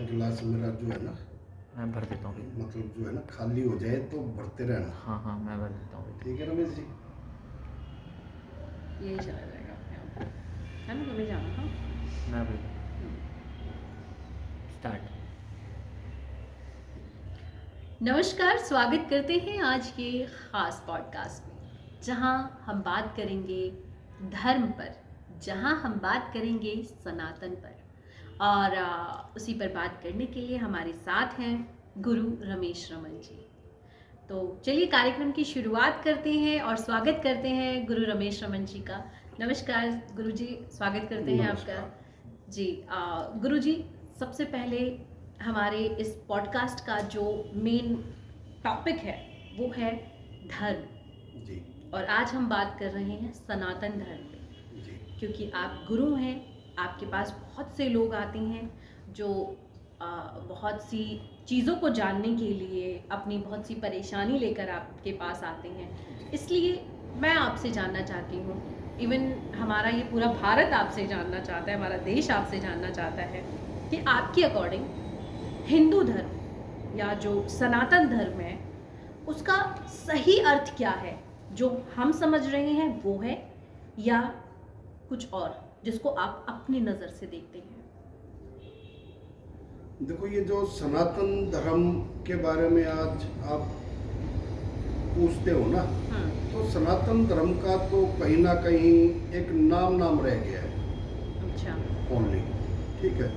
गिलास मेरा जो है ना, मैं भर देता हूँ। मतलब जो है ना खाली हो जाए तो भरते रहना। हाँ हाँ, मैं भर देता हूँ। ठीक है रमेश जी? यही चला जाएगा अपने आप, है ना? तुम्हें जाना। हाँ, मैं भर स्टार्ट। नमस्कार, स्वागत करते हैं आज के ख़ास पॉडकास्ट में, जहां हम बात करेंगे धर्म पर, जहां हम बात करेंगे सनातन पर। और उसी पर बात करने के लिए हमारे साथ हैं गुरु रमेश रमन जी। तो चलिए कार्यक्रम की शुरुआत करते हैं और स्वागत करते हैं गुरु रमेश रमन जी का। नमस्कार गुरु जी, स्वागत करते हैं आपका जी। गुरु जी, सबसे पहले हमारे इस पॉडकास्ट का जो मेन टॉपिक है वो है धर्म जी। और आज हम बात कर रहे हैं सनातन धर्म पे जी। क्योंकि आप गुरु हैं, आपके पास बहुत से लोग आते हैं जो बहुत सी चीज़ों को जानने के लिए अपनी बहुत सी परेशानी लेकर आपके पास आते हैं। इसलिए मैं आपसे जानना चाहती हूँ, इवन हमारा ये पूरा भारत आपसे जानना चाहता है, हमारा देश आपसे जानना चाहता है कि आपके अकॉर्डिंग हिंदू धर्म या जो सनातन धर्म है उसका सही अर्थ क्या है? जो हम समझ रहे हैं वो है या कुछ और जिसको आप अपनी नज़र से देखते हैं? देखो, ये जो सनातन धर्म के बारे में आज आप पूछते हो ना, तो सनातन धर्म का तो कहीं ना कहीं एक नाम रह गया है। अच्छा। ओनली, ठीक है।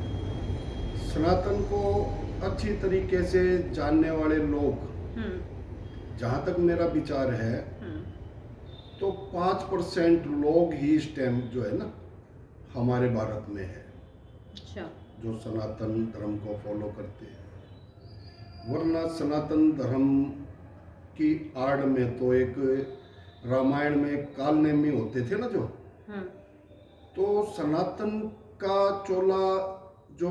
सनातन को अच्छी तरीके से जानने वाले लोग, जहाँ तक मेरा विचार है, तो 5% लोग ही इस टाइम जो है ना हमारे भारत में है। अच्छा। जो सनातन धर्म को फॉलो करते हैं। वरना सनातन धर्म की आड़ में तो एक रामायण में काल नेमी होते थे ना जो, तो सनातन का चोला जो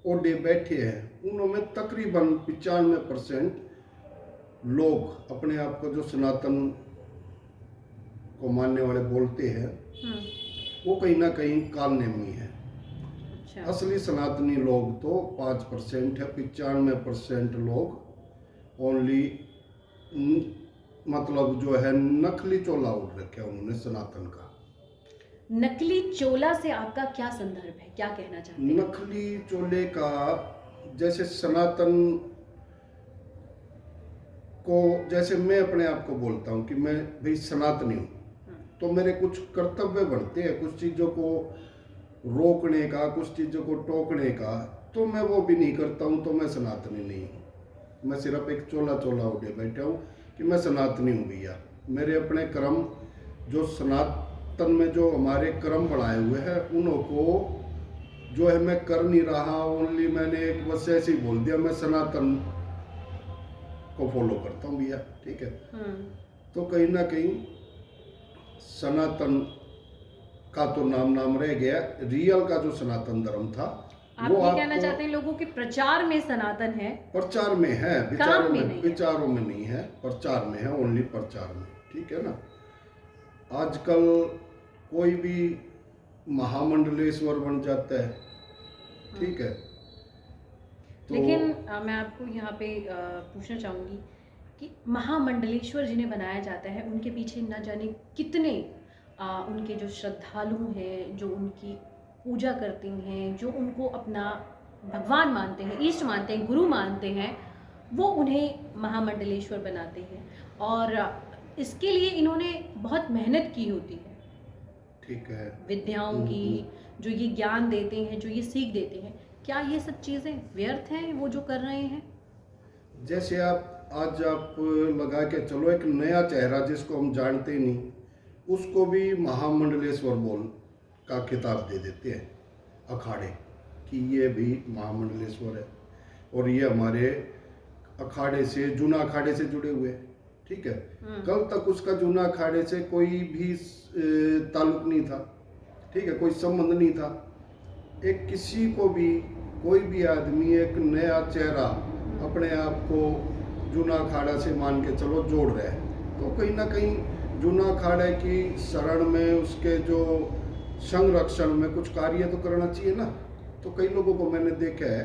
ओडे बैठे हैं उनमें तकरीबन 95% लोग अपने आप को जो सनातन को मानने वाले बोलते हैं, वो कहीं ना कहीं काल नेमी है। अच्छा। असली सनातनी लोग तो 5% है। 95% लोग ओनली मतलब जो है नकली चोला उड़ रखे उन्होंने सनातन का। नकली चोला से आपका क्या संदर्भ है, क्या कहना चाहते हैं? नकली चोले का, जैसे सनातन को, जैसे मैं अपने आप को बोलता हूँ कि मैं भाई सनातनी हूँ, तो मेरे कुछ कर्तव्य बनते हैं, कुछ चीज़ों को रोकने का, कुछ चीज़ों को टोकने का, तो मैं वो भी नहीं करता हूँ, तो मैं सनातनी नहीं हूँ। मैं सिर्फ एक चोला उड़े बैठा हूँ कि मैं सनातनी हूँ भैया। मेरे अपने कर्म जो सनातन में जो हमारे कर्म बढ़ाए हुए हैं उनको जो है मैं कर नहीं रहा। ओनली मैंने एक बस ऐसे ही बोल दिया मैं सनातन को फॉलो करता हूँ भैया, ठीक है। तो कहीं ना कहीं सनातन का तो नाम रह गया। रियल का जो सनातन धर्म था आप ये कहना चाहते हैं लोगों के प्रचार में सनातन है, प्रचार में है, विचारों में नहीं है, प्रचार में है, ओनली प्रचार में, ठीक है ना। आजकल कोई भी महामंडलेश्वर बन जाता है, ठीक है। तो लेकिन मैं आपको यहाँ पे पूछना चाहूँगी कि महामंडलेश्वर जिन्हें बनाया जाता है उनके पीछे न जाने कितने उनके जो श्रद्धालु हैं, जो उनकी पूजा करती हैं, जो उनको अपना भगवान मानते हैं, इष्ट मानते हैं, गुरु मानते हैं, वो उन्हें महामंडलेश्वर बनाते हैं और इसके लिए इन्होंने बहुत मेहनत की होती है, ठीक है। विद्याओं की, जो ये ज्ञान देते हैं, जो ये सीख देते हैं, क्या ये सब चीज़ें व्यर्थ हैं वो जो कर रहे हैं? जैसे आज आप लगा के चलो एक नया चेहरा जिसको हम जानते नहीं, उसको भी महामंडलेश्वर बोल का खिताब दे देते हैं अखाड़े कि ये भी महामंडलेश्वर है और ये हमारे अखाड़े से, जूना अखाड़े से जुड़े हुए, ठीक है। कल तक उसका जूना अखाड़े से कोई भी ताल्लुक नहीं था, ठीक है, कोई संबंध नहीं था। एक किसी को भी, कोई भी आदमी एक नया चेहरा अपने आप को जूना अखाड़ा से मान के चलो जोड़ रहे हैं, तो कहीं ना कहीं जूना अखाड़े की शरण में, उसके जो संरक्षण में कुछ कार्य तो करना चाहिए ना। तो कई लोगों को मैंने देखा है,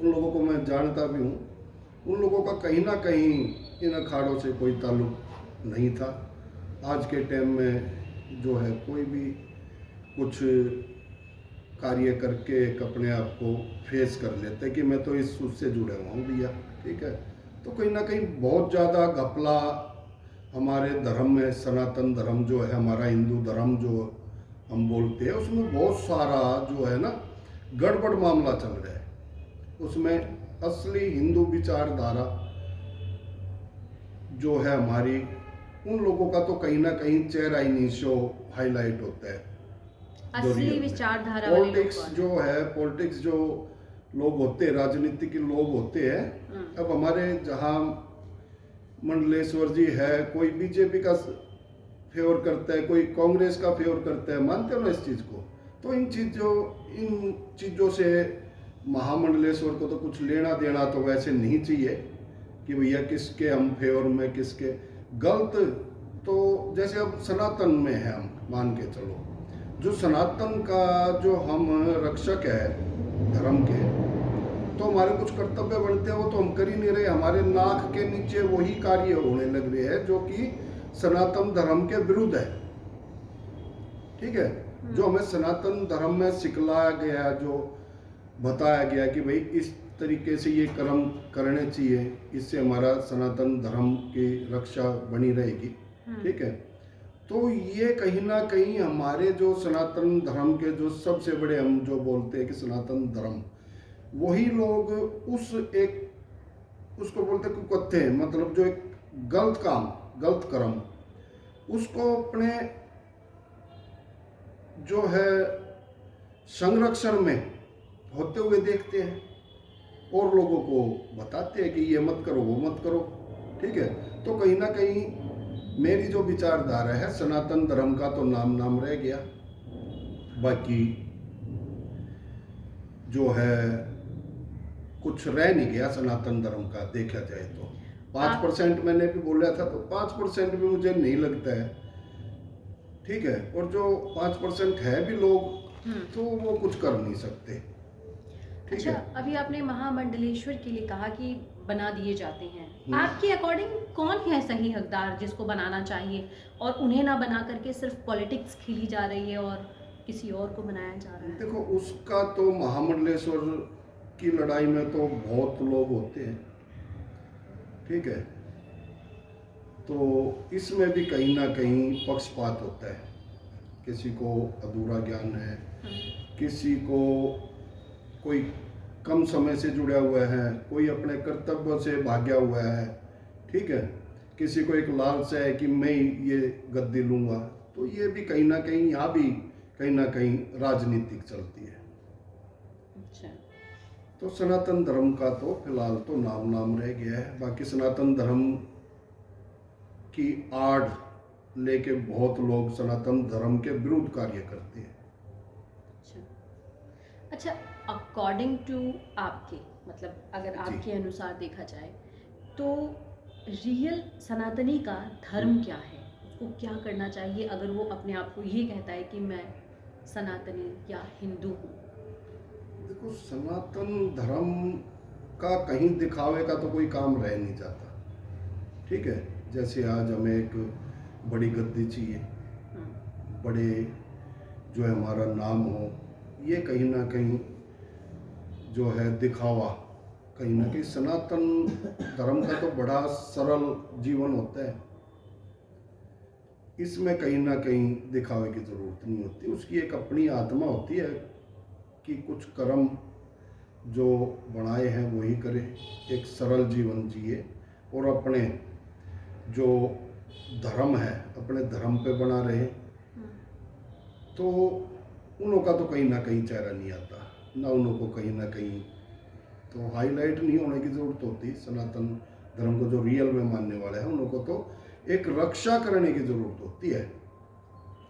उन लोगों को मैं जानता भी हूँ, उन लोगों का कहीं ना कहीं इन अखाड़ों से कोई ताल्लुक नहीं था। आज के टाइम में जो है कोई भी कुछ कार्य करके एक अपने आप को फेस कर लेते हैं कि मैं तो इस उससे जुड़ा हुआ हूँ भैया, ठीक है। तो कहीं ना कहीं बहुत ज़्यादा घपला हमारे धर्म में, सनातन धर्म जो है, हमारा हिंदू धर्म जो हम बोलते हैं, उसमें बहुत सारा जो है ना गड़बड़ मामला चल रहा है। उसमें असली हिंदू विचारधारा जो है हमारी, उन लोगों का तो कहीं ना कहीं चेहरा ही नहीं शो हाईलाइट होता है। असली विचारधारा वाले लोग पॉलिटिक्स कौन हैं? जो है, पॉलिटिक्स जो लोग होते हैं, राजनीति के लोग होते हैं, अब हमारे जहाँ मंडलेश्वर जी है, कोई बीजेपी का फेवर करता है, कोई कांग्रेस का फेवर करता है, मानते हो ना इस चीज़ को। तो इन चीज़ों से महामंडलेश्वर को तो कुछ लेना देना तो वैसे नहीं चाहिए कि भैया किसके हम फेवर में, किसके गलत। तो जैसे अब सनातन में है, हम मान के चलो, जो सनातन का जो हम रक्षक है धर्म के, तो हमारे कुछ कर्तव्य बनते हैं, वो तो हम कर ही नहीं रहे। हमारे नाक के नीचे वही कार्य होने लग रहे हैं जो कि सनातन धर्म के विरुद्ध है, ठीक है। जो हमें सनातन धर्म में सिखलाया गया, जो बताया गया कि भाई इस तरीके से ये कर्म करने चाहिए, इससे हमारा सनातन धर्म की रक्षा बनी रहेगी, ठीक है। तो ये कहीं ना कहीं हमारे जो सनातन धर्म के जो सबसे बड़े, हम जो बोलते हैं कि सनातन धर्म, वही लोग उसको बोलते कुकत्थे, मतलब जो एक गलत काम, गलत कर्म, उसको अपने जो है संरक्षण में होते हुए देखते हैं और लोगों को बताते हैं कि ये मत करो, वो मत करो, ठीक है। तो कहीं ना कहीं मेरी जो विचारधारा है, सनातन धर्म का तो नाम रह गया, बाकी जो है कुछ रह नहीं गया सनातन धर्म का। देखा जाए तो 5% मैंने भी बोला था, तो 5% भी मुझे नहीं लगता है, ठीक है। और जो 5% है भी लोग, तो वो कुछ कर नहीं सकते, ठीक अच्छा, है। अभी आपने महामंडलेश्वर के लिए कहा कि बना दिए जाते हैं, आपके अकॉर्डिंग कौन है सही हकदार जिसको बनाना चाहिए, और उन्हें ना बना करके सिर्फ पॉलिटिक्स खेली जा रही है और किसी और को बनाया जा रहा है? देखो, उसका तो महामंडलेश्वर की लड़ाई में तो बहुत लोग होते हैं, ठीक है। तो इसमें भी कहीं ना कहीं पक्षपात होता है, किसी को अधूरा ज्ञान है, किसी को कोई कम समय से जुड़ा हुआ है, कोई अपने कर्तव्य से भाग्या हुआ है, ठीक है। किसी को एक लालसा है कि मैं ये गद्दी लूँगा। तो ये भी कहीं ना कहीं, यहाँ भी कहीं ना कहीं राजनीतिक चलती है। अच्छा, तो सनातन धर्म का तो फिलहाल तो नाम रह गया है। बाकी सनातन धर्म की आड़ लेके बहुत लोग सनातन धर्म के विरुद्ध कार्य करते हैं। अच्छा, अकॉर्डिंग टू आपके, मतलब अगर आपके अनुसार देखा जाए तो रियल सनातनी का धर्म क्या है, उसको क्या करना चाहिए अगर वो अपने आप को ये कहता है कि मैं सनातनी या हिंदू हूँ? देखो, सनातन धर्म का कहीं दिखावे का तो कोई काम रह नहीं जाता, ठीक है। जैसे आज हमें एक बड़ी गद्दी चाहिए, बड़े जो है हमारा नाम हो, ये कहीं ना कहीं जो है दिखावा, कहीं ना कहीं सनातन धर्म का तो बड़ा सरल जीवन होता है, इसमें कहीं ना कहीं दिखावे की जरूरत नहीं होती। उसकी एक अपनी आत्मा होती है कि कुछ कर्म जो बनाए हैं वही करे, एक सरल जीवन जिए और अपने जो धर्म है अपने धर्म पे बना रहे। तो उन का तो कहीं ना कहीं चेहरा नहीं आता, ना उनको कहीं ना कहीं तो हाईलाइट नहीं होने की जरूरत होती। सनातन धर्म को जो रियल में मानने वाले हैं उनको तो एक रक्षा करने की जरूरत होती है।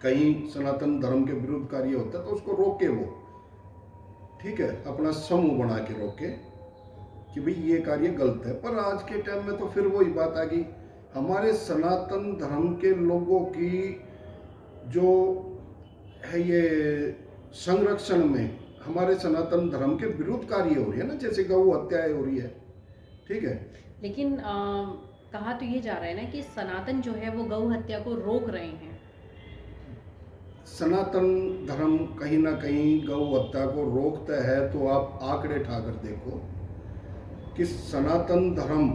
कहीं सनातन धर्म के विरुद्ध कार्य होता है तो उसको रोके वो, ठीक है, अपना समूह बना के रोके कि भाई ये कार्य गलत है। पर आज के टाइम में तो फिर वही बात आ गई, हमारे सनातन धर्म के लोगों की जो है ये संरक्षण में हमारे सनातन धर्म के विरुद्ध कार्य हो रही है ना, जैसे गौ हत्याएं हो रही है, ठीक है। लेकिन कहा तो ये जा रहा है ना कि सनातन जो है वो गौ हत्या को रोक रहे हैं। सनातन धर्म कहीं ना कहीं गौ हत्या को रोकता है, तो आप आंकड़े ठाकर देखो कि सनातन धर्म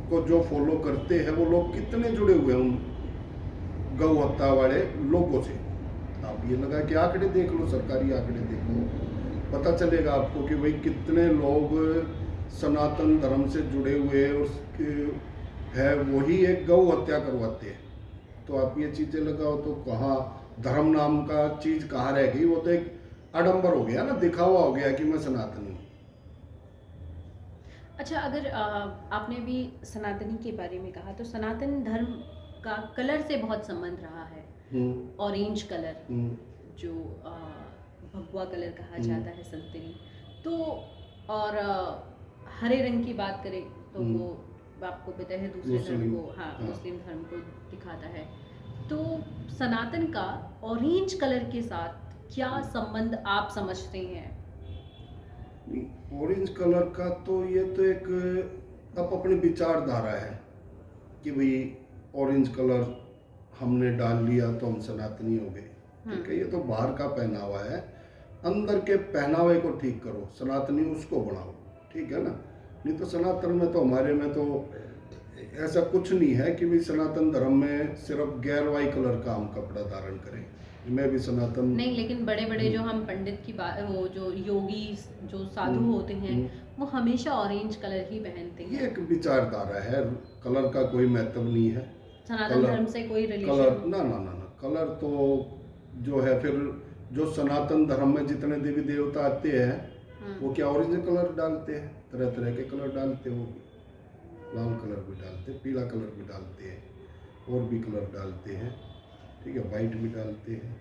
को जो फॉलो करते हैं वो लोग कितने जुड़े हुए हैं उन गौ हत्या वाले लोगों से। आप ये लगा कि आंकड़े देख लो, सरकारी आंकड़े देखो, पता चलेगा आपको कि भाई कितने लोग सनातन धर्म से जुड़े हुए उसके है, वही एक गौ हत्या करवाते हैं। तो आप ये चीजें लगाओ तो कहाँ धर्म नाम का चीज कहाँ रह गई? वो तो एक आडंबर हो गया ना, दिखावा हो गया कि मैं सनातनी हूँ। अच्छा, अगर आपने भी सनातनी के बारे में कहा, तो सनातन धर्म का कलर से बहुत संबंध रहा है। ऑरेंज कलर, जो भगवा कलर कहा जाता है, संतरी। तो और हरे रंग की बात करें तो वो आपको पता है दूसरे धर्म को, हाँ, मुस्लिम धर्म को दिखाता है। तो सनातन का ऑरेंज कलर के साथ क्या संबंध आप समझते हैं? ऑरेंज कलर का तो ये तो एक अपनी विचारधारा है कि भाई ऑरेंज कलर हमने डाल लिया तो हम सनातनी हो गए, ठीक है। ये तो बाहर का पहनावा है, अंदर के पहनावे को ठीक करो, सनातनी उसको बनाओ, ठीक है ना। नहीं तो सनातन में तो हमारे में तो ऐसा कुछ नहीं है कि भाई सनातन धर्म में सिर्फ गैरवाई कलर का हम कपड़ा धारण करें। मैं भी सनातन नहीं, लेकिन बड़े बड़े जो हम पंडित की बात, वो जो योगी जो साधु होते हैं वो हमेशा ऑरेंज कलर ही पहनते हैं। ये एक विचारधारा है, कलर का कोई महत्व नहीं है। सनातन धर्म से कोई रिलेशन कलर ना ना ना ना कलर तो जो है, फिर जो सनातन धर्म में जितने देवी देवता आते हैं वो क्या ऑरेंज कलर डालते हैं? तरह तरह के कलर डालते हैं, वो लाल कलर भी डालते हैं, पीला कलर भी डालते हैं, और भी कलर डालते हैं, ठीक है, वाइट भी डालते हैं।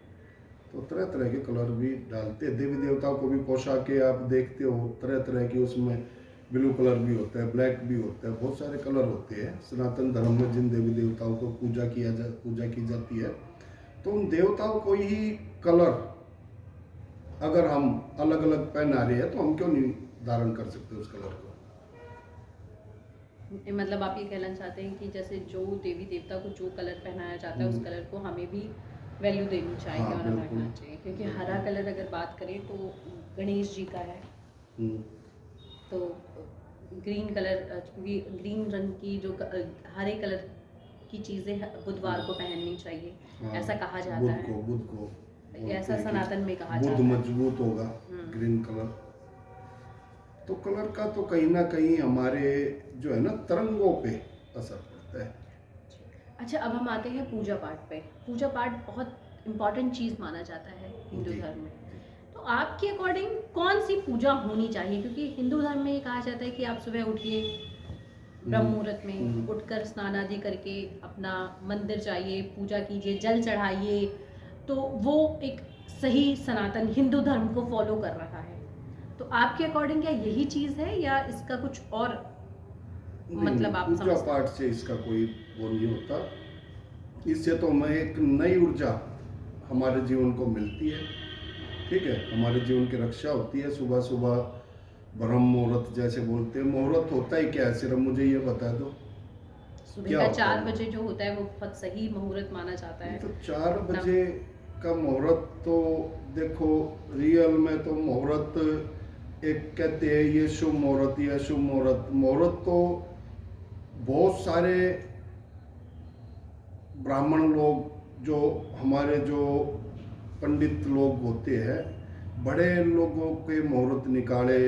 तो तरह तरह के कलर भी डालते हैं। देवी देवताओं को भी पोशाकें आप देखते हो तरह तरह की, उसमें ब्लू कलर भी होता है, ब्लैक भी होता है, बहुत सारे कलर होते हैं। सनातन धर्म में जिन देवी देवताओं को पूजा की जाती है, तो उन देवताओं को ही कलर अगर हम अलग अलग पहना रहे हैं तो हम क्यों नहीं धारण कर सकते उस कलर को? मतलब आप ये कहना चाहते हैं कि जैसे जो देवी देवता को जो कलर पहनाया जाता है उस कलर को हमें भी वैल्यू देनी चाहिए, हाँ, और रखना चाहिए। क्योंकि हरा कलर अगर बात करें तो गणेश जी का है, तो ग्रीन कलर, ग्रीन रंग की जो हरे कलर की चीज़ें बुधवार को पहननी चाहिए, हाँ, ऐसा कहा जाता है। बुध को ऐसा सनातन में कहा बुध जाता है। मजबूत होगा, ग्रीन कलर। तो कलर का तो कहीं ना कहीं हमारे जो है ना तरंगों पे असर पड़ता है। अच्छा, अब हम आते हैं पूजा पाठ पे। पूजा पाठ बहुत इम्पॉर्टेंट चीज़ माना जाता है हिंदू धर्म में। तो आपके अकॉर्डिंग कौन सी पूजा होनी चाहिए? क्योंकि हिंदू धर्म में ये कहा जाता है कि आप सुबह उठिए, ब्रह्म मुहूर्त में उठकर स्नान आदि करके अपना मंदिर जाइए, पूजा कीजिए, जल चढ़ाइए, तो वो एक सही सनातन हिंदू धर्म को फॉलो कर रहा है। तो आपके अकॉर्डिंग क्या यही चीज़ है या इसका कुछ और मतलब आप पूजा पाठ से इसका कोई वो नहीं होता। इससे तो हमें एक नई ऊर्जा हमारे जीवन को मिलती है, ठीक है, हमारे जीवन की रक्षा होती है। सुबह सुबह ब्रह्म मुहूर्त जैसे बोलते हैं, मुहूर्त होता ही क्या है, सिर्फ मुझे ये बता दो। सुबह का 4 बजे जो होता है वो बहुत सही मुहूर्त माना जाता है। तो 4 बजे का मुहूर्त तो देखो, रियल में तो मुहूर्त एक कहते हैं ये शुभ मुहूर्त या शुभ मुहूर्त। मुहूर्त तो बहुत सारे ब्राह्मण लोग, जो हमारे जो पंडित लोग होते हैं, बड़े लोगों के मुहूर्त निकाले,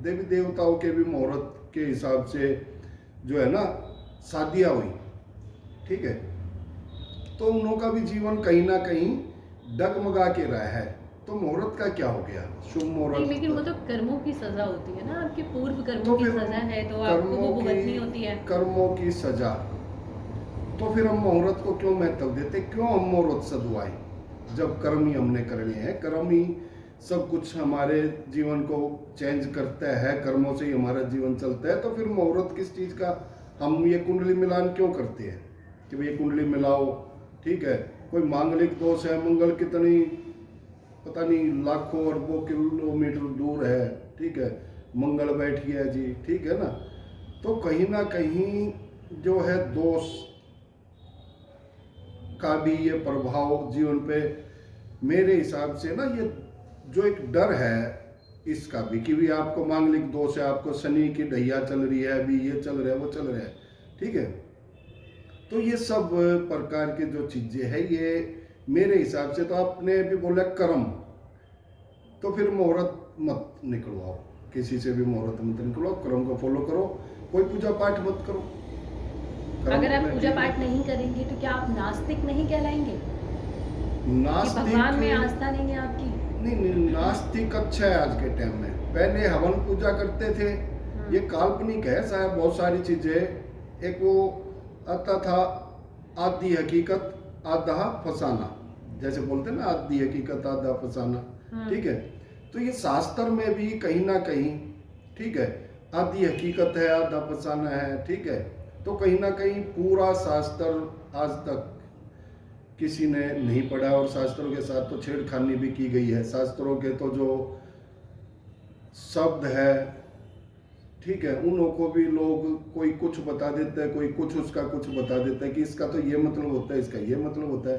देवी देवताओं के भी मुहूर्त के हिसाब से जो है ना शादियाँ हुई, ठीक है। तो उन लोगों का भी जीवन कहीं ना कहीं डगमगा के रहा है। तो मुहूर्त का क्या हो गया, शुभ मुहूर्त? लेकिन वो तो कर्मों की सजा होती है ना, आपके पूर्व कर्मों की सजा है, तो आपको वो भुगतनी होती है। कर्मों की सजा, तो फिर हम मुहूर्त को क्यों महत्व देते, क्यों हम मुहूर्त सदवाए, जब कर्म ही हमने करने हैं। कर्म ही सब कुछ हमारे जीवन को चेंज करता है, कर्मों से ही हमारा जीवन चलता है। तो फिर मुहूर्त किस चीज़ का हम ये कुंडली मिलान क्यों करते हैं कि भाई ये कुंडली मिलाओ, ठीक है। कोई मांगलिक दोष है, मंगल कितनी पता नहीं लाखों अरबों किलोमीटर दूर है, ठीक है, मंगल बैठ गया जी, ठीक है ना। तो कहीं ना कहीं जो है दोस्त का भी ये प्रभाव जीवन पे मेरे हिसाब से ना, ये जो एक डर है इसका भी, कि भी आपको मांगलिक दोष है, आपको शनि की ढैया चल रही है, अभी ये चल रहा है वो चल रहा है, ठीक है। तो ये सब प्रकार के जो चीजें हैं, ये मेरे हिसाब से तो आपने भी बोला कर्म, तो फिर मुहूर्त मत निकलवाओ, किसी से भी मुहूर्त मत निकलवाओ, कर्म को फॉलो करो, कोई पूजा पाठ मत करो। अगर आप पूजा पाठ नहीं करेंगे तो क्या आप नास्तिक नहीं कहलाएंगे? कि नास्तिक, भगवान में आस्था नहीं है आपकी? नहीं, नास्तिक अच्छा है आज के टाइम में। पहले हवन पूजा करते थे, ये काल्पनिक है शायद बहुत सारी चीजें। एक वो आता था आधी हकीकत आधा फसाना, जैसे बोलते हैं ना, आधी हकीकत आधा फसाना, ठीक है। तो ये शास्त्र में भी कहीं ना कहीं, ठीक है, आधी हकीकत है आधा फसाना है, ठीक है। तो कहीं ना कहीं पूरा शास्त्र आज तक किसी ने नहीं पढ़ा, और शास्त्रों के साथ तो छेड़खानी भी की गई है। शास्त्रों के तो जो शब्द है, ठीक है, उन्हों को भी लोग कोई कुछ बता देता है, कोई कुछ उसका कुछ बता देता है कि इसका तो ये मतलब होता है, इसका ये मतलब होता है।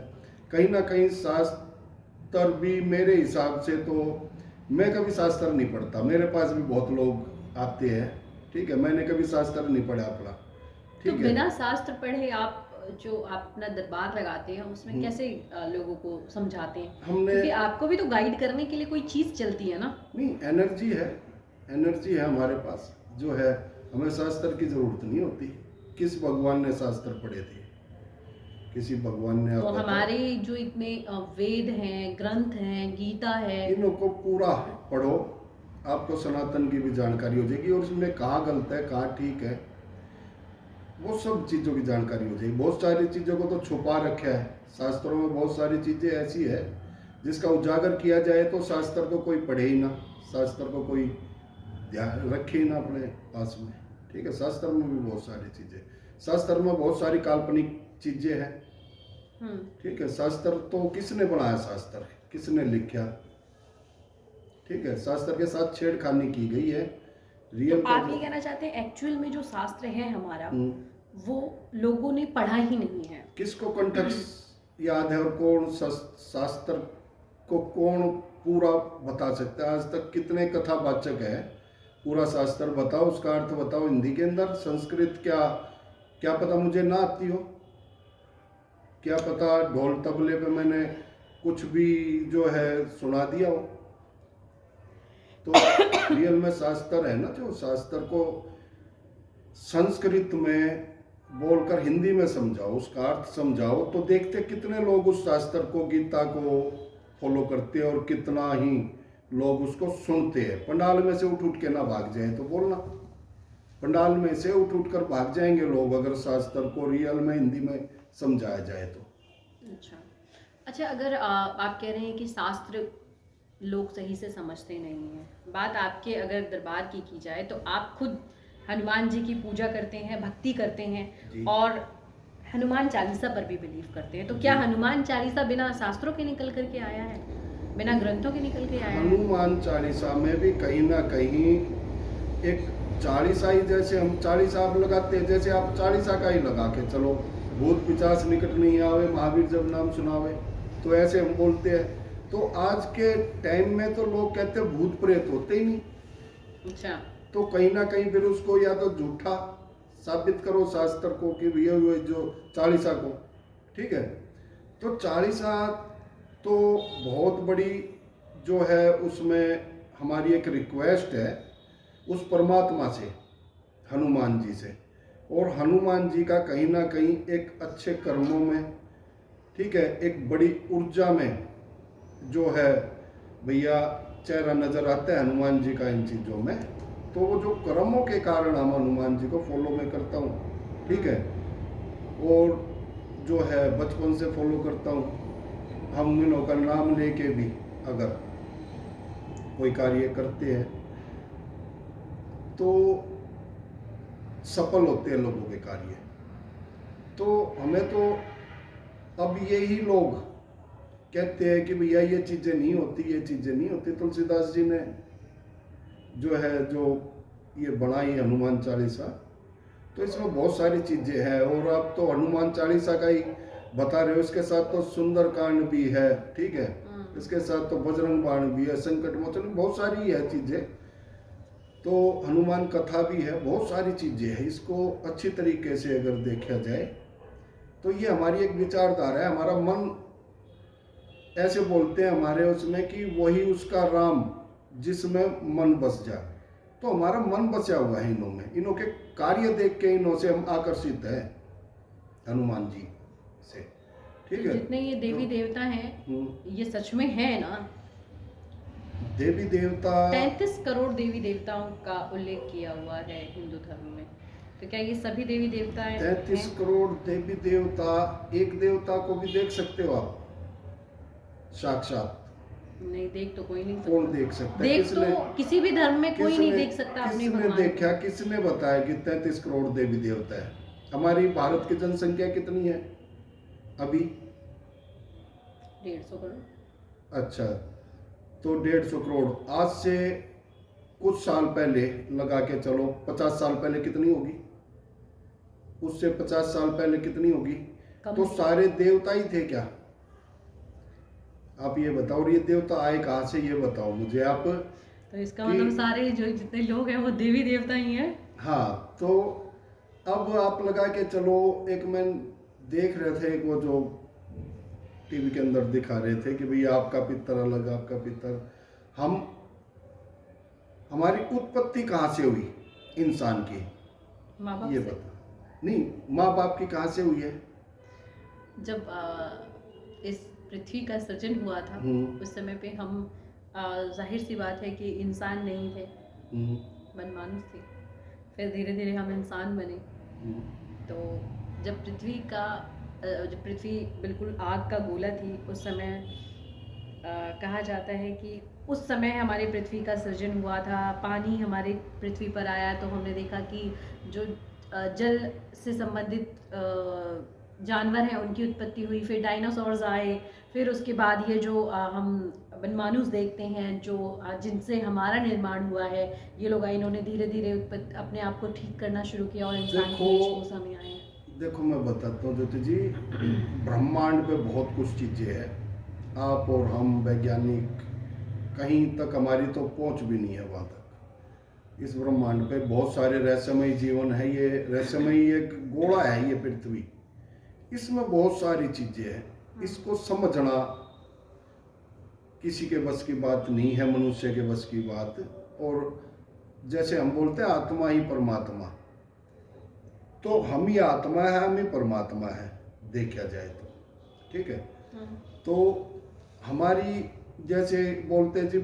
कहीं ना कहीं शास्त्र भी मेरे हिसाब से, तो मैं कभी शास्त्र नहीं पढ़ता, मेरे पास भी बहुत लोग आते हैं, ठीक है, मैंने कभी शास्त्र नहीं पढ़ा अपना, तो ठीक है। बिना शास्त्र पढ़े आप जो आप अपना दरबार लगाते हैं उसमें कैसे लोगों को समझाते हैं? क्योंकि आपको भी तो गाइड करने के लिए कोई चीज चलती है ना। नहीं, एनर्जी है, एनर्जी है हमारे पास जो है, हमें शास्त्र की जरूरत नहीं होती। किस भगवान ने शास्त्र पढ़े थे? किसी भगवान ने? तो हमारे जो इतने वेद हैं, ग्रंथ हैं, गीता है, इनको को पूरा पढ़ो, आपको सनातन की भी जानकारी हो जाएगी, और उसमें कहाँ गलत है कहाँ ठीक है, वो सब चीज़ों की जानकारी हो जाएगी। बहुत सारी चीज़ों को तो छुपा रखा है शास्त्रों में, बहुत सारी चीज़ें ऐसी है जिसका उजागर किया जाए तो शास्त्र को कोई पढ़े ही ना, शास्त्र को कोई ध्यान रखे ही ना अपने पास में, ठीक है। शास्त्र में भी बहुत सारी चीज़ें, शास्त्र में बहुत सारी काल्पनिक चीज़ें हैं, ठीक है। शास्त्र तो किसने बनाया? शास्त्र किसने लिखा? ठीक है, शास्त्र के साथ छेड़खानी की गई है। रियल तो आप ये कहना चाहते हैं एक्चुअल में जो शास्त्र है हमारा, वो लोगों ने पढ़ा ही नहीं है। किसको कंटेक्स्ट याद है, और कौन शास्त्र को कौन पूरा बता सकता है? आज तक कितने कथावाचक है, पूरा शास्त्र बताओ, उसका अर्थ बताओ हिंदी के अंदर। संस्कृत क्या पता मुझे ना आती हो, क्या पता ढोल तबले पे मैंने कुछ भी जो है सुना दिया हो। तो रियल में शास्त्र है ना, जो शास्त्र को संस्कृत में बोलकर हिंदी में समझाओ, उसका अर्थ समझाओ, तो देखते कितने लोग उस शास्त्र को, गीता को फॉलो करते हैं, और कितना ही लोग उसको सुनते हैं। पंडाल में से उठ के ना भाग जाए तो बोलना, पंडाल में से उठ कर भाग जाएंगे लोग अगर शास्त्र को रियल में हिंदी में समझाया जाए तो। अच्छा, अगर आप कह रहे हैं कि शास्त्र लोग सही से समझते नहीं हैं, बात आपके अगर दरबार की जाए तो आप खुद हनुमान जी की पूजा करते हैं, भक्ति करते हैं, और हनुमान चालीसा पर भी बिलीव करते हैं, तो क्या हनुमान चालीसा बिना शास्त्रों के निकल करके आया है, बिना ग्रंथों के निकल के आया है? हनुमान चालीसा में भी कहीं ना कहीं एक चालीसा ही, जैसे हम चालीसा आप लगाते हैं, जैसे आप चालीसा का ही लगा के चलो, भूत पिचास निकट नहीं आवे, महावीर जब नाम सुनावे, तो ऐसे हम बोलते हैं। तो आज के टाइम में तो लोग कहते हैं भूत प्रेत होते ही नहीं। अच्छा, तो कहीं ना कहीं फिर उसको या तो झूठा साबित करो शास्त्र को कि ये हुए जो चालीसा को, ठीक है। तो चालीसा तो बहुत बड़ी जो है, उसमें हमारी एक रिक्वेस्ट है उस परमात्मा से, हनुमान जी से, और हनुमान जी का कहीं ना कहीं एक अच्छे कर्मों में, ठीक है, एक बड़ी ऊर्जा में जो है भैया चेहरा नजर आता है हनुमान जी का इन चीज़ों में। तो वो जो कर्मों के कारण हम हनुमान जी को फॉलो मैं करता हूँ, ठीक है, और जो है बचपन से फॉलो करता हूँ। हम इन्हों का नाम लेके भी अगर कोई कार्य करते हैं तो सफल होते हैं लोगों के कार्य। तो हमें तो अब यही लोग कहते हैं कि भैया ये चीज़ें नहीं होती, ये चीज़ें नहीं होती। तुलसीदास जी ने जो ये बनाई हनुमान चालीसा, तो इसमें बहुत सारी चीज़ें हैं। और आप तो हनुमान चालीसा का ही बता रहे हो, इसके साथ तो सुंदर कांड भी है, ठीक है, इसके साथ तो बजरंग बाण भी है, संकट मोचन, बहुत सारी है चीज़ें। तो हनुमान कथा भी है, बहुत सारी चीज़ें हैं। इसको अच्छी तरीके से अगर देखा जाए तो ये हमारी एक विचारधारा है। हमारा मन, ऐसे बोलते हैं हमारे उसमें कि वही उसका राम जिसमें मन बस जाए। तो हमारा मन बचा हुआ है इनों में, इनों के कार्य देख के इनों से हम आकर्षित हैं, हनुमान जी से, ठीक है। जितने ये देवी देवता हैं ये सच में है ना? देवी देवता 33 करोड़ देवी देवताओं का उल्लेख किया हुआ है हिंदू धर्म में, तो क्या ये सभी देवी देवता हैं? 33 करोड़ देवी देवता, एक देवता को भी देख सकते हो आप साक्षात? नहीं, देख तो कोई नहीं सकता। कौन देख सकता है? देख तो किसी भी धर्म में कोई नहीं देख सकता अपने किसने भगवान देखा? किसने बताया कि 33 करोड़ देवी देवता है? हमारी भारत की जनसंख्या कितनी है अभी? 150 करोड़। अच्छा, तो 150 करोड़। आज से कुछ साल पहले लगा के चलो, 50 साल पहले कितनी होगी? उससे 50 साल पहले कितनी होगी? तो सारे देवता ही थे क्या? आप ये बताओ। और ये देवता आए कहाँ से, ये बताओ मुझे आप। तो इसका मतलब सारे जो जितने लोग हैं वो देवी देवता ही हैं। हाँ, तो अब आप लगा के चलो, एक मैं देख रहे थे, एक वो जो टीवी के अंदर दिखा रहे थे कि भैया आपका पितर अलग, आपका पितर। हमारी उत्पत्ति कहाँ से हुई इंसान की, माँ बाप ये से। बता। नहीं, माँ बाप की कहाँ से हुई है? जब इस पृथ्वी का सृजन हुआ था उस समय पे हम जाहिर सी बात है कि इंसान नहीं थे, मनमानुस थे। फिर धीरे धीरे हम इंसान बने। तो जब पृथ्वी बिल्कुल आग का गोला थी, उस समय कहा जाता है कि उस समय हमारे पृथ्वी का सृजन हुआ था। पानी हमारे पृथ्वी पर आया तो हमने देखा कि जो जल से संबंधित जानवर हैं उनकी उत्पत्ति हुई। फिर डायनासोर्स आए। फिर उसके बाद ये जो हम बनमानुस देखते हैं, जो जिनसे हमारा निर्माण हुआ है, ये लोग आए, इन्होंने धीरे धीरे अपने आप को ठीक करना शुरू किया और इंसान की वेशभूषा में आए। देखो मैं बताता हूँ ज्योति जी, ब्रह्मांड पे बहुत कुछ चीज़ें हैं। आप और हम वैज्ञानिक कहीं तक हमारी तो पहुँच भी नहीं है वहाँ तक। इस ब्रह्मांड पे बहुत सारे रहस्यमय जीवन है। ये रहस्यमय एक गोला है, ये पृथ्वी, इसमें बहुत सारी चीज़ें हैं। इसको समझना किसी के बस की बात नहीं है, मनुष्य के बस की बात। और जैसे हम बोलते हैं आत्मा ही परमात्मा, तो हम ही आत्मा है, हम ही परमात्मा है, देखा जाए तो, ठीक है। तो हमारी, जैसे बोलते हैं जी,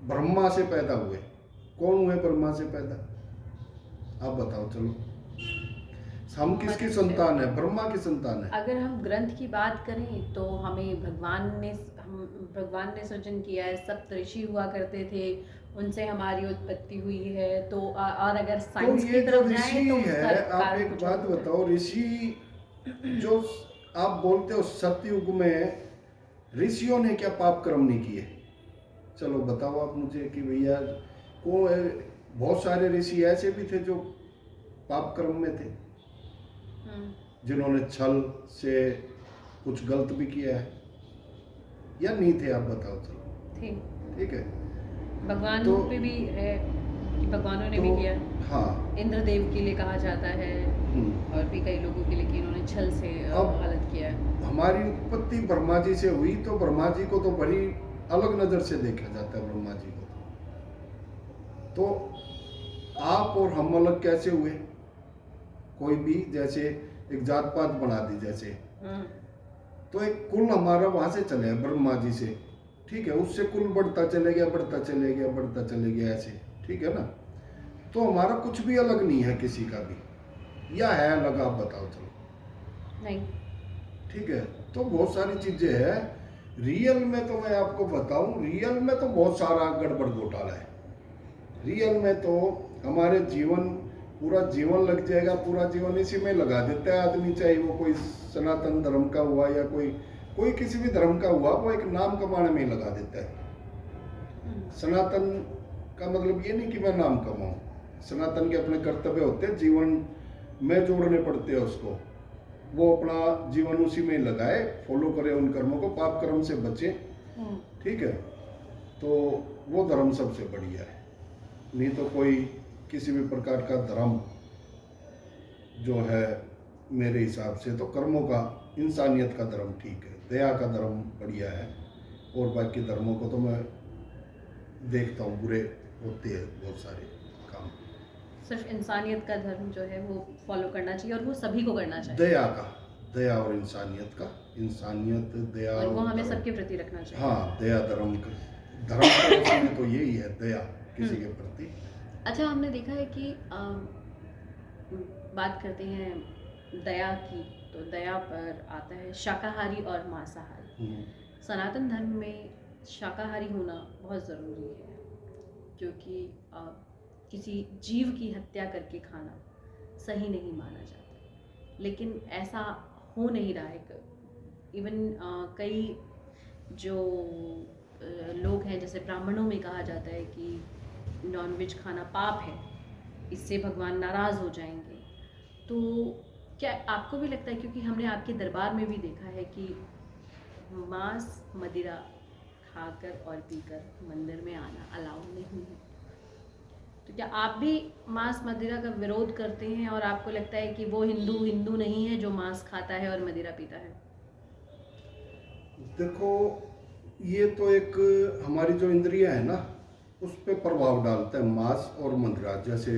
ब्रह्मा से पैदा हुए। कौन हुए ब्रह्मा से पैदा? आप बताओ चलो। हम किसकी संतान है? ब्रह्मा की संतान है। अगर हम ग्रंथ की बात करें तो हमें भगवान ने सृजन किया है। सप्त ऋषि हुआ करते थे, उनसे हमारी उत्पत्ति हुई है। तो और अगर साइंस की तरफ जाएं तो है, आप एक बात बताओ, ऋषि जो आप बोलते हो सतयुग में ऋषियों ने क्या पाप कर्म नहीं किए? चलो बताओ आप मुझे कि भैया को बहुत सारे ऋषि ऐसे भी थे जो पाप कर्म में थे, जिन्होंने छल से कुछ गलत भी किया है, या नहीं थे? आप बताओ चलो। थे, ठीक है। भगवान तो पे भी है कि भगवानों ने भी किया। हाँ, इंद्रदेव के लिए कहा जाता है और भी कई लोगों के लिए कि इन्होंने छल से गलत किया है। हमारी उत्पत्ति ब्रह्मा जी से हुई, तो ब्रह्मा जी को तो बड़ी अलग नजर से देखा जाता है। ब्रह्मा जी को तो आप और हम अलग कैसे हुए? कोई भी जैसे एक जात पात बना दी जैसे, तो एक कुल हमारा वहां से चले ब्रह्मा जी से, ठीक है। उससे कुल बढ़ता चले गया, बढ़ता चले गया, बढ़ता चले गया, ऐसे, ठीक है ना। तो हमारा कुछ भी अलग नहीं है किसी का भी, या है अलग? आप बताओ चलो। नहीं, ठीक है। तो बहुत सारी चीजें हैं। रियल में तो मैं आपको बताऊं, रियल में तो बहुत सारा गड़बड़ घोटाला है। रियल में तो हमारे पूरा जीवन लग जाएगा, पूरा जीवन इसी में लगा देता है आदमी, चाहे वो कोई सनातन धर्म का हुआ या कोई कोई किसी भी धर्म का हुआ वो एक नाम कमाने में ही लगा देता है। सनातन का मतलब ये नहीं कि मैं नाम कमाऊं। सनातन के अपने कर्तव्य होते हैं, जीवन में जोड़ने पड़ते हैं उसको। वो अपना जीवन उसी में लगाए, फॉलो करे उन कर्मों को, पाप कर्म से बचे। ठीक है, तो वो धर्म सबसे बढ़िया है। नहीं तो कोई किसी भी प्रकार का धर्म जो है मेरे हिसाब से तो कर्मों का, इंसानियत का धर्म ठीक है, दया का धर्म बढ़िया है। और बाकी धर्मों को तो मैं देखता हूँ बुरे होते हैं बहुत सारे काम। सिर्फ इंसानियत का धर्म जो है वो फॉलो करना चाहिए और वो सभी को करना चाहिए। दया और इंसानियत दया और वो हमें धर्म। सबके प्रति रखना चाहिए। हाँ, दया धर्म का तो यही है, दया किसी के प्रति। अच्छा, हमने देखा है कि बात करते हैं दया की, तो दया पर आता है शाकाहारी और मांसाहारी। सनातन धर्म में शाकाहारी होना बहुत ज़रूरी है, क्योंकि किसी जीव की हत्या करके खाना सही नहीं माना जाता। लेकिन ऐसा हो नहीं रहा है। इवन कई जो लोग हैं, जैसे ब्राह्मणों में कहा जाता है कि नॉनवेज खाना पाप है, इससे भगवान नाराज़ हो जाएंगे। तो क्या आपको भी लगता है, क्योंकि हमने आपके दरबार में भी देखा है कि मांस मदिरा खाकर और पीकर मंदिर में आना अलाउ नहीं है, तो क्या आप भी मांस मदिरा का विरोध करते हैं और आपको लगता है कि वो हिंदू नहीं है जो मांस खाता है और मदिरा पीता है? देखो, ये तो एक हमारी जो इंद्रियां है ना उस पर प्रभाव डालता है मांस और मदिरा। जैसे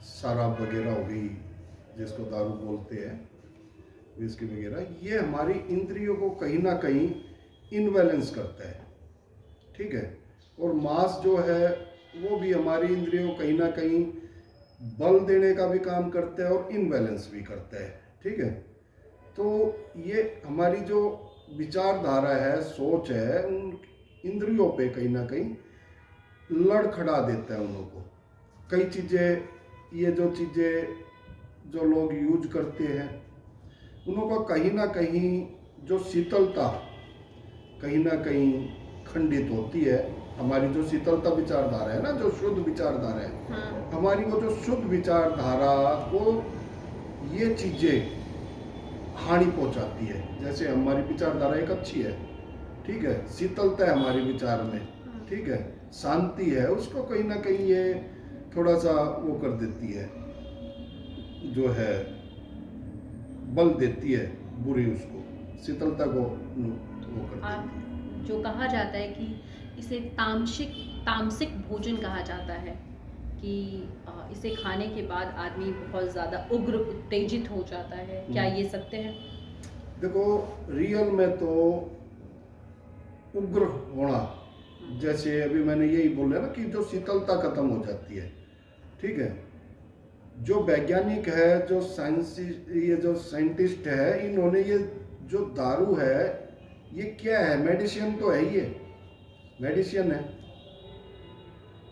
शराब वगैरह हो गई, जिसको दारू बोलते हैं, विस्की वगैरह, ये हमारी इंद्रियों को कहीं ना कहीं इनबैलेंस करता है। ठीक है, और मांस जो है वो भी हमारी इंद्रियों को कहीं ना कहीं बल देने का भी काम करता है और इनबैलेंस भी करता है। ठीक है, तो ये हमारी जो विचारधारा है, सोच है, उन इंद्रियों पे कहीं ना कहीं लड़खड़ा देता है उन को। कई चीज़ें, ये जो चीज़ें जो लोग यूज करते हैं, उनको कहीं ना कहीं जो शीतलता कहीं ना कहीं खंडित होती है। हमारी जो शीतलता विचारधारा है ना, जो शुद्ध विचारधारा है, हमारी वो जो शुद्ध विचारधारा को ये चीज़ें हानि पहुंचाती है। जैसे हमारी विचारधारा एक अच्छी है, ठीक है, शीतलता है हमारी विचार में, ठीक है, शांति है, उसको कहीं ना कहीं ये थोड़ा सा वो कर देती है, जो है बल देती है बुरी, उसको शीतलता को वो कर देती है। जो कहा जाता है कि इसे तामसिक भोजन कहा जाता है, कि इसे खाने के बाद आदमी बहुत ज़्यादा उग्र उत्तेजित हो जाता है, क्या ये सत्य है? देखो, रियल में तो उग्र होना, जैसे अभी मैंने यही बोला ना कि जो शीतलता खत्म हो जाती है। ठीक है, जो वैज्ञानिक है, जो साइंटिस्ट है, इन्होंने ये जो दारू है ये क्या है, मेडिसिन तो है ही है, मेडिसिन है।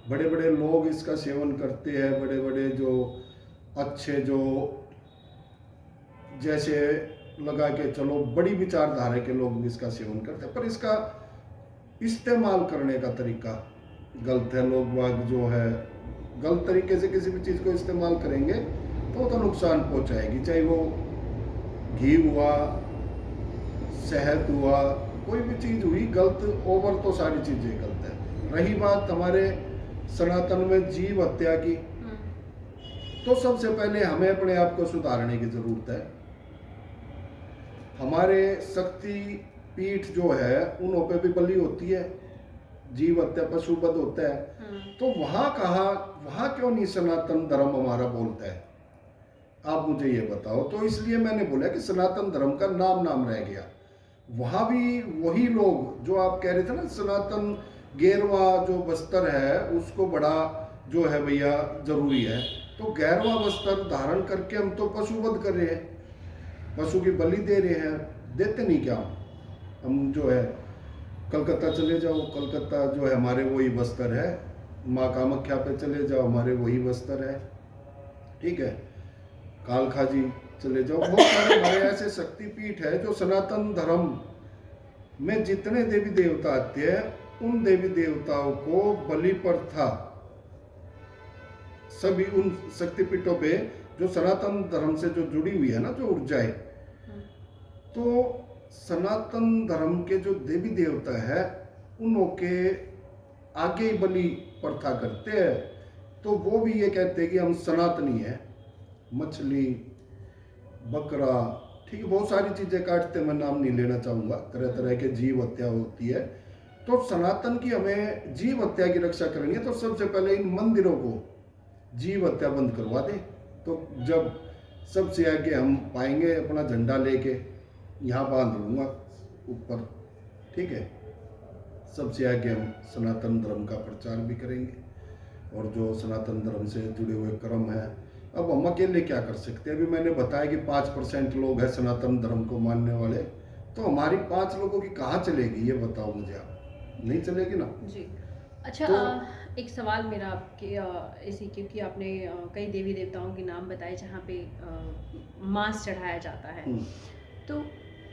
बड़े बड़े लोग इसका सेवन करते हैं, बड़े बड़े जो अच्छे, जो जैसे लगा के चलो बड़ी विचारधारा के लोग इसका सेवन करते हैं, पर इसका इस्तेमाल करने का तरीका गलत है। लोग बाग जो है गलत तरीके से किसी भी चीज़ को इस्तेमाल करेंगे तो नुकसान पहुंचाएगी, चाहे वो घी हुआ, शहद हुआ, कोई भी चीज़ हुई, गलत ओवर तो सारी चीज़ें गलत है। रही बात हमारे सनातन में जीव हत्या की, तो सबसे पहले हमें अपने आप को सुधारने की जरूरत है। हमारे शक्ति पीठ जो है उन पे भी बलि होती है, जीव हत्या पशुवध होता है, तो वहाँ क्यों नहीं सनातन धर्म हमारा बोलता है? आप मुझे ये बताओ। तो इसलिए मैंने बोला कि सनातन धर्म का नाम रह गया। वहाँ भी वही लोग जो आप कह रहे थे ना, सनातन गेरवा जो बस्तर है उसको बड़ा जो है भैया जरूरी है, तो गेरवा बस्तर धारण करके हम तो पशुवध कर रहे हैं, पशु की बलि दे रहे हैं। देते नहीं क्या हम जो है, कलकत्ता चले जाओ, कलकत्ता जो है हमारे वही बस्तर है, माँ कामाख्या पे चले जाओ, हमारे वही बस्तर है। ठीक है, कालखा जी चले जाओ, बहुत सारे हमारे ऐसे शक्तिपीठ है जो सनातन धर्म में जितने देवी देवता आते हैं उन देवी देवताओं को बलि प्रथा सभी उन शक्तिपीठों पे जो सनातन धर्म से जो जुड़ी हुई है ना, जो ऊर्जाएं, तो सनातन धर्म के जो देवी देवता है उनों के आगे ही बलि प्रथा करते हैं। तो वो भी ये कहते हैं कि हम सनातनी है, मछली, बकरा, ठीक है, बहुत सारी चीजें काटते हैं, मैं नाम नहीं लेना चाहूंगा, तरह तरह के जीव हत्या होती है। तो सनातन की हमें जीव हत्या की रक्षा करनी है, तो सबसे पहले इन मंदिरों को जीव हत्या बंद करवा दे। तो जब सबसे आगे हम पाएंगे अपना झंडा लेके यहाँ बांध लूंगा ऊपर, ठीक है, सबसे आगे हम सनातन धर्म का प्रचार भी करेंगे और जो सनातन धर्म से जुड़े हुए कर्म है। अब हम अकेले क्या कर सकते हैं? अभी मैंने बताया कि 5% लोग हैं सनातन धर्म को मानने वाले, तो हमारी 5 लोगों की कहाँ चलेगी ये बताओ मुझे आप? नहीं चलेगी ना जी। अच्छा, एक सवाल मेरा आपके इसी, क्योंकि आपने कई देवी देवताओं के नाम बताए जहाँ पे मांस चढ़ाया जाता है, तो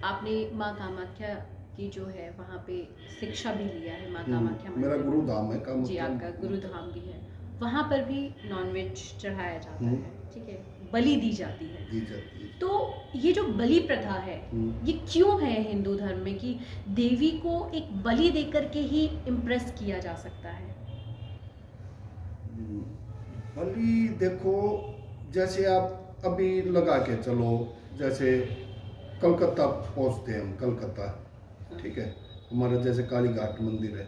आपने माँ कामाख्या की जो है वहाँ पे शिक्षा भी लिया है। माँ कामाख्या मेरा मंदिर, गुरुधाम है कामाख्या। जी, आपका गुरुधाम भी है, वहाँ पर भी नॉनवेज चढ़ाया जाता है, ठीक है, बलि दी जाती है। दी जाती है। तो ये जो बलि प्रथा है ये क्यों है हिंदू धर्म में कि देवी को एक बलि देकर के ही इम्प्रेस किया जा सकता है? बलि देखो, जैसे आप अभी लगा के चलो, जैसे कलकत्ता पहुंचते हैं हम, कलकत्ता, ठीक है, हमारा जैसे काली घाट मंदिर है,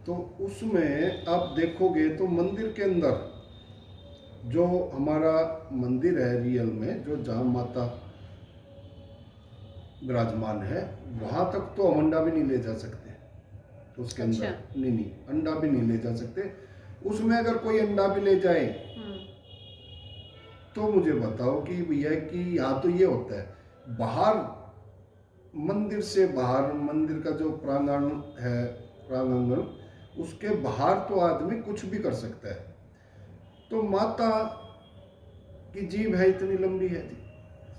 तो उसमें आप देखोगे तो मंदिर के अंदर जो हमारा मंदिर है रियल में, जो जहाँ माता विराजमान है, वहां तक तो हम अंडा भी नहीं ले जा सकते उसके अंदर। अच्छा। नहीं, अंडा भी नहीं ले जा सकते उसमें। अगर कोई अंडा भी ले जाए तो मुझे बताओ कि भैया कि यहाँ तो ये होता है, बाहर मंदिर से बाहर, मंदिर का जो प्रांगण है, प्रांगण, उसके बाहर तो आदमी कुछ भी कर सकता है। तो माता की जीभ है इतनी लंबी है जी,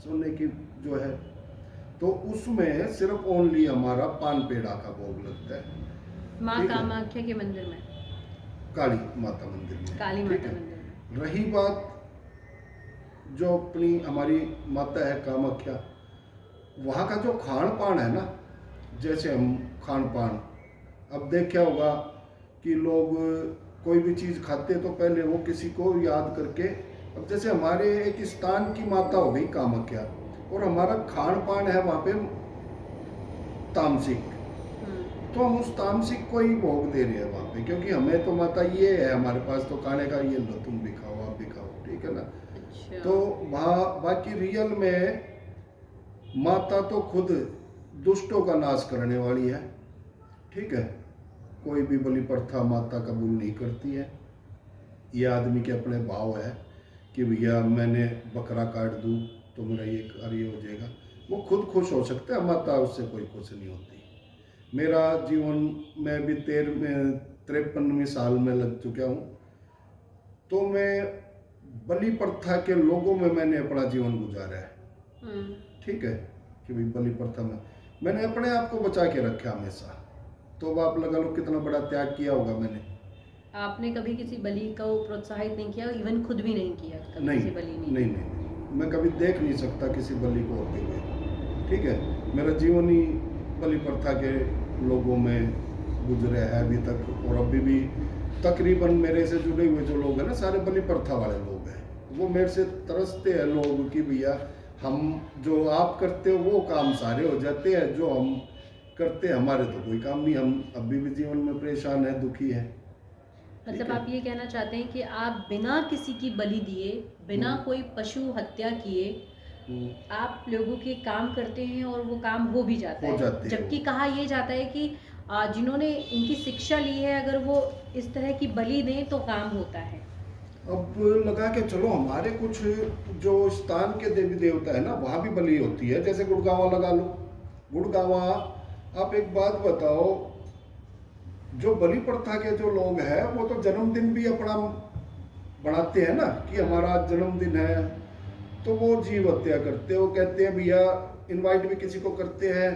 सोने की जो है, तो उसमें सिर्फ ओनली हमारा पान पेड़ा का भोग लगता है। माँ कामाख्या के मंदिर में, काली माता मंदिर में, काली ठीक माता है। मंदिर में। रही बात जो अपनी हमारी माता है कामाख्या, वहाँ का जो खान पान है ना, जैसे हम खान पान, अब देखा होगा कि लोग कोई भी चीज़ खाते तो पहले वो किसी को याद करके, अब जैसे हमारे एक स्थान की माता हो गई कामाख्या, और हमारा खान पान है वहाँ पे तामसिक, तो हम उस तामसिक को ही भोग दे रहे हैं वहाँ पे, क्योंकि हमें तो माता ये है, हमारे पास तो खाने का ये लो, तुम भी खाओ, आप भी खाओ, ठीक है ना। अच्छा। तो वहाँ बाकी रियल में माता तो खुद दुष्टों का नाश करने वाली है, ठीक है, कोई भी बलि प्रथा माता कबूल नहीं करती है। ये आदमी के अपने भाव है कि भैया मैंने बकरा काट दूँ तो मेरा ये कार्य हो जाएगा, वो खुद खुश हो सकता है, माता उससे कोई खुश नहीं होती। मेरा जीवन में भी 53वें साल में लग चुका हूँ, तो मैं बलि प्रथा के लोगों में मैंने अपना जीवन गुजारा है, ठीक है, कि भाई बलि प्रथा में मैंने अपने आप को बचा के रखा हमेशा। तो अब आप लगा लो कितना बड़ा त्याग किया होगा मैंने। आपने कभी किसी बलि को प्रोत्साहित नहीं किया, इवन खुद भी नहीं किया कभी? नहीं, किसी बलि नहीं, मैं कभी देख नहीं सकता किसी बलि को होते हुए, ठीक है। मेरा जीवन ही बलि प्रथा के लोगों में गुजरे है अभी तक, और अभी भी तकरीबन मेरे से जुड़े हुए जो लोग हैं ना, सारे बलि प्रथा वाले लोग हैं। वो मेरे से तरसते हैं लोग कि भैया हम जो आप करते हो वो काम सारे हो जाते हैं, जो हम करते हैं हमारे तो कोई काम नहीं, हम अभी भी जीवन में परेशान है, दुखी है। मतलब आप ये कहना चाहते हैं कि आप बिना किसी की बलि दिए, बिना कोई पशु हत्या किए, आप लोगों के काम करते हैं और वो काम हो भी जाता है, जबकि कहा यह जाता है कि जिन्होंने इनकी शिक्षा ली है अगर वो इस तरह की बलि दें तो काम होता है। अब लगा के चलो, हमारे कुछ जो स्थान के देवी देवता है ना, वहाँ भी बलि होती है, जैसे गुड़गांवा लगा लो। गुड़गांवा, आप एक बात बताओ, जो बलि प्रथा के जो लोग हैं वो तो जन्मदिन भी अपना बनाते हैं ना, कि हमारा जन्मदिन है, तो वो जीव हत्या करते हैं। वो कहते हैं भैया इनवाइट भी किसी को करते हैं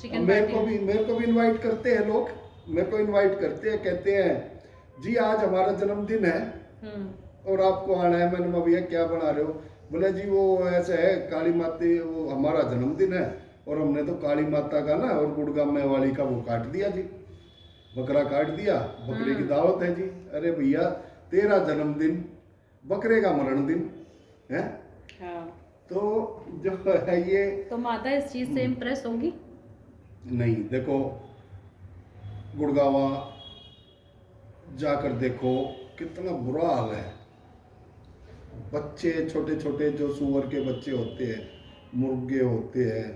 चिकन मेरे को भी इनवाइट करते हैं लोग, मेरे को इनवाइट करते हैं, कहते हैं जी आज हमारा जन्मदिन है और आपको आना है। मैंने कहा भैया क्या बना रहे हो? बोले जी वो ऐसे है काली माता, वो हमारा जन्मदिन है और हमने तो काली माता का ना और गुड़गांव में वाली का वो काट दिया जी, बकरा काट दिया, बकरे की दावत है जी। अरे भैया तेरा जन्मदिन बकरे का मरण दिन है। हाँ। तो जो है ये तो माता इस चीज से इम्प्रेस होगी? नहीं, देखो गुड़गावा जाकर देखो कितना बुरा हाल है। बच्चे छोटे छोटे जो सुअर के बच्चे होते हैं, मुर्गे होते हैं,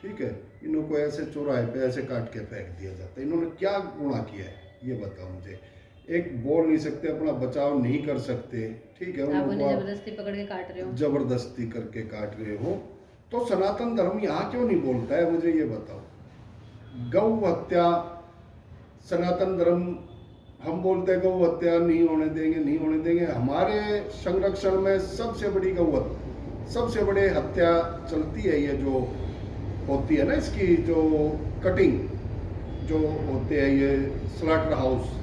ठीक है, इनको ऐसे चौराहे पे ऐसे काट के फेंक दिया जाता है। इन्होंने क्या गुनाह किया है ये बताओ मुझे। एक बोल नहीं सकते, अपना बचाव नहीं कर सकते, ठीक है, आप उन्हें आप जबरदस्ती पकड़ के काट रहे हो। जबरदस्ती करके काट रहे हो। तो सनातन धर्म यहाँ क्यों नहीं बोलता है मुझे ये बताओ। गौ हत्या, सनातन धर्म हम बोलते हैं गौ हत्या नहीं होने देंगे, नहीं होने देंगे। हमारे संरक्षण में सबसे बड़ी गौ हत्या, सबसे बड़े हत्या चलती है, ये जो होती है ना इसकी जो कटिंग जो होते हैं, ये स्लॉटर हाउस,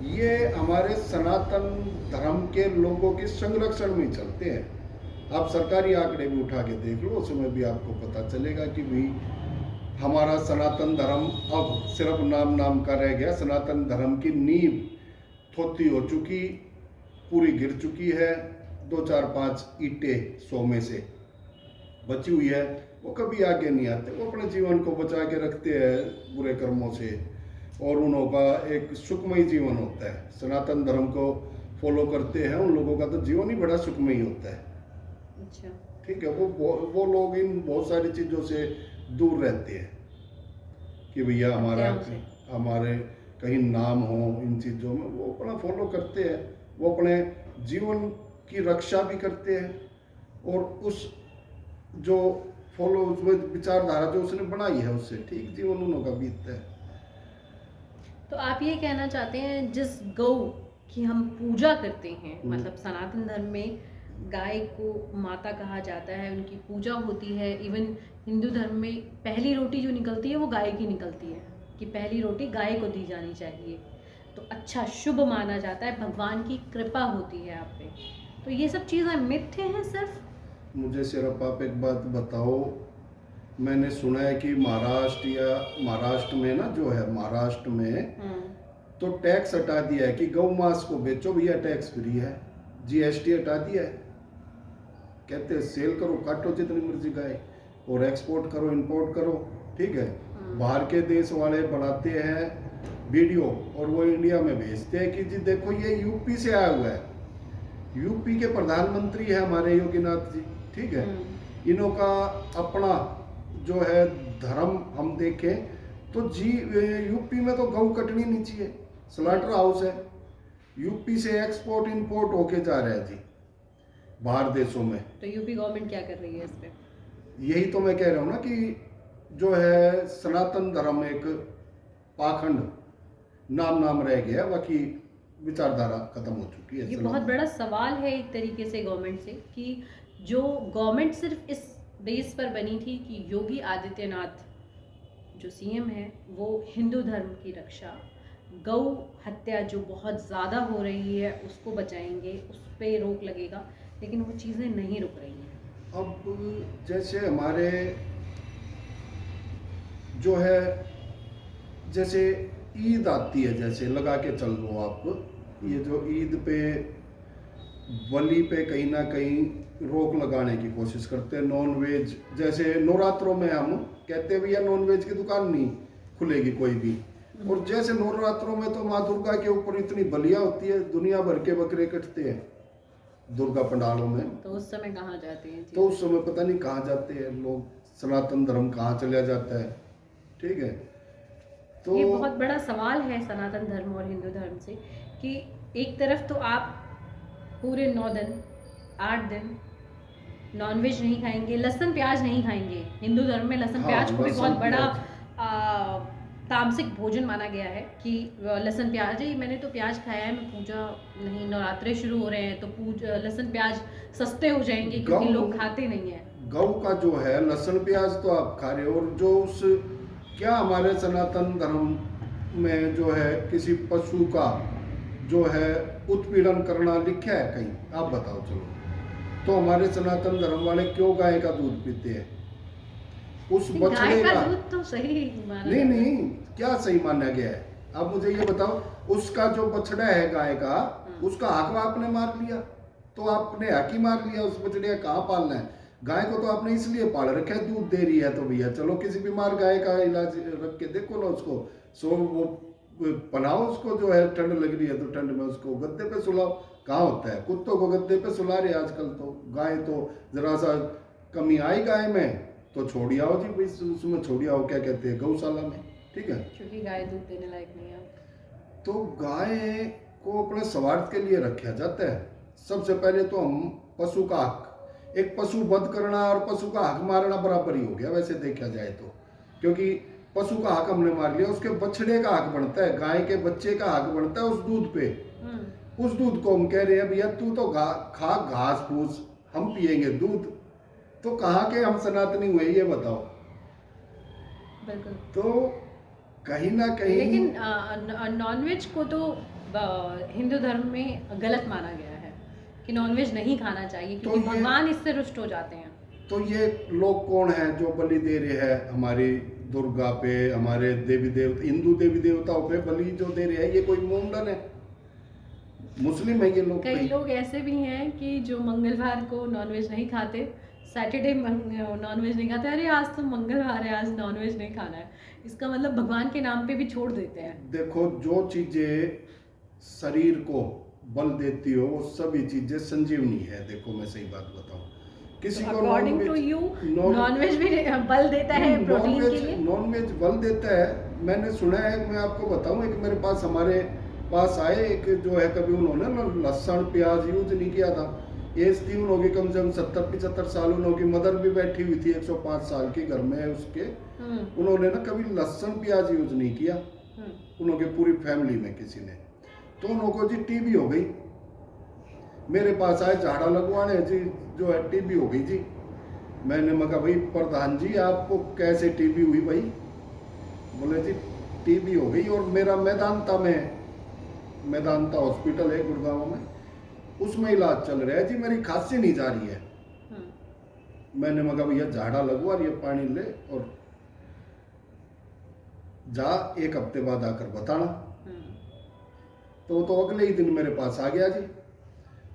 ये हमारे सनातन धर्म के लोगों के संरक्षण में चलते हैं। आप सरकारी आंकड़े भी उठा के देख लो, उसमें भी आपको पता चलेगा कि भाई हमारा सनातन धर्म अब सिर्फ नाम का रह गया। सनातन धर्म की नींव थोथी हो चुकी, पूरी गिर चुकी है। 2 4 5 ईंटें 100 में से बची हुई है, वो कभी आगे नहीं आते। वो अपने जीवन को बचा के रखते हैं बुरे कर्मों से और उनका एक सुखमय जीवन होता है। सनातन धर्म को फॉलो करते हैं उन लोगों का तो जीवन ही बड़ा सुखमय होता है। अच्छा, ठीक है, वो लोग इन बहुत सारी चीज़ों से दूर रहते हैं कि भैया हमारे कहीं नाम हो इन चीज़ों में, वो अपना फॉलो करते हैं। वो अपने जीवन की रक्षा भी करते हैं और उस जो फॉलो उसमें विचारधारा जो उसने बनाई है उससे ठीक जीवन उनका बीतता है। तो आप ये कहना चाहते हैं जिस गौ की हम पूजा करते हैं, मतलब सनातन धर्म में गाय को माता कहा जाता है, उनकी पूजा होती है। इवन हिंदू धर्म में पहली रोटी जो निकलती है वो गाय की निकलती है, कि पहली रोटी गाय को दी जानी चाहिए, तो अच्छा शुभ माना जाता है, भगवान की कृपा होती है आप पे। तो ये सब चीज़ें मिथ्य हैं सिर्फ? मुझे सिर्फ आप एक बात बताओ, मैंने सुना है कि महाराष्ट्र में ना जो है, महाराष्ट्र में तो टैक्स हटा दिया है कि गौ मांस को बेचो भैया टैक्स फ्री है, जीएसटी हटा दिया है। कहते हैं सेल करो, काटो जितनी मर्जी गाय और एक्सपोर्ट करो, इंपोर्ट करो, ठीक है। बाहर के देश वाले बनाते हैं वीडियो और वो इंडिया में भेजते हैं कि जी देखो ये यूपी से आया हुआ है, यूपी के प्रधानमंत्री है हमारे योगीनाथ जी, ठीक है। इन्हों का अपना जो है धर्म हम देखें तो जी यूपी में तो गौ कटनी नहीं चाहिए, स्लॉटर हाउस है, यूपी से एक्सपोर्ट इंपोर्ट होके जा रहा है जी बाहर देशों में। तो यूपी गवर्नमेंट क्या कर रही है इस पे? यही तो मैं कह रहा हूँ ना कि जो है सनातन धर्म एक पाखंड नाम रह गया, बाकी विचारधारा खत्म हो चुकी है। ये बहुत बड़ा सवाल है एक तरीके से गवर्नमेंट से, कि जो गवर्नमेंट सिर्फ इस बेस पर बनी थी कि योगी आदित्यनाथ जो सीएम है वो हिंदू धर्म की रक्षा, गौ हत्या जो बहुत ज़्यादा हो रही है उसको बचाएंगे, उस पर रोक लगेगा, लेकिन वो चीज़ें नहीं रुक रही हैं। अब जैसे हमारे जो है, जैसे ईद आती है, जैसे लगा के चल लो आप, ये जो ईद पे बलि पे कहीं ना कहीं रोक लगाने की कोशिश करते हैं। नॉन वेज, जैसे नवरात्रों में हम कहते हैं भैया नॉन वेज की दुकान नहीं खुलेगी कोई भी, और जैसे नवरात्रों में तो माँ दुर्गा के ऊपर इतनी बलियाँ होती है, दुनिया भर के बकरे कटते हैं दुर्गा पंडालों में, तो उस समय कहाँ जाते हैं? तो उस समय पता नहीं कहाँ जाते हैं लोग, सनातन धर्म कहाँ चला जाता है, ठीक है। तो ये बहुत बड़ा सवाल है सनातन धर्म और हिंदू धर्म से, कि एक तरफ तो आप पूरे 9 दिन 8 दिन नॉनवेज नहीं खाएंगे, लहसुन प्याज नहीं खाएंगे। हिंदू धर्म में लहसुन प्याज को भी बहुत बड़ा तामसिक भोजन माना गया है कि लहसुन प्याज ही, मैंने तो प्याज खाया है, मैं पूजा नहीं, नवरात्रे शुरू हो रहे हैं तो लहसुन प्याज सस्ते हो जाएंगे क्योंकि लोग खाते नहीं है। गौ का जो है लहसुन प्याज तो आप खा रहे हो, और जो उस क्या हमारे सनातन धर्म में जो है किसी पशु का जो है उत्पीड़न करना लिखा है कहीं? आप बताओ चलो। तो हमारे सनातन धर्म वाले क्यों गाय का दूध पीते हैं? उस गाय बछड़े का का दूध तो सही माना नहीं जाता है। नहीं, क्या सही माना गया है? आप मुझे ये बताओ, उसका जो बछड़ा है गाय का, उसका हक आपने मार लिया, तो आपने हक ही मार लिया। उस बछड़े का कहाँ पालना है? गाय को तो आपने इसलिए पाल रखा है, दूध दे रही है तो भैया चलो किसी बीमार गाय का इलाज रख के देखो ना उसको, सो वो पनाओ उसको, जो है ठंड लग रही है तो ठंड में उसको गद्दे पे सुलाओ। कहाँ होता है? कुत्तों को गद्दे पे सुला रहे आजकल तो। गाय तो जरा सा कमी आई गाय में तो छोड़ी आओ जी भाई, उसमें छोड़ी आओ, क्या कहते हैं, गौशाला में, ठीक है। क्योंकि गाय दूध देने लायक नहीं है। तो गाय को अपने स्वार्थ के लिए रखा जाता है। सबसे पहले तो हम पशु का हक, एक पशु वध करना और पशु का हक मारना बराबर ही हो गया वैसे देखा जाए तो, क्योंकि पशु का हक हमने मार लिया, उसके बछड़े का हक बनता है, गाय के बच्चे का हक बनता है उस दूध पे। उस दूध को हम कह रहे हैं भैया तू तो खा घास फूस, हम पिएंगे दूध। तो कहाँ के हम सनातनी हुए ये बताओ? बिल्कुल। तो कहीं ना कहीं लेकिन नॉनवेज को तो हिंदू धर्म में गलत माना गया है कि नॉनवेज नहीं खाना चाहिए, क्योंकि तो भगवान इससे रुष्ट हो जाते हैं। तो ये लोग कौन है जो बलि दे रहे हैं हमारी दुर्गा पे, हमारे देवी देवता, हिंदू देवी देवताओं पे बलि जो दे रहे हैं? ये कोई मुंडन है? मुस्लिम है ये लोग? कई लोग ऐसे भी हैं कि जो मंगलवार को नॉनवेज नहीं खाते, सैटरडे नॉनवेज नहीं खाते, अरे आज तो मंगलवार है आज नॉनवेज नहीं खाना है, इसका मतलब भगवान के नाम पे भी छोड़ देते हैं। देखो, जो चीजें शरीर को बल देती हो वो सभी चीजें संजीवनी है। देखो मैं सही बात बताऊं, किसी को अकॉर्डिंग टू यू नॉनवेज भी बल देता है प्रोटीन के लिए। नॉनवेज बल देता है, मैंने सुना है। मैं आपको बताऊं, एक मेरे पास, हमारे पास आए एक जो है, कभी उन्होंने ना लहसुन प्याज यूज नहीं किया था। एज थी उनकी कम से कम 70-75 साल, उनकी मदर भी बैठी हुई थी 105 साल की घर में उसके। उन्होंने ना कभी लहसुन प्याज यूज नहीं किया, उनके पूरी फैमिली में किसी ने। तो उनको जी टीबी हो गई, मेरे पास आए झाड़ा लगवाने जी, जो है टीबी हो गई जी। मैंने कहा भाई प्रधान जी आपको कैसे टीबी हुई भाई? बोले जी टीबी हो गई, और मेरा मैदानता हॉस्पिटल है गुड़गांव में, उसमें इलाज चल रहा है जी, मेरी खांसी नहीं जा रही है। मैंने कहा भैया झाड़ा लगवा और ये पानी ले और जा, एक हफ्ते बाद आकर बताना। तो अगले ही दिन मेरे पास आ गया जी।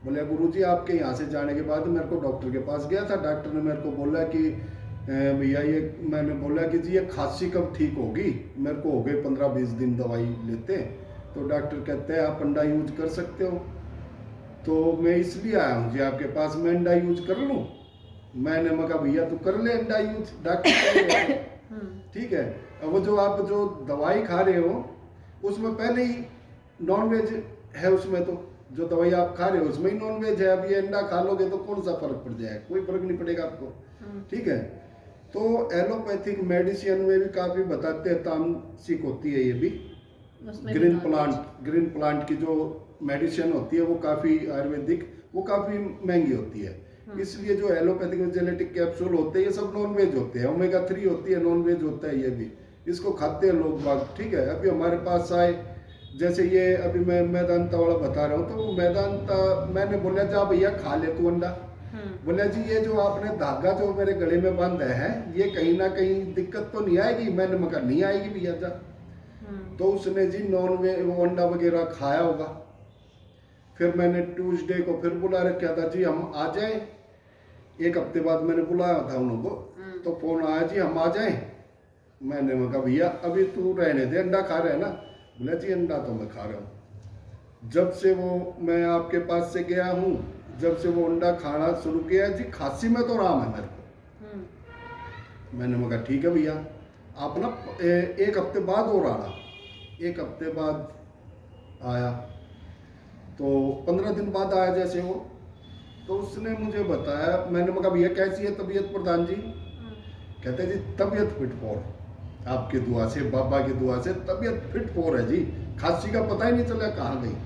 बोले गुरुजी आपके यहाँ से जाने के बाद मेरे को डॉक्टर के पास गया था, डॉक्टर ने मेरे को बोला कि भैया ये, मैंने बोला कि जी ये खांसी कब ठीक होगी? मेरे को हो गए 15-20 दिन दवाई लेते। तो डॉक्टर कहते हैं आप अंडा यूज कर सकते हो। तो मैं इसलिए आया हूँ जी आपके पास, मैं अंडा यूज कर लूँ? मैंने कहा भैया तू कर ले अंडा यूज, डॉक्टर ठीक है। अब वो जो आप जो दवाई खा रहे हो उसमें पहले ही नॉनवेज है, उसमें तो जो दवाई आप खा रहे हो उसमें ही नॉनवेज है। अब ये अंडा खा लोगे तो कौन सा फर्क पड़ जाएगा? कोई फर्क नहीं पड़ेगा आपको, ठीक है। तो एलोपैथिक मेडिसिन में भी काफी बताते हैं, तामसिक होती है ये भी। ग्रीन प्लांट की जो मेडिसिन होती है वो काफी आयुर्वेदिक, वो काफी महंगी होती है। इसलिए जो एलोपैथिक में जेनेटिक कैप्सूल होते हैं ये सब नॉनवेज होते हैं, ओमेगा 3 होती है, नॉनवेज होता है ये भी, इसको खाते हैं लोग बाग, ठीक है। अभी हमारे पास आए, जैसे ये अभी मैं मैदानता वाला बता रहा हूँ, तो वो मैदानता, मैंने बोला जा भैया खा ले तू अंडा। बोला जी ये जो आपने धागा जो मेरे गले में बांधा है ये कहीं ना कहीं दिक्कत तो नहीं आएगी? मैंने कहा नहीं आएगी भैया जा। तो उसने जी नॉनवेज वो अंडा वगैरह खाया होगा। फिर मैंने ट्यूसडे को फिर बुला रखा था जी हम आ जाए, एक हफ्ते बाद मैंने बुलाया था उनको, तो फोन आया जी हम आ जाए। मैंने कहा भैया अभी तू रहने दे, अंडा खा रहे है ना? बोला जी अंडा तो मैं खा रहा हूँ। जब से वो मैं आपके पास से गया हूँ, जब से वो अंडा खाना शुरू किया जी, खांसी में तो आराम है मेरे को। मैंने कहा ठीक है भैया, आप ना एक हफ्ते बाद और आना। एक हफ्ते बाद आया तो 15 दिन बाद आया जैसे वो, तो उसने मुझे बताया, मैंने कहा भैया कैसी है तबीयत प्रधान जी? कहते जी तबीयत फिट फोर, आपकी दुआ से, बाबा की दुआ से तबीयत फिट फोर है जी, खांसी का पता ही नहीं चला कहाँ गई।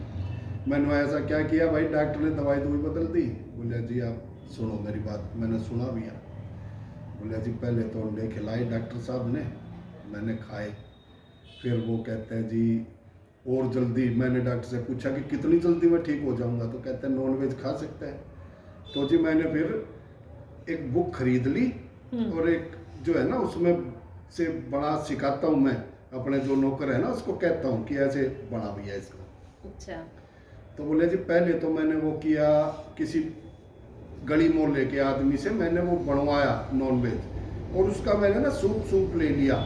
मैंने ऐसा क्या किया भाई? डॉक्टर ने दवाई बदल दी। बोले जी आप सुनो मेरी बात। मैंने सुना भैया। बोले जी पहले तो अंडे खिलाए डॉक्टर साहब ने, मैंने खाए। फिर वो कहते हैं जी और जल्दी, मैंने डॉक्टर से पूछा कि कितनी जल्दी मैं ठीक हो जाऊंगा, तो कहते हैं नॉन वेज खा सकते हैं। तो जी मैंने फिर एक बुक खरीद ली और एक जो है ना उसमें से बना सिखाता हूँ मैं अपने जो नौकर है ना, उसको कहता हूँ कि ऐसे बना भैया इसको। अच्छा। तो बोले जी पहले तो मैंने वो किया, किसी गली मोहल्ले के आदमी से मैंने वो बनवाया नॉन वेज, और उसका मैंने ना सूप ले लिया।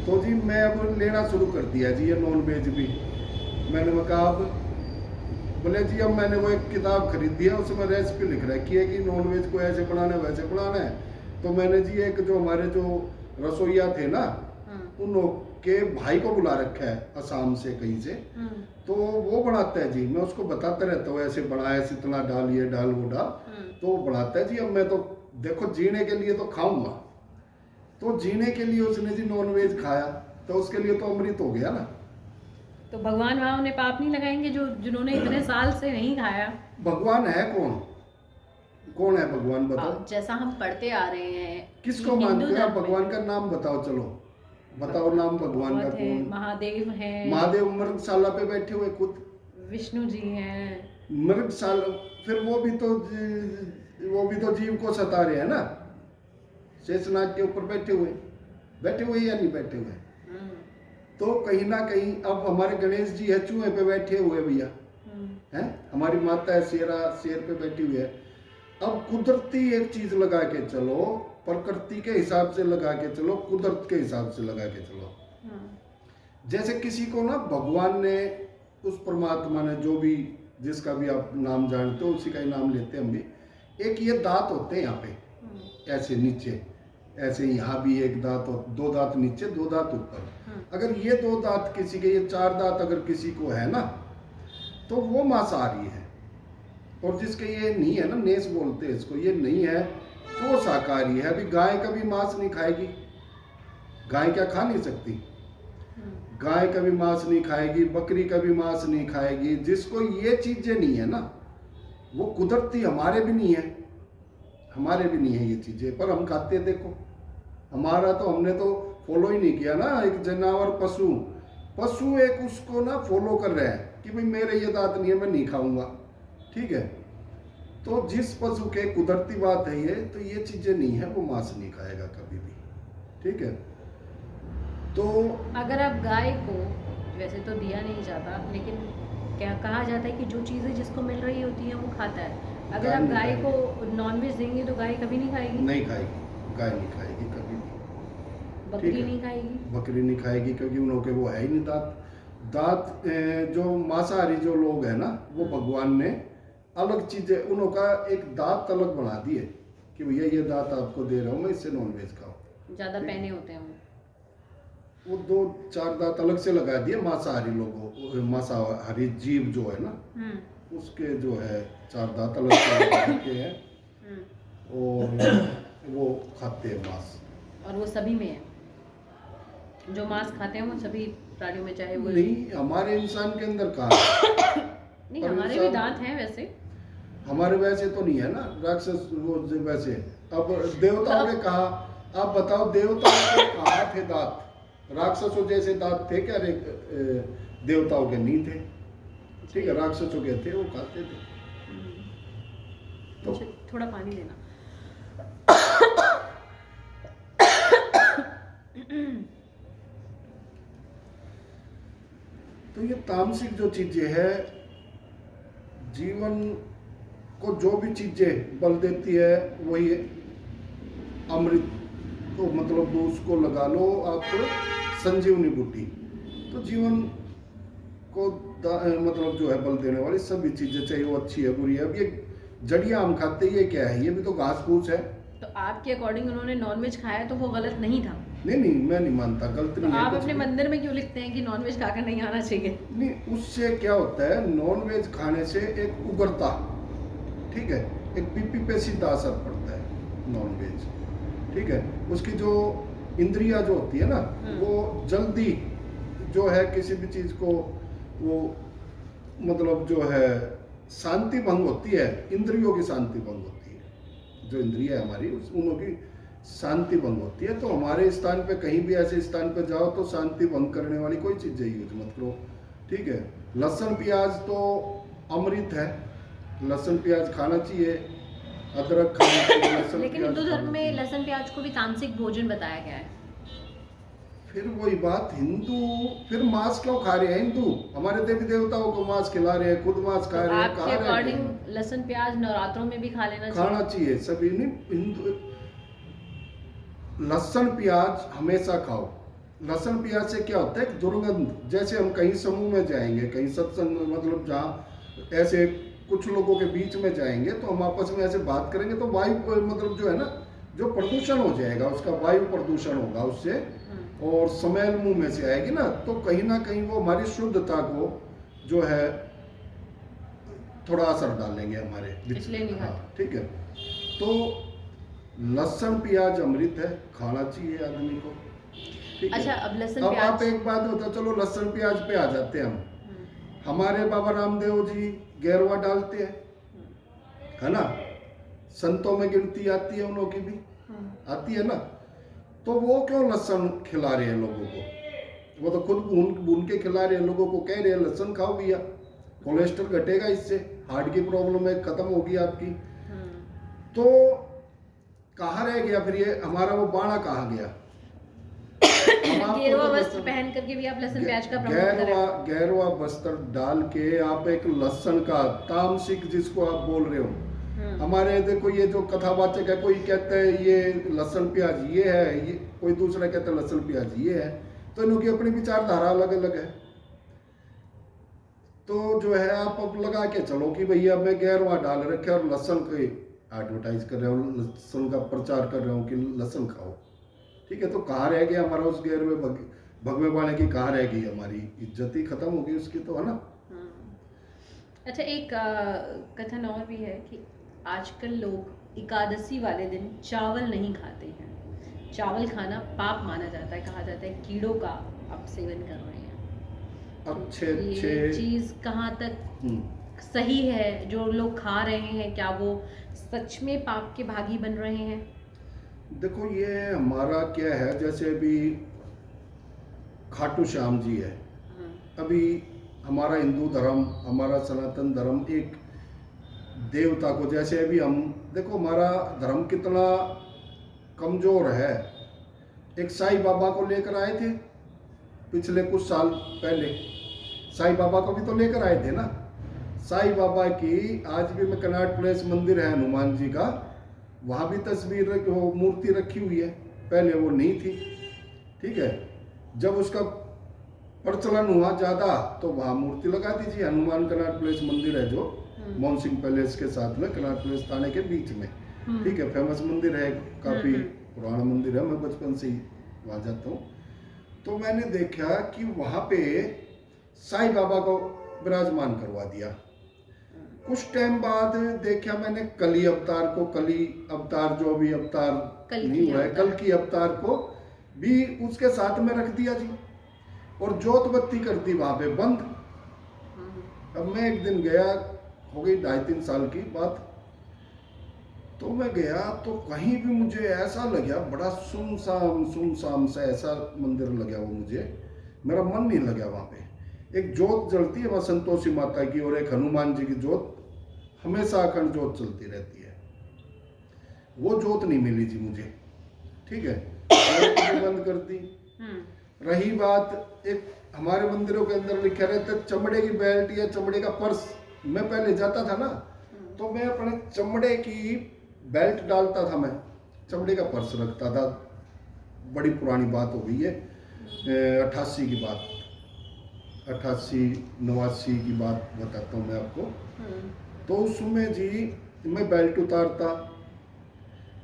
तो जी मैं अब लेना शुरू कर दिया जी ये नॉन वेज भी। मैंने कहा अब, बोले जी अब मैंने वो एक किताब खरीदी है, उसमें रेसिपी लिख रखी है कि नॉन वेज को ऐसे बनाना है वैसे बनाना है। तो मैंने जी एक जो हमारे जो रसोईया थे ना, उनके भाई को बुला रखा है असम से कहीं से, तो वो बनाता है जी। मैं उसको बताता रहता हूँ ऐसे बनाया, इतना डाल, ये डाल, वो डाल, तो वो बनाता है जी। अब मैं तो देखो जीने के लिए तो खाऊंगा, तो जीने के लिए उसने जी नॉन वेज खाया, तो उसके लिए तो अमृत हो गया ना। तो भगवान वहाँ उन्हें पाप नहीं लगाएंगे जो जिन्होंने इतने साल से नहीं खाया? भगवान है कौन? कौन है भगवान बताओ? जैसा हम पढ़ते आ रहे हैं, किसको मानते हो आप? भगवान का नाम बताओ, चलो बताओ नाम भगवान का कौन? महादेव है। महादेव मृगशाला पे बैठे हुए खुद। विष्णु जी हैं। मृगशाला, फिर वो भी तो जीव को सता रहे हैं ना, शेषनाग के ऊपर बैठे हुए या नहीं बैठे हुए? तो कहीं ना कहीं अब हमारे गणेश जी है चूहे पे बैठे हुए भैया, हैं? हमारी माता है शेर पे बैठी हुई है। अब कुदरती एक चीज लगा के चलो, प्रकृति के हिसाब से लगा के चलो, कुदरत के हिसाब से लगा के चलो। जैसे किसी को ना भगवान ने, उस परमात्मा ने, जो भी जिसका भी आप नाम जानते हो उसी का ही नाम लेते हैं हम भी। एक ये दांत होते हैं यहाँ पे ऐसे नीचे, ऐसे यहाँ भी एक दांत, दो दांत नीचे, दो दांत ऊपर। अगर ये दो दांत किसी के, ये चार दांत अगर किसी को है ना, तो वो मांसाहारी है। और जिसके ये नहीं है ना, नेस बोलते हैं इसको, ये नहीं है तो वो शाकाहारी है। अभी गाय कभी मांस नहीं खाएगी, गाय क्या खा नहीं सकती? गाय कभी मांस नहीं खाएगी, बकरी कभी मांस नहीं खाएगी। जिसको ये चीजें नहीं है ना, वो कुदरती हमारे भी नहीं है, हमारे भी नहीं है ये चीजें, पर हम खाते हैं। देखो हमारा तो, हमने तो फॉलो ही नहीं किया ना। एक जानवर, पशु एक उसको ना फॉलो कर रहे हैं कि भाई मेरे ये दांत नहीं है, मैं नहीं खाऊंगा, ठीक है। तो जिस पशु के कुदरती बात है ये, तो ये चीजें नहीं है, वो मांस नहीं खाएगा कभी भी, ठीक है। तो अगर आप गाय को, वैसे तो दिया नहीं जाता, लेकिन क्या कहा जाता है कि जो चीज़ें जिसको मिल रही होती हैं वो खाता है। अगर आप गाय को नॉनवेज देंगे तो गाय कभी नहीं खाएगी? नहीं खाएगी, गाय नहीं खाएगी कभी भी। बकरी नहीं खाएगी? बकरी नहीं खाएगी, क्योंकि उन के वो है ही नहीं दांत। जो मांसाहारी जो लोग हैं ना, वो भगवान ने अलग चीजें, उनका एक दांत अलग बना दिए कि भैया ये दांत आपको दे रहा हूँ मैं, इससे नॉनवेज खाओ। ज्यादा पहने होते हैं वो दो चार दांत अलग से लगा दिए मांसाहारी लोगों, मांसाहारी जीव जो है ना, उसके जो है चार दांत अलग से लगा के हैं, और वो खाते हैं मांस। और वो सभी में है, जो मांस खाते हैं वो सभी प्राणियों में, चाहे वो नहीं, हमारे इंसान के अंदर कहाँ नहीं, हमारे भी दांत हैं वैसे। हमारे वैसे तो नहीं है ना, राक्षस वो वैसे। अब देवताओं के कहा, आप बताओ देवताओं के कहाँ थे दांत? राक्षसों जैसे दांत थे क्या? देवताओं के नहीं थे, ठीक है। राक्षसों के थे, वो खाते थे। तो थोड़ा पानी देना। तो ये तामसिक जो चीजें है, जीवन को जो भी चीजें बल देती है वही अमृत, तो मतलब उसको लगा लो आप संजीवनी बूटी, तो जीवन को मतलब जो है बल देने वाली सभी चीजें, चाहे वो अच्छी है बुरी है। अब ये जड़ियाँ हम खाते हैं, ये क्या है? ये भी तो घास फूस है। तो आपके अकॉर्डिंग उन्होंने नॉनवेज खाया तो वो गलत नहीं था? नहीं, मैं नहीं मानता, गलत नहीं है। आप अपने मंदिर में क्यों लिखते हैं कि नॉनवेज खाकर नहीं आना चाहिए? नहीं, उससे क्या होता है, नॉनवेज खाने से एक उग्रता, ठीक है, एक बीपी पे सीधा असर पड़ता है नॉनवेज, ठीक है। उसकी जो इंद्रियां जो होती है ना, वो जल्दी जो है किसी भी चीज को, वो मतलब जो है शांति भंग होती है, इंद्रियों की शांति भंग होती है। जो इंद्रिय है हमारी, उनकी शांति भंग होती है। तो हमारे स्थान पे कहीं भी ऐसे स्थान पे जाओ तो शांति भंग करने वाली कोई चीज़ यूज मत करो, ठीक है। लहसुन प्याज तो अमृत है, लहसुन प्याज खाना चाहिए, अदरक खाना चाहिए, लहसुन लेकिन प्याज हिंदू धर्म खाना में चाहिए। लहसुन प्याज को भी तामसिक भोजन बताया गया है। फिर वही बात, हिंदू फिर मांस क्यों खा रहे हैं? हिंदू हमारे देवी देवताओं को मांस खिला रहे हैं, खुद मांस खा तो रहे हैं, आपके कहाँ रह गए? अकॉर्डिंग लहसुन प्याज नवरात्रों में भी खा लेना चाहिए। खाना चाहिए सभी ने। हिंदू लहसुन प्याज हमेशा खाओ। लहसुन प्याज से क्या होता है, दुर्गंध, जैसे हम कहीं समूह में जाएंगे, कहीं सत्संग में, मतलब जहाँ ऐसे कुछ लोगों के बीच में जाएंगे तो हम आपस में ऐसे बात करेंगे तो वायु मतलब जो है ना, जो प्रदूषण हो जाएगा, उसका वायु प्रदूषण होगा उससे, और स्मेल मुंह में से आएगी ना कहीं वो हमारी शुद्धता को जो है थोड़ा असर डालेंगे हमारे इसलिए नहीं खाते। हाँ, ठीक है। तो लहसुन प्याज अमृत है, खाना चाहिए आदमी को, ठीक है। अच्छा, अब लहसुन अब आप प्याज एक बात बता, चलो लहसुन प्याज पे आ जाते हैं हम। हमारे बाबा रामदेव जी गैरवा डालते हैं, है ना, संतों में गिनती आती है उन्हों की भी आती है ना, तो वो क्यों लहसुन खिला रहे हैं लोगों को? वो तो खुद भून के खिला रहे हैं लोगों को, कह रहे हैं लहसुन खाओ भैया, कोलेस्ट्रॉल घटेगा, इससे हार्ट की प्रॉब्लम है खत्म होगी आपकी। तो कहाँ रह गया फिर ये हमारा वो बाणा कहाँ गया? हम आपको गेरुआ तो वस्त्र पहन करके भी आप लहसुन प्याज का प्रमोट कर रहे हो। गैरवा वस्त्र डाल के आप एक लहसुन का तामसिक जिसको आप बोल रहे हो, हमारे देखो ये जो कथावाचक है, कोई कहता है ये लहसुन प्याज ये है, ये कोई दूसरा कहता है लहसुन प्याज ये है, तो इनकी अपनी विचारधारा अलग अलग है। तो जो है आप अब लगा के चलो कि भैया मैं गैरवा डाल रखे और लहसुन को एडवर्टाइज कर रहे हो, लहसुन का प्रचार कर रहे हो कि लहसुन खाओ, ठीक है। तो कहाँ रह गया हमारा उस गैरवे भगवे वाले की, कहाँ रह गई हमारी इज्जत ही खत्म हो गई उसकी, तो है ना। अच्छा, एक कथन और भी है कि आजकल लोग एकादशी वाले दिन चावल नहीं खाते हैं। चावल खाना पाप माना जाता है, कहा जाता है कीड़ों का आप सेवन कर रहे हैं। अच्छे ये चीज़ कहाँ तक सही है? जो लोग खा रहे हैं क्या वो सच में पाप के भागी बन रहे हैं? देखो ये हमारा क्या है, जैसे अभी खाटू श्याम जी है, अभी हमारा हिंदू धर्म, हमारा सनातन धर्म एक देवता को, जैसे अभी हम देखो हमारा धर्म कितना कमजोर है। एक साईं बाबा को लेकर आए थे पिछले कुछ साल पहले, साईं बाबा को भी तो लेकर आए थे ना। साईं बाबा की आज भी में कनाट प्लेस मंदिर है हनुमान जी का, वहाँ भी तस्वीर वो मूर्ति रखी हुई है, पहले वो नहीं थी, ठीक है। जब उसका प्रचलन हुआ ज़्यादा तो वहाँ मूर्ति लगा दीजिए, हनुमान कनाट प्लेस मंदिर है जो मोहन सिंह पैलेस के साथ में कनाट प्लेस थाने के बीच में, ठीक है। फेमस मंदिर है, काफ़ी पुराना मंदिर है, मैं बचपन से ही वहाँ जाता हूँ। तो मैंने देखा कि वहाँ पे साईं बाबा को विराजमान करवा दिया। कुछ टाइम बाद देखा मैंने कली अवतार को, कली अवतार जो अभी अवतार नहीं हुआ है, कल की अवतार को भी उसके साथ में रख दिया जी, और जोत बत्ती कर दी वहाँ पे बंद। अब मैं एक दिन गया, हो गई 2.5-3 साल की बात, तो मैं गया तो कहीं भी मुझे ऐसा लगा बड़ा सुनसान सा ऐसा मंदिर लगा वो, मुझे मेरा मन नहीं लगा वहाँ पे। एक जोत जलती है वहाँ संतोषी माता की और एक हनुमान जी की जोत, हमेशा अखंड जोत चलती रहती है, वो जोत नहीं मिली जी मुझे, ठीक है। बंद कर दी। रही बात एक हमारे मंदिरों के अंदर लिखा रहता है चमड़े की बेल्ट या चमड़े का पर्स, मैं पहले जाता था ना तो मैं अपने चमड़े की बेल्ट डालता था, मैं चमड़े का पर्स रखता था। बड़ी पुरानी बात हो गई है, 88 की बात, 88-89 की बात बताता हूँ मैं आपको। तो उसमें जी मैं बेल्ट उतारता,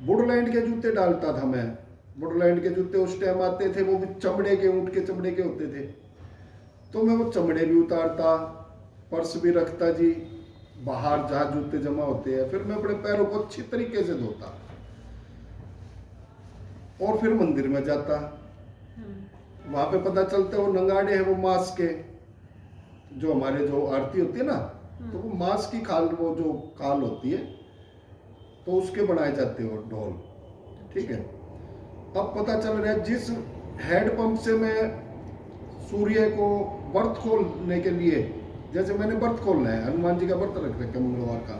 वुडलैंड के जूते डालता था मैं। वुडलैंड के जूते उस टाइम आते थे, वो भी चमड़े के, ऊँट के चमड़े के होते थे, तो मैं वो चमड़े भी उतारता, पर्स भी रखता जी, बाहर जहाँ जूते जमा होते हैं। फिर मैं अपने पैरों को अच्छी तरीके से धोता और फिर मंदिर में जाता। वहाँ पे पता चलता है वो नंगाड़े हैं, वो मांस के, जो हमारे जो आरती होती है ना, तो वो मांस की खाल, वो जो खाल होती है तो उसके बनाए जाते हो ढोल, ठीक है। अब पता चल रहा है जिस हैंडपंप से मैं सूर्य को व्रत खोलने के लिए, जैसे मैंने व्रत खोलना है, हनुमान जी का व्रत रख रखा है मंगलवार का,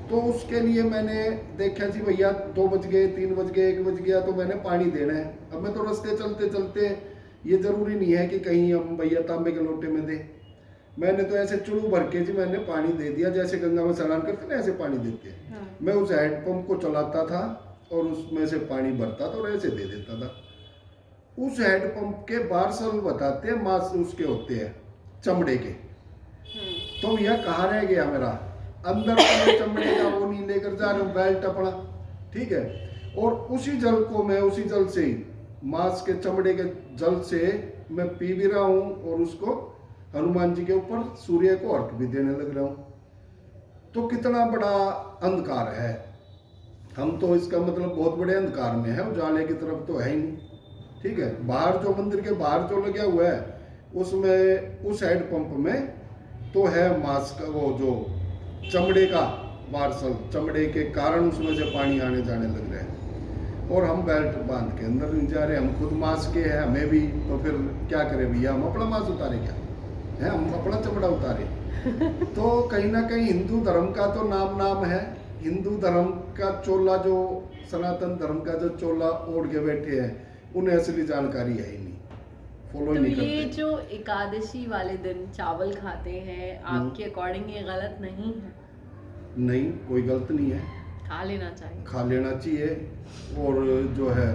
तो उसके लिए मैंने देखा जी भैया 2 बज गए, 3 बज गए, 1 बज गया, तो मैंने पानी देना है। अब मैं तो रास्ते चलते चलते, ये जरूरी नहीं है कि कहीं हम भैया तांबे के लोटे में दे, मैंने तो ऐसे चुड़ू भर के जी मैंने पानी दे दिया, जैसे गंगा में स्नान करते ना ऐसे पानी देते हैं। हाँ। मैं उस हैंडपंप को चलाता था और उसमें से पानी भरता था और ऐसे दे देता था। उस हैंडपंप के बारसल बताते हैं मांस उसके होते हैं चमड़े के, तो यह कहाँ रह गया मेरा अंदर वाले चमड़े का वो नहीं लेकर जा रहा हूँ बेल्ट अपना, ठीक है। और उसी जल को मैं उसी जल से ही मांस के चमड़े के जल से मैं पी भी रहा हूँ और उसको हनुमान जी के ऊपर सूर्य को अर्घ भी देने लग रहा हूँ। तो कितना बड़ा अंधकार है, हम तो इसका मतलब बहुत बड़े अंधकार में है, उजाले की तरफ तो है ही नहीं, ठीक है। बाहर जो मंदिर के बाहर जो लगा हुआ है उसमें उस हैंडपंप में तो है मांस का वो जो चमड़े का बारसल, चमड़े के कारण उसमें से पानी आने जाने लग रहा है और हम बेल्ट बांध के अंदर नहीं जा रहे, हम खुद मांस के हैं हमें भी, तो फिर क्या करें भैया, हम अपना मांस उतारे क्या है, हम अपना चमड़ा उतारे। तो कहीं ना कहीं हिंदू धर्म का तो नाम है, हिंदू धर्म का चोला जो सनातन धर्म का जो चोला ओढ़ के बैठे हैं उन्हें असली जानकारी है ही नहीं, फॉलो तो नहीं ये करते। जो एकादशी वाले दिन चावल खाते हैं, आपके अकॉर्डिंग ये गलत नहीं है? नहीं, कोई गलत नहीं है, खा लेना चाहिए। खा लेना चाहिए। और जो है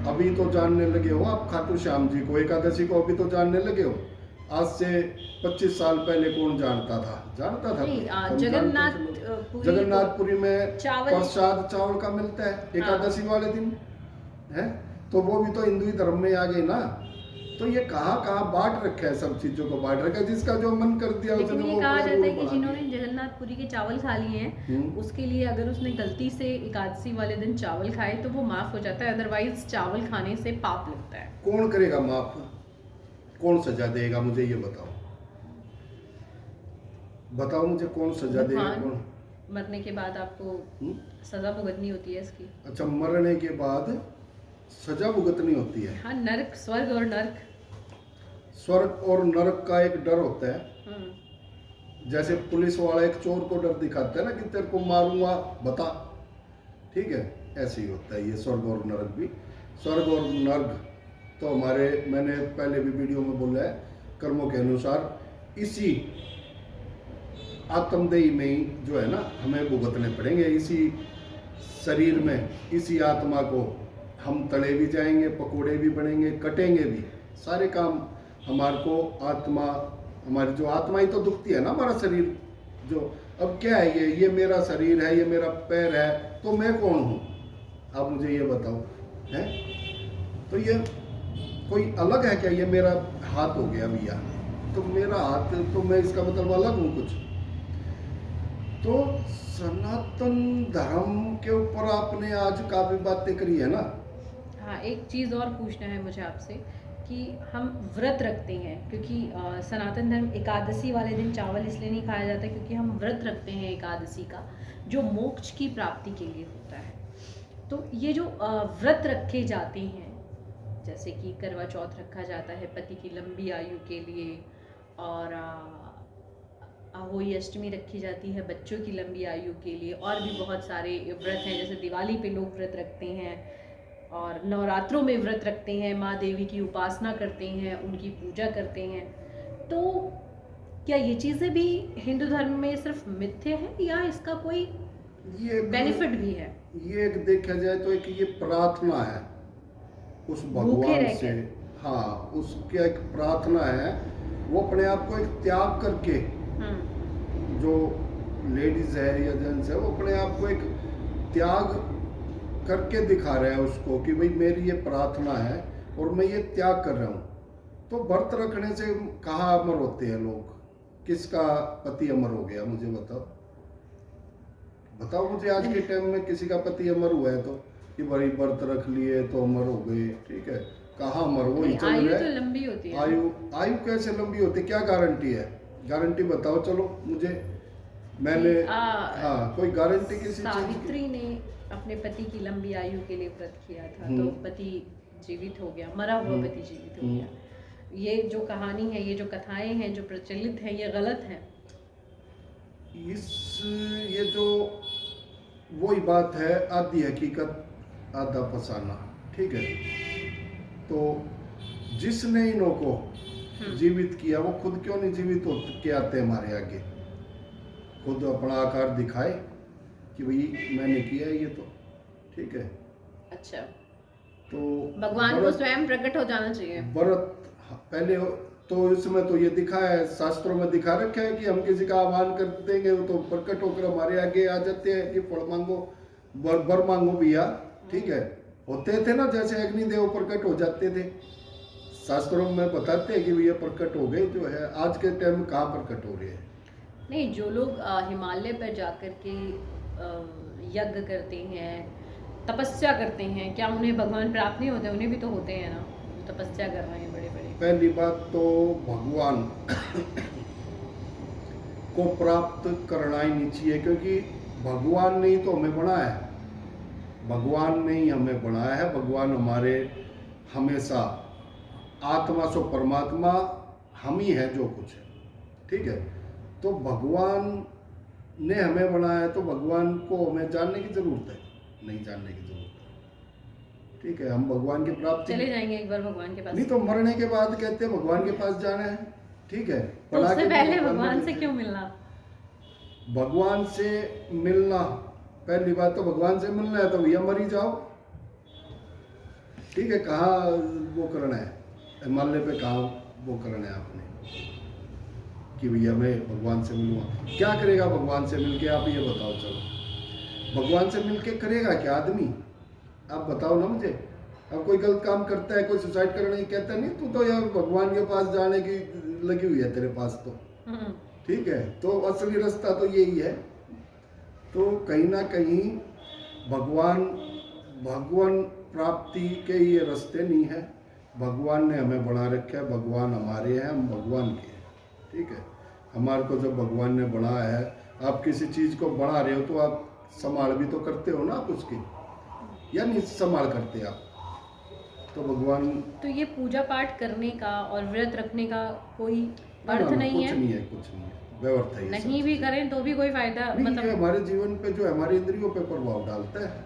अभी तो जानने लगे हो आप खाटू श्याम जी को, एकादशी को अभी तो जानने लगे हो, आज से 25 साल पहले कौन जानता था नहीं, हम जगन्नाथ जानते थे लोग। पुरी जगन्नाथपुरी में चावल- प्रसाद चावल का मिलता है एकादशी वाले दिन है, तो वो भी तो हिंदू ही धर्म में आ गए ना। तो ये कहाँ बांट रखा है, सब चीजों को बांट रखा है, जिसका जो मन कर दिया लेकिन उसने ये वो कहा अपना जाता है रूल कि बना जिन्होंने दिया। जगन्नाथपुरी के चावल खा लिए हैं उसके लिए अगर उसने गलती से एकादशी वाले दिन चावल खाए तो वो माफ हो जाता है, अदरवाइज चावल खाने से पाप लगता है। कौन करेगा माफ, कौन सजा देगा, मुझे ये बताओ, बताओ मुझे कौन सजा देगा, भगवान कौन? मरने के बाद आपको हम्म? सजा भुगतनी होती है इसकी। अच्छा, मरने के बाद सजा भुगतनी होती है। हाँ, नरक, स्वर्ग और नरक। स्वर्ग और नरक का एक डर होता है, हम्म। जैसे पुलिस वाला एक चोर को डर दिखाता है ना कि तेरे को मारूंगा बता, ठीक है, ऐसे ही होता है ये स्वर्ग और नरक भी। स्वर्ग और नरक तो हमारे, मैंने पहले भी वीडियो में बोला है, कर्मों के अनुसार इसी आत्मदेही में ही जो है ना हमें भुगतने पड़ेंगे, इसी शरीर में, इसी आत्मा को हम तले भी जाएंगे, पकोड़े भी बनेंगे, कटेंगे भी, सारे काम हमारे को आत्मा, हमारी जो आत्मा ही तो दुखती है ना, हमारा शरीर जो, अब क्या है ये मेरा शरीर है, ये मेरा पैर है, तो मैं कौन हूँ, आप मुझे ये बताओ, है तो ये कोई अलग है क्या, ये मेरा हाथ हो गया भैया, तो मेरा हाथ, तो मैं इसका मतलब अलग हूँ कुछ। तो सनातन धर्म के ऊपर आपने आज काफी बातें करी है ना। हाँ, एक चीज़ और पूछना है मुझे आपसे कि हम व्रत रखते हैं, क्योंकि सनातन धर्म एकादशी वाले दिन चावल इसलिए नहीं खाया जाता क्योंकि हम व्रत रखते हैं एकादशी का, जो मोक्ष की प्राप्ति के लिए होता है। तो ये जो व्रत रखे जाते हैं, जैसे कि करवा चौथ रखा जाता है पति की लंबी आयु के लिए, और होली अष्टमी रखी जाती है बच्चों की लंबी आयु के लिए, और भी बहुत सारे व्रत हैं, जैसे दिवाली पे लोग व्रत रखते हैं और नवरात्रों में व्रत रखते हैं, माँ देवी की उपासना करते हैं, उनकी पूजा करते हैं। तो क्या ये चीज़ें भी हिंदू धर्म में सिर्फ मिथ्य है या इसका कोई ये बेनिफिट भी है? ये एक देखा जाए तो एक ये प्रार्थना है उस भूखे भगवान रह से, के। हाँ उसकी एक प्रार्थना है, वो अपने आप को एक त्याग करके, जो लेडीज है या जेंट्स है, वो अपने आप को एक त्याग करके दिखा रहा है उसको कि भाई मेरी ये प्रार्थना है और मैं ये त्याग कर रहा हूँ। तो व्रत रखने से कहाँ अमर होते हैं लोग, किसका पति अमर हो गया, मुझे बताओ, बताओ मुझे, आज के टाइम में किसी का पति अमर हुआ है तो कि भाई व्रत रख लिए तो अमर हो गए, ठीक है, कहाँ अमर, वो ही चल आयु रहा तो है। लंबी होती है। आयु कैसे लंबी होती है, क्या गारंटी है, गारंटी बताओ चलो मुझे, मैंने हाँ कोई गारंटी किसी चीज की? सावित्री ने अपने पति की लंबी आयु के लिए व्रत किया था, तो हम्म। पति जीवित हो गया, मरा हुआ पति जीवित हो गया, ये जो कहानी है, ये जो कथाएं हैं जो प्रचलित हैं, ये गलत है? ये जो वही बात है, आधी हकीकत आधा फसाना, ठीक है। तो जिसने इन्हों को जीवित किया वो खुद क्यों नहीं जीवित हो के आते हमारे आगे, खुद अपना आकार दिखाए कि भाई मैंने किया है ये, तो ठीक है। अच्छा, तो भगवान को स्वयं प्रकट हो जाना चाहिए। व्रत पहले तो इसमें तो ये दिखा है, शास्त्रों में दिखा रखा है कि हम किसी का आह्वान कर देंगे तो प्रकट होकर हमारे आगे आ जाते हैं कि फल मांगो, बर मांगो भैया, ठीक है। होते थे ना, जैसे अग्निदेव प्रकट हो जाते थे, शास्त्रों में बताते हैं कि भैया प्रकट हो गए। जो है आज के टाइम में कहाँ प्रकट हो रहे हैं? नहीं, जो लोग हिमालय पर जाकर के यज्ञ करते हैं, तपस्या करते हैं, क्या उन्हें भगवान प्राप्त नहीं होते? उन्हें भी तो होते हैं ना, जो तपस्या कर रहे हैं बड़े बड़े। पहली बात तो भगवान को प्राप्त करना ही नहीं चाहिए, क्योंकि भगवान ने ही तो हमें बनाया है, भगवान ने ही हमें बनाया है। भगवान हमारे हमेशा आत्मा सो परमात्मा हम ही है जो कुछ है, ठीक है। तो भगवान ने हमें बनाया है, तो भगवान को हमें जानने की जरूरत है, नहीं जानने की जरूरत है, ठीक है। हम भगवान की प्राप्ति चले जाएंगे एक बार भगवान के पास, नहीं तो मरने के बाद कहते हैं भगवान के पास जाना है, ठीक है। तो उससे पहले भगवान से क्यों मिलना? भगवान से मिलना, पहली बात तो भगवान से मिलना है तो भैया मर ही जाओ, ठीक है। कहाँ वो करना है, हिमालय पे कहाँ वो करना है आपने कि भैया मैं भगवान से मिलूंगा? क्या करेगा भगवान से मिलके, आप ये बताओ। चलो, भगवान से मिलके करेगा क्या आदमी, आप बताओ ना मुझे। अब कोई गलत काम करता है, कोई सुसाइड करने की कहता नहीं, तू तो यार भगवान के पास जाने की लगी हुई है तेरे पास, तो ठीक है। तो असली रास्ता तो यही है। तो कहीं ना कहीं भगवान प्राप्ति के ये रास्ते नहीं है। भगवान ने हमें बना रखा है, भगवान हमारे हैं, हम भगवान के हैं, ठीक है। हमारे को जब भगवान ने बनाया है, आप किसी चीज़ को बना रहे हो तो आप संभाल भी तो करते हो ना आप उसकी, या नहीं संभाल करते आप? तो भगवान, तो ये पूजा पाठ करने का और व्रत रखने का कोई अर्थ नहीं है? कुछ नहीं है, कुछ नहीं है, व्यर्थ है। नहीं भी करें तो भी कोई फायदा, मतलब ये हमारे जीवन पे जो हमारी इंद्रियों पे प्रभाव डालता है,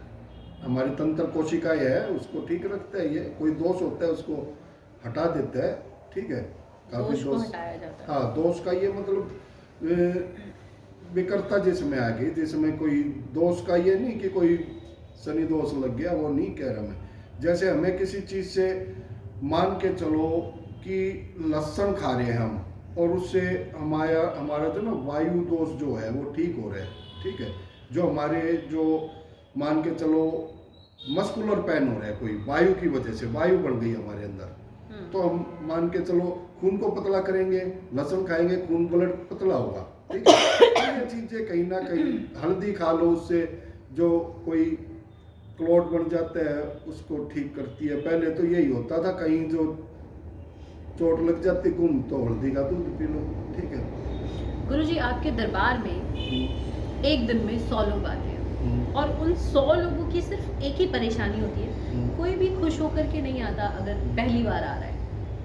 हमारी तंत्र कोशिकाएं है उसको ठीक रखता है। ये कोई दोष होता है उसको हटा देता है, ठीक है। काफी दोष हटाया जाता है। हाँ, दोष का ये मतलब विकर्ता जिसमें आ गई, जिसमें कोई दोष का ये नहीं कि कोई शनि दोष लग गया, वो नहीं कह रहा मैं। जैसे हमें किसी चीज से मान के चलो कि लहसुन खा रहे हैं हम, और उससे हमारा जो ना वायु दोष जो है वो ठीक हो रहा है, ठीक है। जो हमारे जो मान के चलो मस्कुलर पेन हो रहा है कोई वायु की वजह से, वायु बढ़ गई हमारे अंदर, तो हम मान के चलो खून को पतला करेंगे, लहसुन खाएंगे, खून ब्लड पतला होगा, ठीक है। ये चीजें कहीं ना कहीं, हल्दी खा लो, उससे जो कोई क्लॉट बन जाता है उसको ठीक करती है। पहले तो यही होता था, कहीं जो चोट लग जाती खून, तो हल्दी का दूध पी लो, ठीक है। गुरुजी, आपके दरबार में एक दिन में 100 लोग आते हैं, और उन 100 लोगों की सिर्फ एक ही परेशानी होती है, कोई भी खुश होकर के नहीं आता। अगर पहली बार आ रहा है,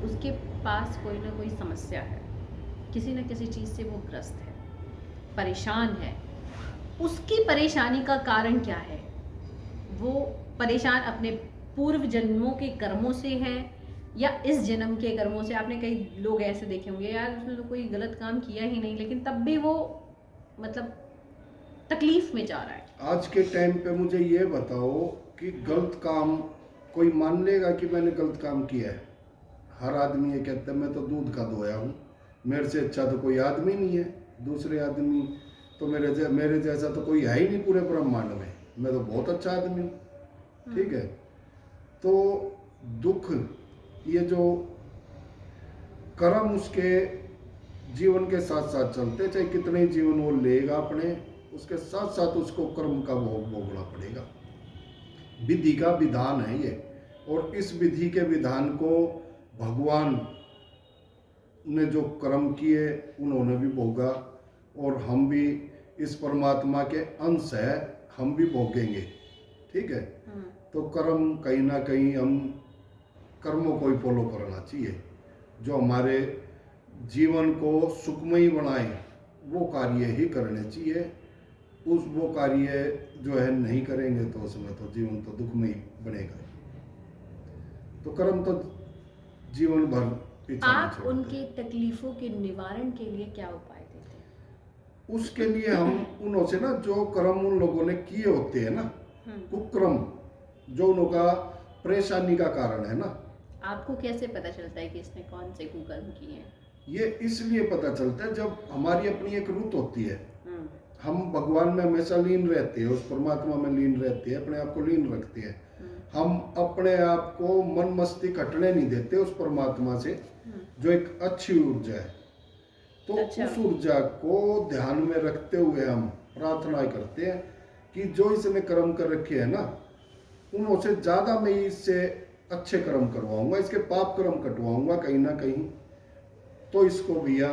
उसके पास कोई ना कोई समस्या है, किसी न किसी चीज़ से वो ग्रस्त है, परेशान है। उसकी परेशानी का कारण क्या है? वो परेशान अपने पूर्व जन्मों के कर्मों से है या इस जन्म के कर्मों से? आपने कई लोग ऐसे देखे होंगे, यार उसने तो कोई गलत काम किया ही नहीं, लेकिन तब भी वो मतलब तकलीफ में जा रहा है। आज के टाइम पे मुझे ये बताओ कि गलत काम कोई मान लेगा कि मैंने गलत काम किया है? हर आदमी ये कहता है मैं तो दूध का दोया हूँ, मेरे से अच्छा तो कोई आदमी नहीं है, दूसरे आदमी तो मेरे जैसा तो कोई है ही नहीं पूरे ब्रह्मांड में, मैं तो बहुत अच्छा आदमी हूँ, ठीक है। तो दुख, ये जो कर्म उसके जीवन के साथ साथ चलते, चाहे कितने ही जीवन वो लेगा अपने, उसके साथ साथ उसको कर्म का भोग भोगना पड़ेगा। विधि का विधान है ये, और इस विधि के विधान को भगवान ने जो कर्म किए उन्होंने भी भोगा, और हम भी इस परमात्मा के अंश है, हम भी भोगेंगे, ठीक है। तो कर्म कहीं ना कहीं हम कर्मों को ही फॉलो करना चाहिए। जो हमारे जीवन को सुखमयी बनाए वो कार्य ही करने चाहिए। वो कार्य जो है नहीं करेंगे तो उसमें तो जीवन तो दुखमयी बनेगा। तो कर्म तो जीवन भर पीछा नहीं आप छोड़ते। उनकी तकलीफों के निवारण के लिए क्या उपाय देते हैं? उसके लिए हम उनों से ना जो कर्म उन लोगों ने किए होते हैं ना, कुकर्म जो उनका परेशानी का कारण है ना, आपको कैसे पता चलता है कि इसने कौन से कुकर्म किए हैं? ये इसलिए पता चलता है जब हमारी अपनी एक रुत होती है। हम भगवान में हमेशा लीन रहते हैं, उस परमात्मा में लीन रहते हैं, अपने आप को लीन रखते हैं। हम अपने आप को मन मस्तिष्क हटने नहीं देते उस परमात्मा से, जो एक अच्छी ऊर्जा है। तो अच्छा। उस ऊर्जा को ध्यान में रखते हुए हम प्रार्थना करते हैं कि जो इसने कर्म कर रखे हैं ना, उनों से ज्यादा मैं इससे अच्छे कर्म करवाऊंगा, इसके पाप कर्म कटवाऊंगा कहीं ना कहीं। तो इसको भैया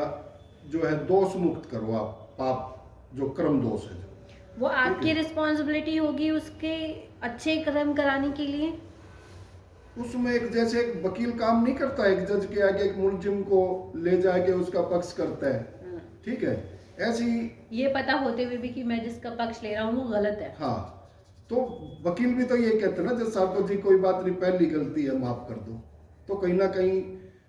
जो है दोष मुक्त करो आप, पाप जो कर्म दोष है वो आपकी रिस्पॉन्सिबिलिटी होगी उसके अच्छे कर्म कराने के लिए। उसमें एक जैसे एक वकील काम नहीं करता, एक जज के आगे एक मुलजिम को ले जाके उसका पक्ष करता है, ठीक है, ऐसे ही ये पता होते हुए भी कि मैं जिसका पक्ष ले रहा हूँ वो गलत है। हाँ, तो वकील भी तो ये कहते हैं ना, जज साहब को जी कोई बात नहीं, पहली गलती है माफ कर दो। तो कहीं ना कहीं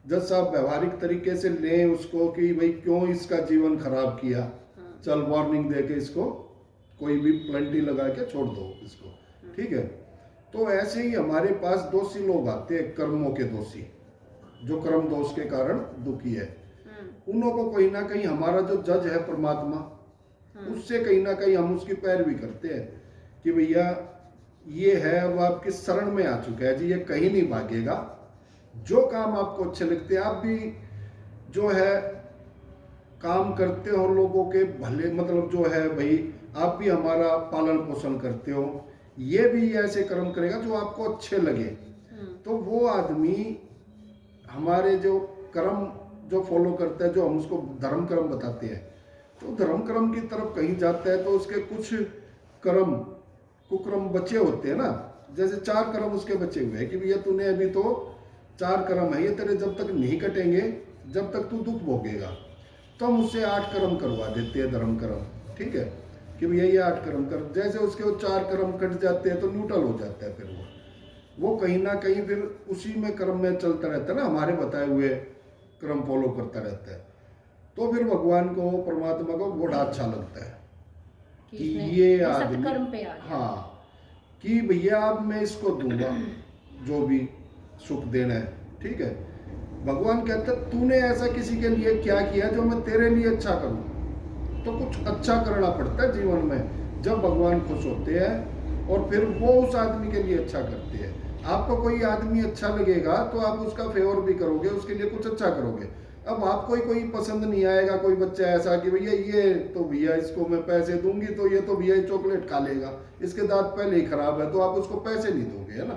जज साहब व्यवहारिक तरीके से लें उसको कि भाई क्यों इसका जीवन खराब किया, चल वार्निंग दे के इसको कोई भी प्लेंटी लगा के छोड़ दो इसको, ठीक है। तो ऐसे ही हमारे पास दोषी लोग आते हैं, कर्मों के दोषी, जो कर्म दोष के कारण दुखी है। उन लोगों को कहीं ना कहीं हमारा जो जज है परमात्मा, उससे कहीं ना कहीं हम उसकी पैरवी करते हैं कि भैया ये है, वो आपकी शरण में आ चुका है जी, ये कहीं नहीं भागेगा। जो काम आपको अच्छे लगते हैं, आप भी जो है काम करते हो लोगों के भले, मतलब जो है भाई आप भी हमारा पालन पोषण करते हो, ये भी ऐसे कर्म करेगा जो आपको अच्छे लगे। तो वो आदमी हमारे जो कर्म जो फॉलो करता है, जो हम उसको धर्म कर्म बताते हैं, तो धर्म कर्म की तरफ कहीं जाता है तो उसके कुछ कर्म कुकर्म बचे होते हैं ना। जैसे 4 कर्म उसके बचे हुए हैं कि भैया तूने अभी तो 4 कर्म है, ये तेरे जब तक नहीं कटेंगे जब तक तू दुख भोगेगा। तो हम उससे 8 कर्म करवा देते हैं धर्म कर्म, ठीक है, कि भैया ये 8 कर्म कर। जैसे उसके वो 4 कर्म कट जाते हैं तो न्यूट्रल हो जाता है, फिर वो कहीं ना कहीं फिर उसी में कर्म में चलता रहता है ना, हमारे बताए हुए कर्म फॉलो करता रहता है। तो फिर भगवान को, परमात्मा को बड़ा अच्छा लगता है कि ये आदमी, कर्म पे आ गया। हाँ, कि भैया अब मैं इसको दूंगा जो भी सुख देना है, ठीक है। भगवान कहते हैं तूने ऐसा किसी के लिए क्या किया जो मैं तेरे लिए अच्छा करूं। तो कुछ अच्छा करना पड़ता है जीवन में, जब भगवान खुश होते हैं और फिर वो उस आदमी के लिए अच्छा करते हैं। आपको कोई आदमी अच्छा लगेगा तो आप उसका फेवर भी करोगे, उसके लिए कुछ अच्छा करोगे। अब आपको कोई पसंद नहीं आएगा, कोई बच्चा ऐसा कि भैया ये तो भैया इसको मैं पैसे दूंगी तो ये तो भैया चॉकलेट खा लेगा, इसके दांत पहले ही खराब है, तो आप उसको पैसे नहीं दोगे, है ना।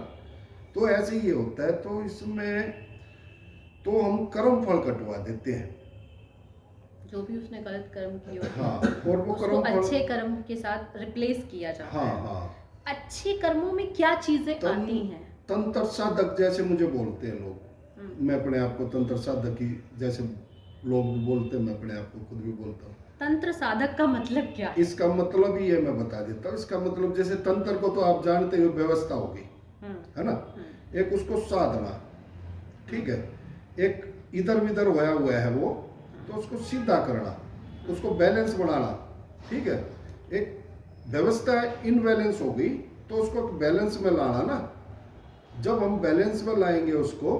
तो ऐसे ही होता है। तो इसमें तो हम कर्म फल कटवा देते हैं, जो भी उसने गलत कर्म किए होते हैं, हाँ, और वो उसको कर्म फल, अच्छे कर्म के साथ रिप्लेस किया जाता हाँ है। हाँ। अच्छे कर्मों में क्या चीजें आती हैं? तंत्र साधक जैसे मुझे बोलते हैं लोग, मैं अपने आप को तंत्र साधक ही जैसे लोग भी बोलते हैं, मैं अपने आप को खुद भी बोलता हूँ। तंत्र साधक का मतलब क्या है? इसका मतलब ही है, मैं बता देता हूँ। इसका मतलब जैसे तंत्र को तो आप जानते हो, व्यवस्था होगी, है ना, एक उसको साधना, ठीक है, एक इधर उधर होया हुआ है वो, तो उसको सीधा करना, उसको बैलेंस बनाना, ठीक है। एक व्यवस्था इनबैलेंस हो गई तो उसको बैलेंस में लाना ना। जब हम बैलेंस में लाएंगे उसको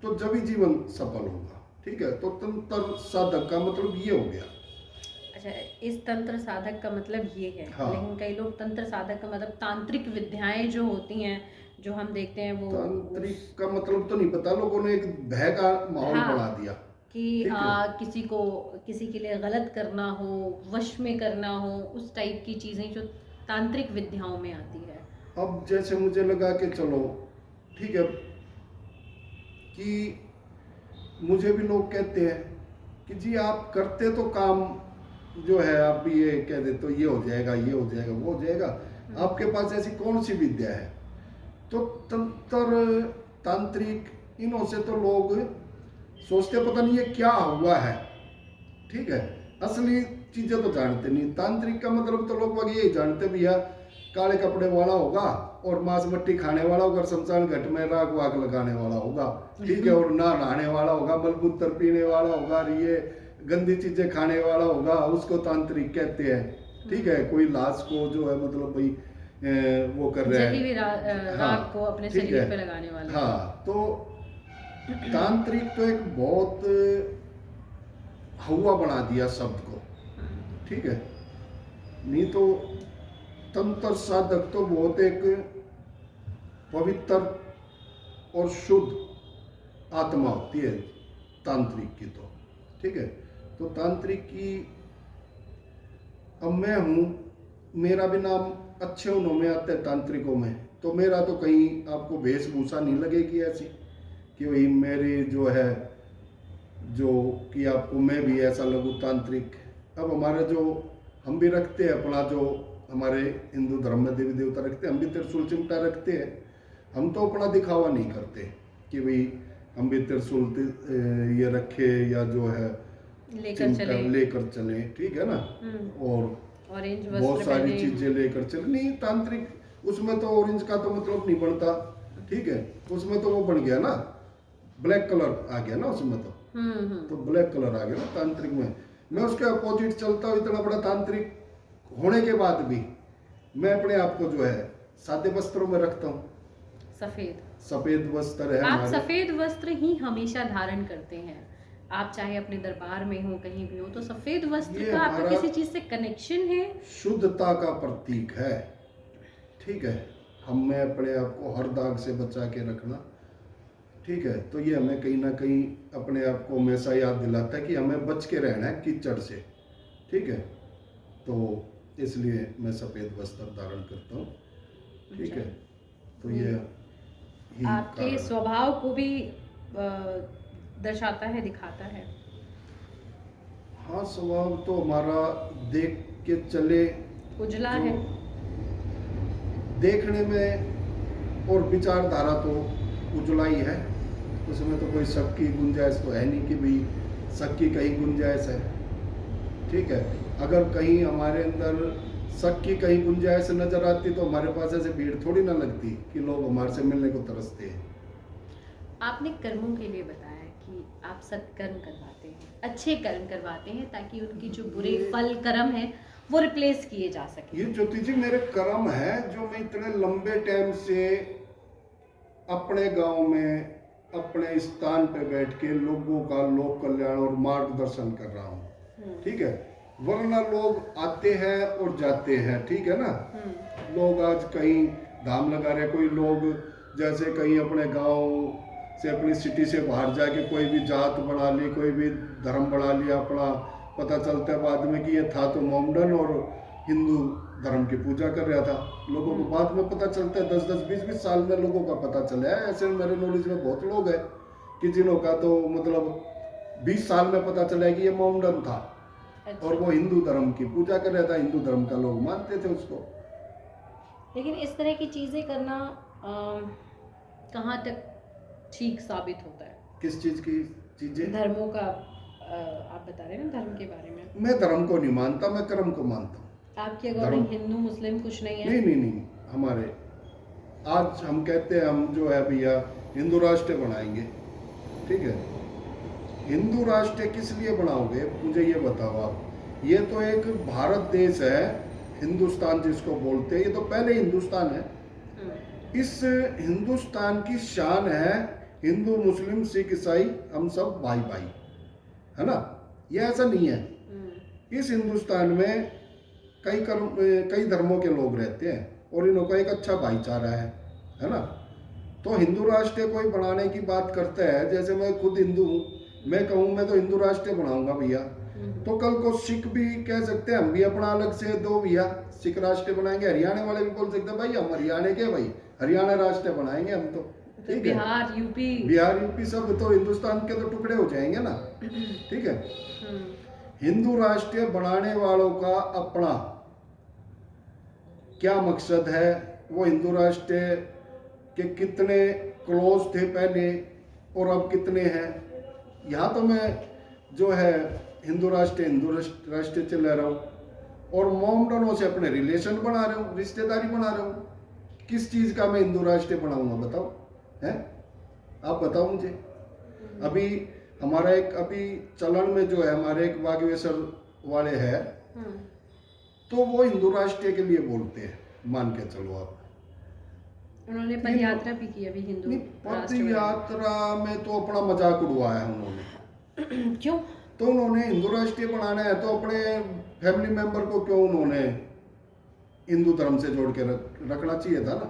तो जब ही जीवन सफल होगा, ठीक है। तो तंत्र साधक का मतलब ये हो गया। अच्छा, इस तंत्र साधक का मतलब ये है। हाँ। लेकिन कई लोग तंत्र साधक का मतलब तांत्रिक विद्याएं जो होती हैं, जो हम देखते हैं वो तांत्रिक का मतलब तो नहीं पता, लोगों ने एक भय का माहौल हाँ, बना दिया कि किसी के लिए गलत करना हो, वश में करना हो, उस टाइप की चीजें जो तांत्रिक विद्याओं में आती है। अब जैसे मुझे लगा कि चलो ठीक है, कि मुझे भी लोग कहते हैं कि जी आप करते तो काम जो है, आप भी ये कह देते तो ये हो जाएगा, ये हो जाएगा, वो हो जाएगा, आपके पास ऐसी कौन सी विद्या है। तो तंत्र तांत्रिक इनों से तो लोग सोचते पता नहीं ये क्या हुआ है, ठीक है। असली चीजें तो जानते नहीं। तांत्रिक का मतलब तो लोग यही जानते भैया काले कपड़े वाला होगा और मांस मट्टी खाने वाला होगा, शमशान घाट में राख वाक लगाने वाला होगा, ठीक है, और ना नहाने वाला होगा, मलमूत्र पीने वाला होगा, और ये गंदी चीजें खाने वाला होगा, उसको तांत्रिक कहते हैं, ठीक है। कोई लाश को जो है मतलब भाई वो कर रहे जली हुई हैं, राख को अपने ठीक शरीर है। पे लगाने वाला। हाँ, तो तांत्रिक तो एक बहुत हवा बना दिया शब्द को, ठीक है। नहीं तो तंत्र साधक तो बहुत एक पवित्र और शुद्ध आत्मा होती है तांत्रिक की, तो ठीक है। तो तांत्रिक की अब मैं हूँ, मेरा भी नाम अच्छे उन्हों में आता है तांत्रिकों में, तो मेरा तो कहीं आपको वेशभूषा नहीं लगेगी ऐसी कि वही मेरी जो है जो कि आपको मैं भी ऐसा लगूँ तांत्रिक। अब हमारे जो हम भी रखते हैं अपना, जो हमारे हिंदू धर्म में देवी देवता रखते हैं, हम भी त्रिशूल चिमटा रखते हैं। हम तो अपना दिखावा नहीं करते कि भाई हम भी त्रिशूल ये रखे या जो है लेकर चले, ठीक है ना, और ऑरेंज बहुत सारी चीजें लेकर चले। नहीं, तांत्रिक उसमें तो ऑरेंज का तो मतलब नहीं बनता, ठीक है। उसमें तो वो बन गया ना, ब्लैक कलर आ गया ना उसमें, तो ब्लैक कलर आ गया ना तांत्रिक में। मैं उसके अपोजिट चलता हूँ। इतना बड़ा तांत्रिक होने के बाद भी मैं अपने आप को जो है सादे वस्त्रों में रखता हूँ। सफेद वस्त्र है आप हमारे। सफेद वस्त्र ही हमेशा धारण करते हैं, आप चाहे अपने दरबार में हो कहीं भी हो, तो सफेद वस्त्र का आपका किसी चीज से कनेक्शन है? शुद्धता का प्रतीक है, ठीक है। हमें अपने आप को हर दाग से बचा के रखना, ठीक है। तो ये हमें कहीं ना कहीं अपने आप को हमेशा याद दिलाता है कि हमें बच के रहना है कीचड़ से, ठीक है। तो इसलिए मैं सफेद वस्त्र धारण करता हूँ, ठीक है। तो ये आपके स्वभाव को भी दर्शाता है, दिखाता है। हाँ, स्वभाव तो हमारा देख के चले उजला है, देखने में, और विचारधारा तो उजला ही है, उसमें तो कोई शक की गुंजाइश तो है नहीं कि भाई शक की कहीं गुंजाइश है, ठीक है। अगर कहीं हमारे अंदर शक की कहीं गुंजाइश नजर आती तो हमारे पास ऐसे भीड़ थोड़ी ना लगती कि लोग हमारे से मिलने को तरसते हैं। आपने कर्मों के लिए बताया कि आप सत्कर्म करवाते हैं, अच्छे कर्म करवाते हैं, ताकि उनकी जो बुरे फल कर्म है वो रिप्लेस किए जा सके। ये ज्योति जी मेरे कर्म है जो मैं इतने लंबे टाइम से अपने गांव में अपने स्थान पे बैठ के लोगों का लोक कल्याण और मार्गदर्शन कर रहा हूँ, ठीक है। वरना लोग आते हैं और जाते हैं, ठीक है ना। लोग आज कहीं धाम लगा रहे, कोई लोग जैसे कहीं अपने गांव से अपनी सिटी से बाहर जाके कोई भी जात बना ली, कोई भी धर्म बना लिया अपना, पता चलता है बाद में कि ये था तो मोमडन और हिंदू धर्म की पूजा कर रहा था। लोगों को बाद में पता चलता है, 10-10, 20-20 साल में लोगों का पता चला है। ऐसे मेरे नॉलेज में बहुत लोग हैं कि जिन्हों का तो मतलब 20 साल में पता चला है कि ये मोमडन था। अच्छा। और वो हिंदू धर्म की पूजा कर रहा था, हिंदू धर्म का लोग मानते थे उसको। लेकिन इस तरह की चीजें करना कहाँ तक ठीक साबित होता है? किस चीज की चीजें? धर्मों का आप बता रहे हैं ना, धर्म के बारे में। मैं धर्म को नहीं मानता, मैं कर्म को मानता हूँ। आपके अकॉर्डिंग हिंदू मुस्लिम कुछ नहीं है? नहीं, हमारे आज हम कहते हैं हम जो है भैया हिंदू राष्ट्र बनाएंगे, ठीक है। हिंदू राष्ट्र किस लिए बनाओगे मुझे ये बताओ आप। ये तो एक भारत देश है, हिंदुस्तान जिसको बोलते हैं, ये तो पहले हिंदुस्तान है। इस हिंदुस्तान की शान है हिंदू मुस्लिम सिख ईसाई हम सब भाई भाई, है ना। ये ऐसा नहीं है। इस हिंदुस्तान में कई धर्मों के लोग रहते हैं और इनों का एक अच्छा भाईचारा है ना। तो हिंदू राष्ट्र कोई बनाने की बात करता है, जैसे मैं खुद हिंदू हूँ, मैं कहूँ मैं तो हिंदू राष्ट्र बनाऊंगा भैया, तो कल को सिख भी कह सकते हैं हम भी अपना अलग से दो भैया सिख राष्ट्र बनाएंगे। हरियाणा वाले भी बोल सकते हैं भाई हम हरियाणा के, भाई हरियाणा राष्ट्र बनाएंगे हम तो, ठीक है। बिहार यूपी सब तो हिंदुस्तान के तो टुकड़े हो जाएंगे ना, ठीक है। हिंदू राष्ट्र बनाने वालों का अपना क्या मकसद है, वो हिंदू राष्ट्र के कितने क्लोज थे पहले, और अब कितने हैं। यहाँ तो मैं जो है हिंदू राष्ट्र चल रहा हूँ और मोमडनों से अपने रिलेशन बना रहे हूँ, रिश्तेदारी बना रहे हूँ। किस चीज़ का मैं हिंदू राष्ट्र बनाऊंगा बताओ, हैं? आप बताओ मुझे। अभी हमारा एक अभी चलन में जो है हमारे एक बागेश्वर वाले हैं, तो वो हिंदू राष्ट्र के लिए बोलते हैं, मान के चलो आप। उन्होंने पद यात्रा भी की अभी हिंदू पद यात्रा में तो अपना मजाक उड़वाया उन्होंने। क्यों? तो उन्होंने हिंदू राष्ट्रीय बनाना है तो अपने फैमिली मेंबर को क्यों उन्होंने हिंदू धर्म से जोड़ के रखना चाहिए था ना।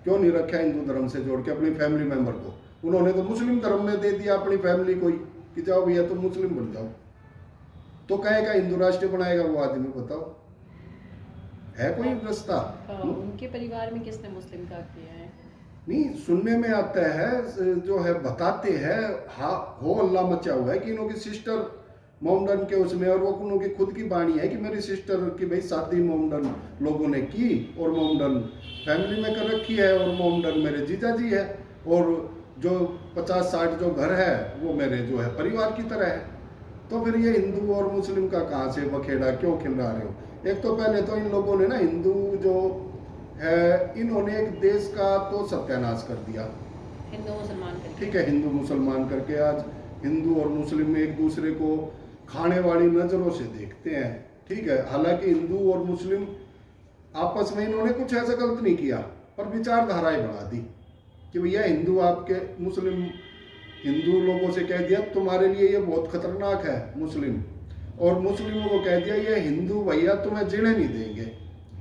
क्यों नहीं रखा हिंदू धर्म से जोड़ के अपनी फैमिली मेंबर को। उन्होंने तो मुस्लिम धर्म में दे दिया अपनी फैमिली को ही कि जाओ भैया तुम मुस्लिम बन जाओ। तो कहेगा हिंदू राष्ट्र बनाएगा वो आदमी, बताओ है कोई रास्ता? उनके परिवार में किसने मुस्लिम का किया है? नहीं, सुनने में आता है, जो है बताते हैं, हाँ हो अल्लाह मचा हुआ है कि इनकी सिस्टर मोमडन के उसमें, और वो उनकी खुद की बाणी है कि मेरी सिस्टर की भाई शादी मोमडन लोगों ने की और मोमडन फैमिली में कर रखी है और मोमडन मेरे जीजा जी है और जो 50-60 जो घर है वो मेरे जो है परिवार की तरह है। तो फिर ये हिंदू और मुस्लिम का कहाँ से बखेड़ा क्यों खिला रहे हो? एक तो पहले तो इन लोगों ने ना हिंदू जो है इन्होंने एक देश का तो सत्यानाश कर दिया, हिंदू मुसलमान करके। ठीक है, हिंदू मुसलमान करके आज हिंदू और मुस्लिम एक दूसरे को खाने वाली नज़रों से देखते हैं, ठीक है। हालांकि हिंदू और मुस्लिम आपस में इन्होंने कुछ ऐसा गलत नहीं किया, पर विचारधाराएं बढ़ा दी कि भैया हिंदू आपके मुस्लिम हिंदू लोगों से कह दिया तुम्हारे लिए ये बहुत खतरनाक है मुस्लिम, और मुस्लिमों को कह दिया ये हिंदू भैया तुम्हें जीने नहीं देंगे,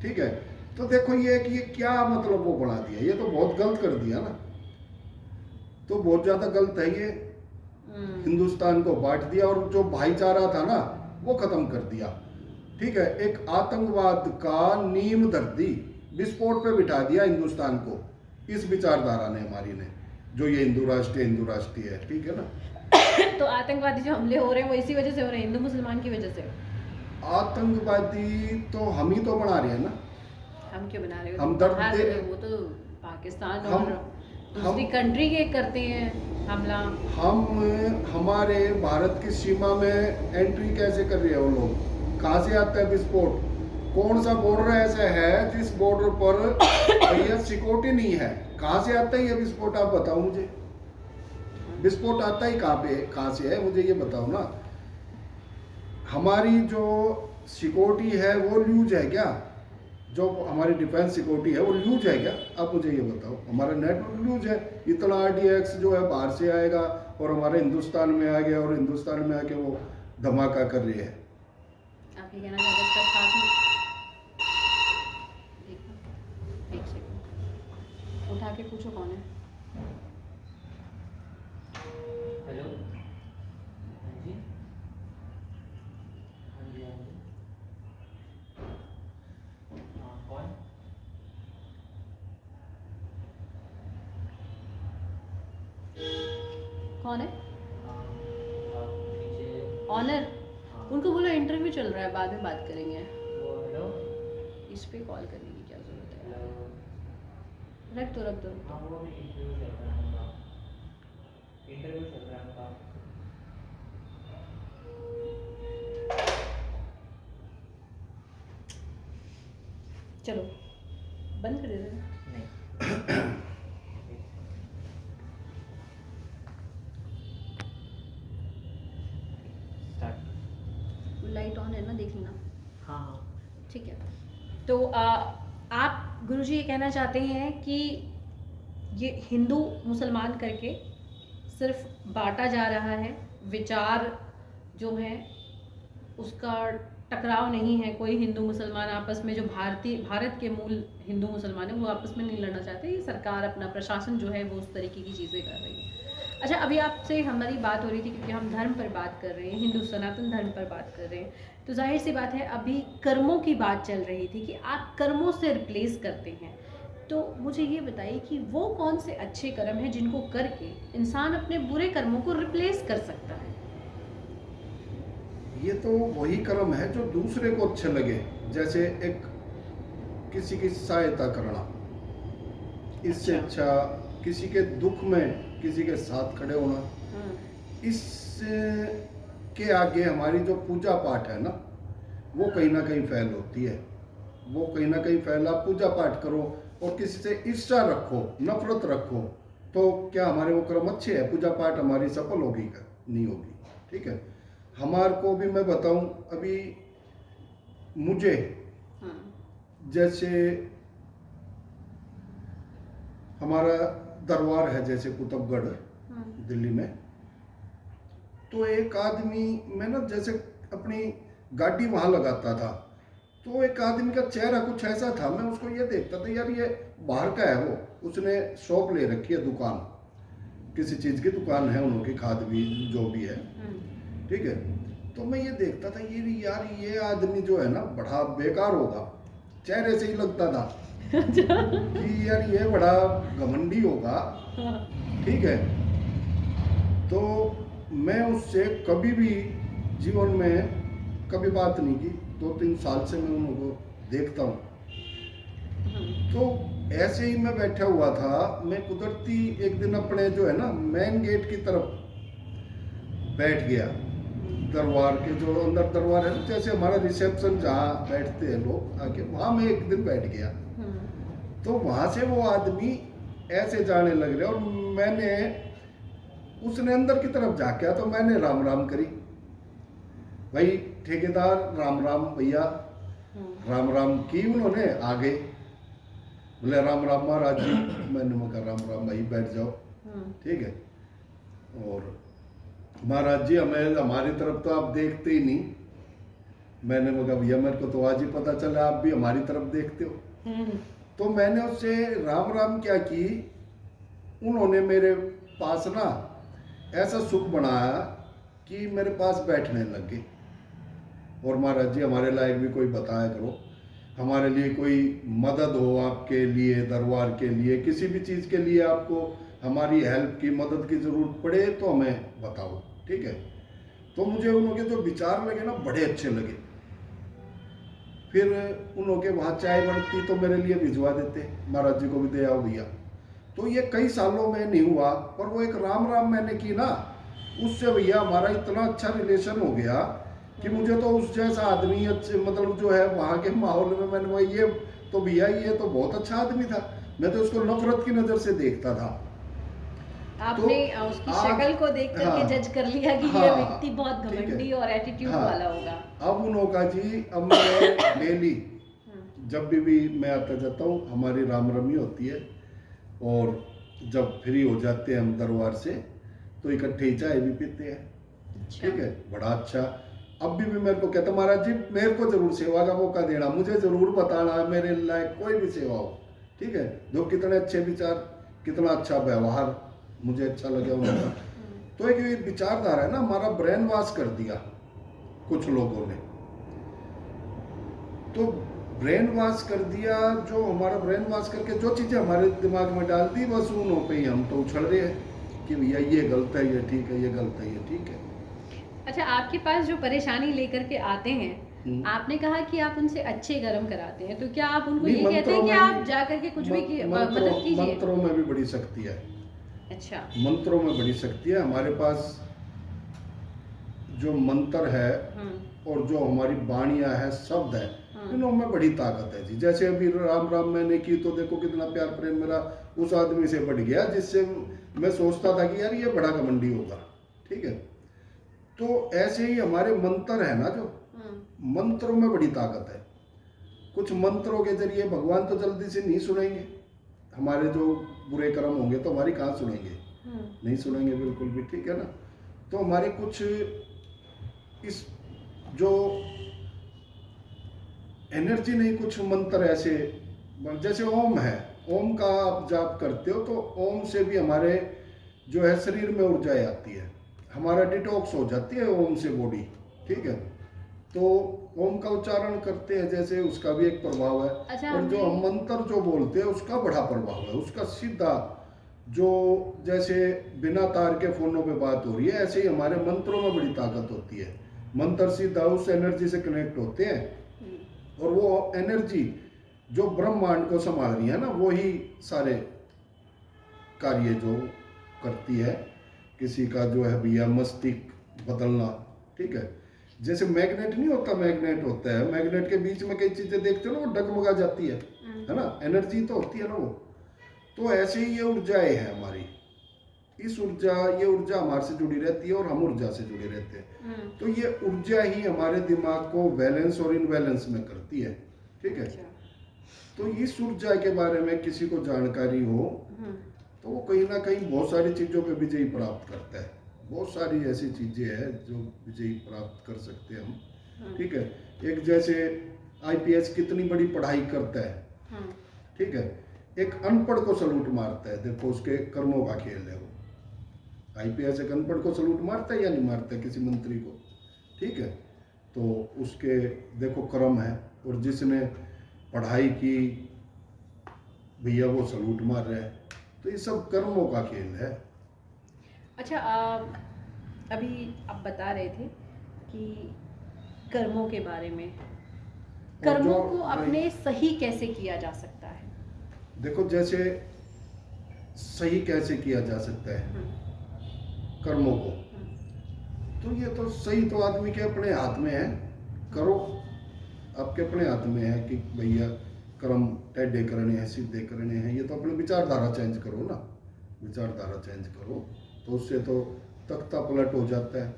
ठीक है। तो देखो ये कि ये क्या मतलब वो बढ़ा दिया, ये तो बहुत गलत कर दिया ना, तो बहुत ज़्यादा गलत है ये। हिंदुस्तान को बांट दिया और जो भाईचारा था ना वो खत्म कर दिया, ठीक है। एक आतंकवाद का नींव धर दी, विस्फोट पे बिठा दिया हिंदुस्तान को इस विचारधारा ने हमारी ने, जो ये हिंदू राष्ट्रीय है, ठीक है ना। तो आतंकवादी जो हमले हो रहे हैं वो इसी वजह से हो रहे हैं, हिंदू मुसलमान की वजह से। आतंकवादी तो हम ही तो बना रहे हैं ना। हम क्यों बना रहे हो? हम वो तो पाकिस्तान और दूसरी कंट्री के करते हैं हमला। हम हमारे भारत की सीमा में एंट्री कैसे कर रहे हैं वो लोग? कहाँ से आता है विस्फोट? कौन सा बॉर्डर ऐसा है जिस बॉर्डर पर भैया सिक्योरिटी नहीं है? कहाँ से आता है ये विस्फोट? आप बताओ मुझे, विस्फोट आता ही कहाँ से है मुझे ये बताओ ना। हमारी जो सिक्योरिटी है वो लूज है क्या? जो हमारी डिफेंस सिक्योरिटी है वो लूज है क्या? आप मुझे ये बताओ। हमारा नेटवर्क लूज है, इतना RDX जो है बाहर से आएगा और हमारे हिंदुस्तान में आ गया और हिंदुस्तान में आके वो धमाका कर रही है। आप ये कहना चाहते हैं एक सेकंड उठा के पूछो कौन है। हेलो, हाँ जी, हाँ जी, हाँ जी, हाँ कौन? कौन है? पीछे ऑनर। उनको बोलो इंटरव्यू चल रहा है, बाद में बात करेंगे। वो हेलो, इस पे कॉल करने की क्या जरूरत है? हेलो, रख दो। हाँ वो भी इंटरव्यू चल रहा है उनका, इंटरव्यू चल रहा है उनका। चलो बंद कर देते हैं। नहीं, लाइट ऑन है ना, देख लेना। हाँ, ठीक है। तो आप गुरुजी ये कहना चाहते हैं कि ये हिंदू मुसलमान करके सिर्फ बांटा जा रहा है, विचार जो है उसका टकराव नहीं है। कोई हिंदू मुसलमान आपस में, जो भारत के मूल हिंदू मुसलमान है वो आपस में नहीं लड़ना चाहते। ये सरकार, अपना प्रशासन जो है वो उस तरीके की चीज़ें कर रही है। अच्छा, अभी आपसे हमारी बात हो रही थी क्योंकि हम धर्म पर बात कर रहे हैं, हिंदू सनातन धर्म पर बात कर रहे हैं, तो जाहिर सी बात है अभी कर्मों की बात चल रही थी कि आप कर्मों से रिप्लेस करते हैं। तो मुझे ये बताइए कि वो कौन से अच्छे कर्म हैं जिनको करके इंसान अपने बुरे कर्मों को रिप्लेस कर सकता है? ये तो वही कर्म है जो दूसरे को अच्छे लगे, जैसे एक किसी की सहायता करना, इससे अच्छा किसी के दुख में किसी के साथ खड़े होना, इस के आगे हमारी जो पूजा पाठ है ना, वो कहीं ना कहीं फेल होती है। वो कहीं ना कहीं फेल, आप पूजा पाठ करो और किसी से ईर्ष्या रखो, नफरत रखो, तो क्या हमारे वो कर्म अच्छे हैं? पूजा पाठ हमारी सफल होगी क्या? नहीं होगी। ठीक है, हमारे को भी मैं बताऊं, अभी मुझे जैसे हमारा दरबार है जैसे कुतुबगढ़ दिल्ली में, तो एक आदमी, मैं ना जैसे अपनी गाड़ी वहां लगाता था, तो एक आदमी का चेहरा कुछ ऐसा था, मैं उसको ये देखता था, यार ये बाहर का है, वो उसने शॉप ले रखी है, दुकान, किसी चीज की दुकान है उनकी, खाद भी जो भी है, ठीक है। तो मैं ये देखता था, ये यार ये आदमी जो है ना बड़ा बेकार होगा, चेहरे से ही लगता था कि यार ये बड़ा घमंडी होगा, ठीक है। तो मैं उससे कभी भी जीवन में कभी बात नहीं की, 2-3 साल से मैं उनको देखता हूँ। तो ऐसे ही मैं बैठा हुआ था, मैं कुदरती एक दिन अपने जो है ना मेन गेट की तरफ बैठ गया, दरबार के जो अंदर दरबार है ना, जैसे हमारा रिसेप्शन जहाँ बैठते हैं लोग आके, वहाँ मैं एक दिन बैठ गया। तो वहाँ से वो आदमी ऐसे जाने लग रहे, और मैंने उसने अंदर की तरफ जाके, तो मैंने राम राम करी, भाई ठेकेदार राम राम भैया, राम राम की, उन्होंने आ गए, बोले राम राम महाराज जी। मैंने कहा राम राम भाई, बैठ जाओ, ठीक है। और महाराज जी हमें, हमारी तरफ तो आप देखते ही नहीं। मैंने कहा भैया मेरे को तो आज ही पता चला आप भी हमारी तरफ देखते हो। तो मैंने उससे राम राम क्या की, उन्होंने मेरे पास ना ऐसा सुख बनाया कि मेरे पास बैठने लग गए, और महाराज जी हमारे लायक भी कोई बताया करो, हमारे लिए कोई मदद हो, आपके लिए, दरबार के लिए, किसी भी चीज़ के लिए आपको हमारी हेल्प की, मदद की ज़रूरत पड़े तो हमें बताओ, ठीक है। तो मुझे उनके जो विचार लगे ना बड़े अच्छे लगे। फिर उनके वहाँ चाय बनती तो मेरे लिए भिजवा देते, महाराज जी को भी दे आओ भैया। तो ये कई सालों में नहीं हुआ, पर वो एक राम राम मैंने की ना, उससे भैया हमारा इतना अच्छा रिलेशन हो गया कि मुझे तो उस जैसा आदमी अच्छे, मतलब जो है वहाँ के माहौल में, मैंने वो ये तो भैया ये तो बहुत अच्छा आदमी था, मैं तो उसको नफरत की नज़र से देखता था। आपने तो उसकी शक्ल को देख करके जज कर लिया कि ये व्यक्ति बहुत घमंडी और एटीट्यूड वाला होगा। अब उनका जी, अब मैं डेली जब भी मैं आता जाता हूँ, हमारी रामरमी होती है, और जब फ्री हो जाते हैं हम दरबार से तो इकट्ठे ही चाय भी पीते हैं, ठीक है, बड़ा अच्छा। अब भी मेरे को कहता महाराज जी मेरे को जरूर सेवा का मौका देना, मुझे जरूर बताना, मेरे लायक कोई भी सेवा हो, ठीक है। जो कितने अच्छे विचार, कितना अच्छा व्यवहार मुझे अच्छा लगा उनका। तो एक विचारधारा है ना, हमारा ब्रेन वॉश कर दिया कुछ लोगों ने, तो ब्रेन वॉश कर दिया, जो हमारा ब्रेन वॉश करके जो चीज़ें हमारे दिमाग में डाल दी, बस उन्हों पे ही हम तो उछल रहे हैं कि भैया ये गलत है, ये ठीक है, ये गलत है, ये ठीक है। अच्छा, आपके पास जो परेशानी लेकर के आते हैं, आपने कहा कि आप उनसे अच्छे कर्म कराते हैं, तो क्या आप उनको ये कहते हैं कि आप जा करके कुछ भी मदद कीजिए? मंत्रों में भी बड़ी शक्ति है। अच्छा, मंत्रों में बड़ी शक्ति है। हमारे पास जो मंत्र है और जो हमारी वाणियाँ है, शब्द है, इनमें बड़ी ताकत है जी। जैसे अभी राम राम मैंने की, तो देखो कितना प्यार प्रेम मेरा उस आदमी से बढ़ गया, जिससे मैं सोचता था कि यार ये बड़ा घमंडी होगा, ठीक है। तो ऐसे ही हमारे मंत्र है ना, जो मंत्रों में बड़ी ताकत है। कुछ मंत्रों के जरिए भगवान तो जल्दी से नहीं सुनेंगे, हमारे जो बुरे कर्म होंगे तो हमारी कहाँ सुनेंगे, नहीं सुनेंगे बिल्कुल भी, ठीक है ना। तो हमारे कुछ इस जो एनर्जी नहीं, कुछ मंत्र ऐसे, जैसे ओम है, ओम का आप जाप करते हो तो ओम से भी हमारे जो है शरीर में ऊर्जा आती है, हमारा डिटॉक्स हो जाती है ओम से बॉडी, ठीक है। तो ओम का उच्चारण करते हैं जैसे, उसका भी एक प्रभाव है। अच्छा, और जो हम मंत्र जो बोलते हैं उसका बड़ा प्रभाव है, उसका सीधा, जो जैसे बिना तार के फोनों पे बात हो रही है, ऐसे ही हमारे मंत्रों में बड़ी ताकत होती है। मंत्र सीधा उस एनर्जी से कनेक्ट होते हैं, और वो एनर्जी जो ब्रह्मांड को संभाल रही है ना, वो ही सारे कार्य जो करती है, किसी का जो है भैया मस्तिष्क बदलना, ठीक है। जैसे मैग्नेट नहीं होता, मैग्नेट होता है, मैग्नेट के बीच में कई चीजें देखते हो ना, वो डगमगा जाती है ना, एनर्जी तो होती है ना वो। तो ऐसे ही ये ऊर्जाएं हैं हमारी, इस ऊर्जा, ये ऊर्जा हमारे से जुड़ी रहती है और हम ऊर्जा से जुड़े रहते हैं। तो ये ऊर्जा ही हमारे दिमाग को बैलेंस और इनबैलेंस में करती है, ठीक है। तो इस ऊर्जा के बारे में किसी को जानकारी हो तो वो कहीं ना कहीं बहुत सारी चीजों पे विजयी प्राप्त करता है। बहुत सारी ऐसी चीजें हैं जो विजयी प्राप्त कर सकते हैं हम, ठीक है। एक जैसे आईपीएस कितनी बड़ी पढ़ाई करता है, ठीक है, एक अनपढ़ को सलूट मारता है, देखो उसके कर्मों का खेल है वो। आईपीएस एक अनपढ़ को सलूट मारता है या नहीं मारता है, किसी मंत्री को, ठीक है। तो उसके देखो कर्म है, और जिसने पढ़ाई की भैया वो सलूट मार रहा है। तो ये सब कर्मों का खेल है। अच्छा, अभी आप बता रहे थे कि कर्मों के बारे में, कर्मों को अपने सही कैसे किया जा सकता है? देखो, जैसे सही कैसे किया जा सकता है कर्मों को, तो ये तो सही तो आदमी के अपने हाथ में है। करो, आपके अपने हाथ में है कि भैया कर्म टेढ़े करने हैं, सीधे करने हैं। ये तो अपनी विचारधारा चेंज करो ना, विचारधारा चेंज करो, तो उससे तो तख्ता पलट हो जाता है।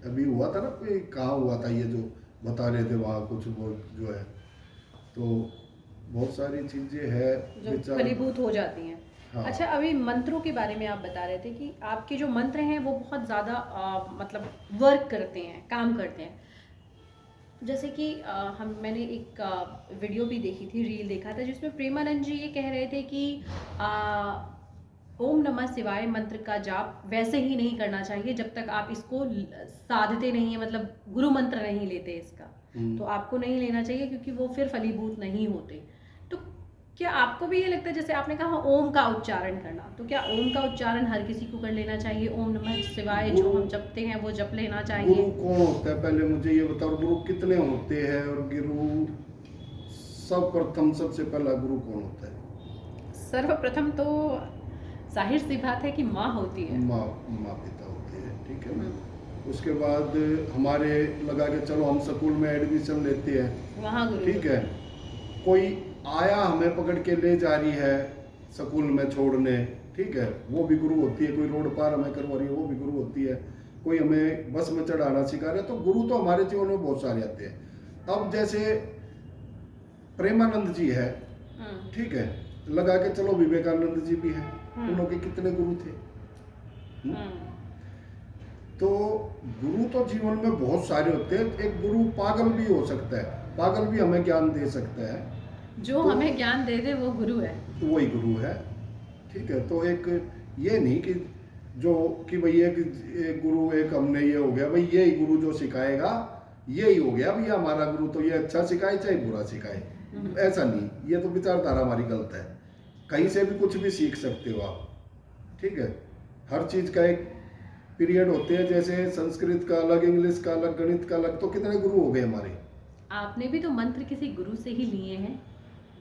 अभी हुआ था ना, कोई कहाँ हुआ था, ये जो बता रहे थे वहाँ कुछ वो जो है, तो बहुत सारी चीजें हैं जो फलीभूत हो जाती हैं। हाँ। अच्छा, अभी मंत्रों के बारे में आप बता रहे थे कि आपके जो मंत्र हैं वो बहुत ज़्यादा मतलब वर्क करते हैं, काम करते हैं। जैसे कि मैंने एक वीडियो भी देखी थी, रील देखा था, जिसमें प्रेमानंद जी ये कह रहे थे कि ओम नमः शिवाय मंत्र का जाप वैसे ही नहीं करना चाहिए जब तक आप इसको साधते नहीं है, मतलब गुरु मंत्र नहीं लेते इसका, तो आपको नहीं लेना चाहिए क्योंकि वो फिर फलीभूत नहीं होते। तो क्या आपको भी ये लगता है, जैसे आपने कहा ओम का उच्चारण करना, तो क्या ओम का उच्चारण हर किसी को कर लेना चाहिए? ओम नमः शिवाय जो हम जपते हैं वो जप लेना चाहिए? गुरु कौन होता है पहले मुझे ये बताओ, गुरु कितने होते हैं, और गुरु सर्वप्रथम सबसे पहला गुरु कौन होता है? सर्वप्रथम तो जाहिर सी बात है कि माँ होती है, माँ पिता होते हैं, ठीक है ना। उसके बाद हमारे लगा के चलो हम स्कूल में एडमिशन लेते हैं, वहाँ गुरु, ठीक है। कोई आया हमें पकड़ के ले जा रही है स्कूल में छोड़ने, ठीक है, वो भी गुरु होती है। कोई रोड पार हमें करवा रही है, वो भी गुरु होती है। कोई हमें बस में चढ़ाना सिखा रहा है, तो गुरु तो हमारे जीवन में बहुत सारे आते हैं। अब जैसे प्रेमानंद जी है, ठीक है, लगा के चलो विवेकानंद जी भी हैं, उन के कितने गुरु थे। तो गुरु तो जीवन में बहुत सारे होते हैं। एक गुरु पागल भी हो सकता है, पागल भी हमें ज्ञान दे सकता है। जो तो हमें ज्ञान दे दे वो गुरु है, वही गुरु है, ठीक है। तो एक ये नहीं कि जो कि भाई एक गुरु, एक हमने ये हो गया भाई यही गुरु जो सिखाएगा यही हो गया भैया हमारा गुरु, तो ये अच्छा सिखाए चाहे बुरा सिखाए, ऐसा नहीं। ये तो विचारधारा हमारी गलत है। कहीं से भी कुछ भी सीख सकते हो आप, ठीक है। हर चीज का एक पीरियड होते हैं, जैसे संस्कृत का अलग, इंग्लिश का अलग, गणित का अलग, तो कितने गुरु हो गए हमारे। आपने भी तो मंत्र किसी गुरु से ही लिए हैं,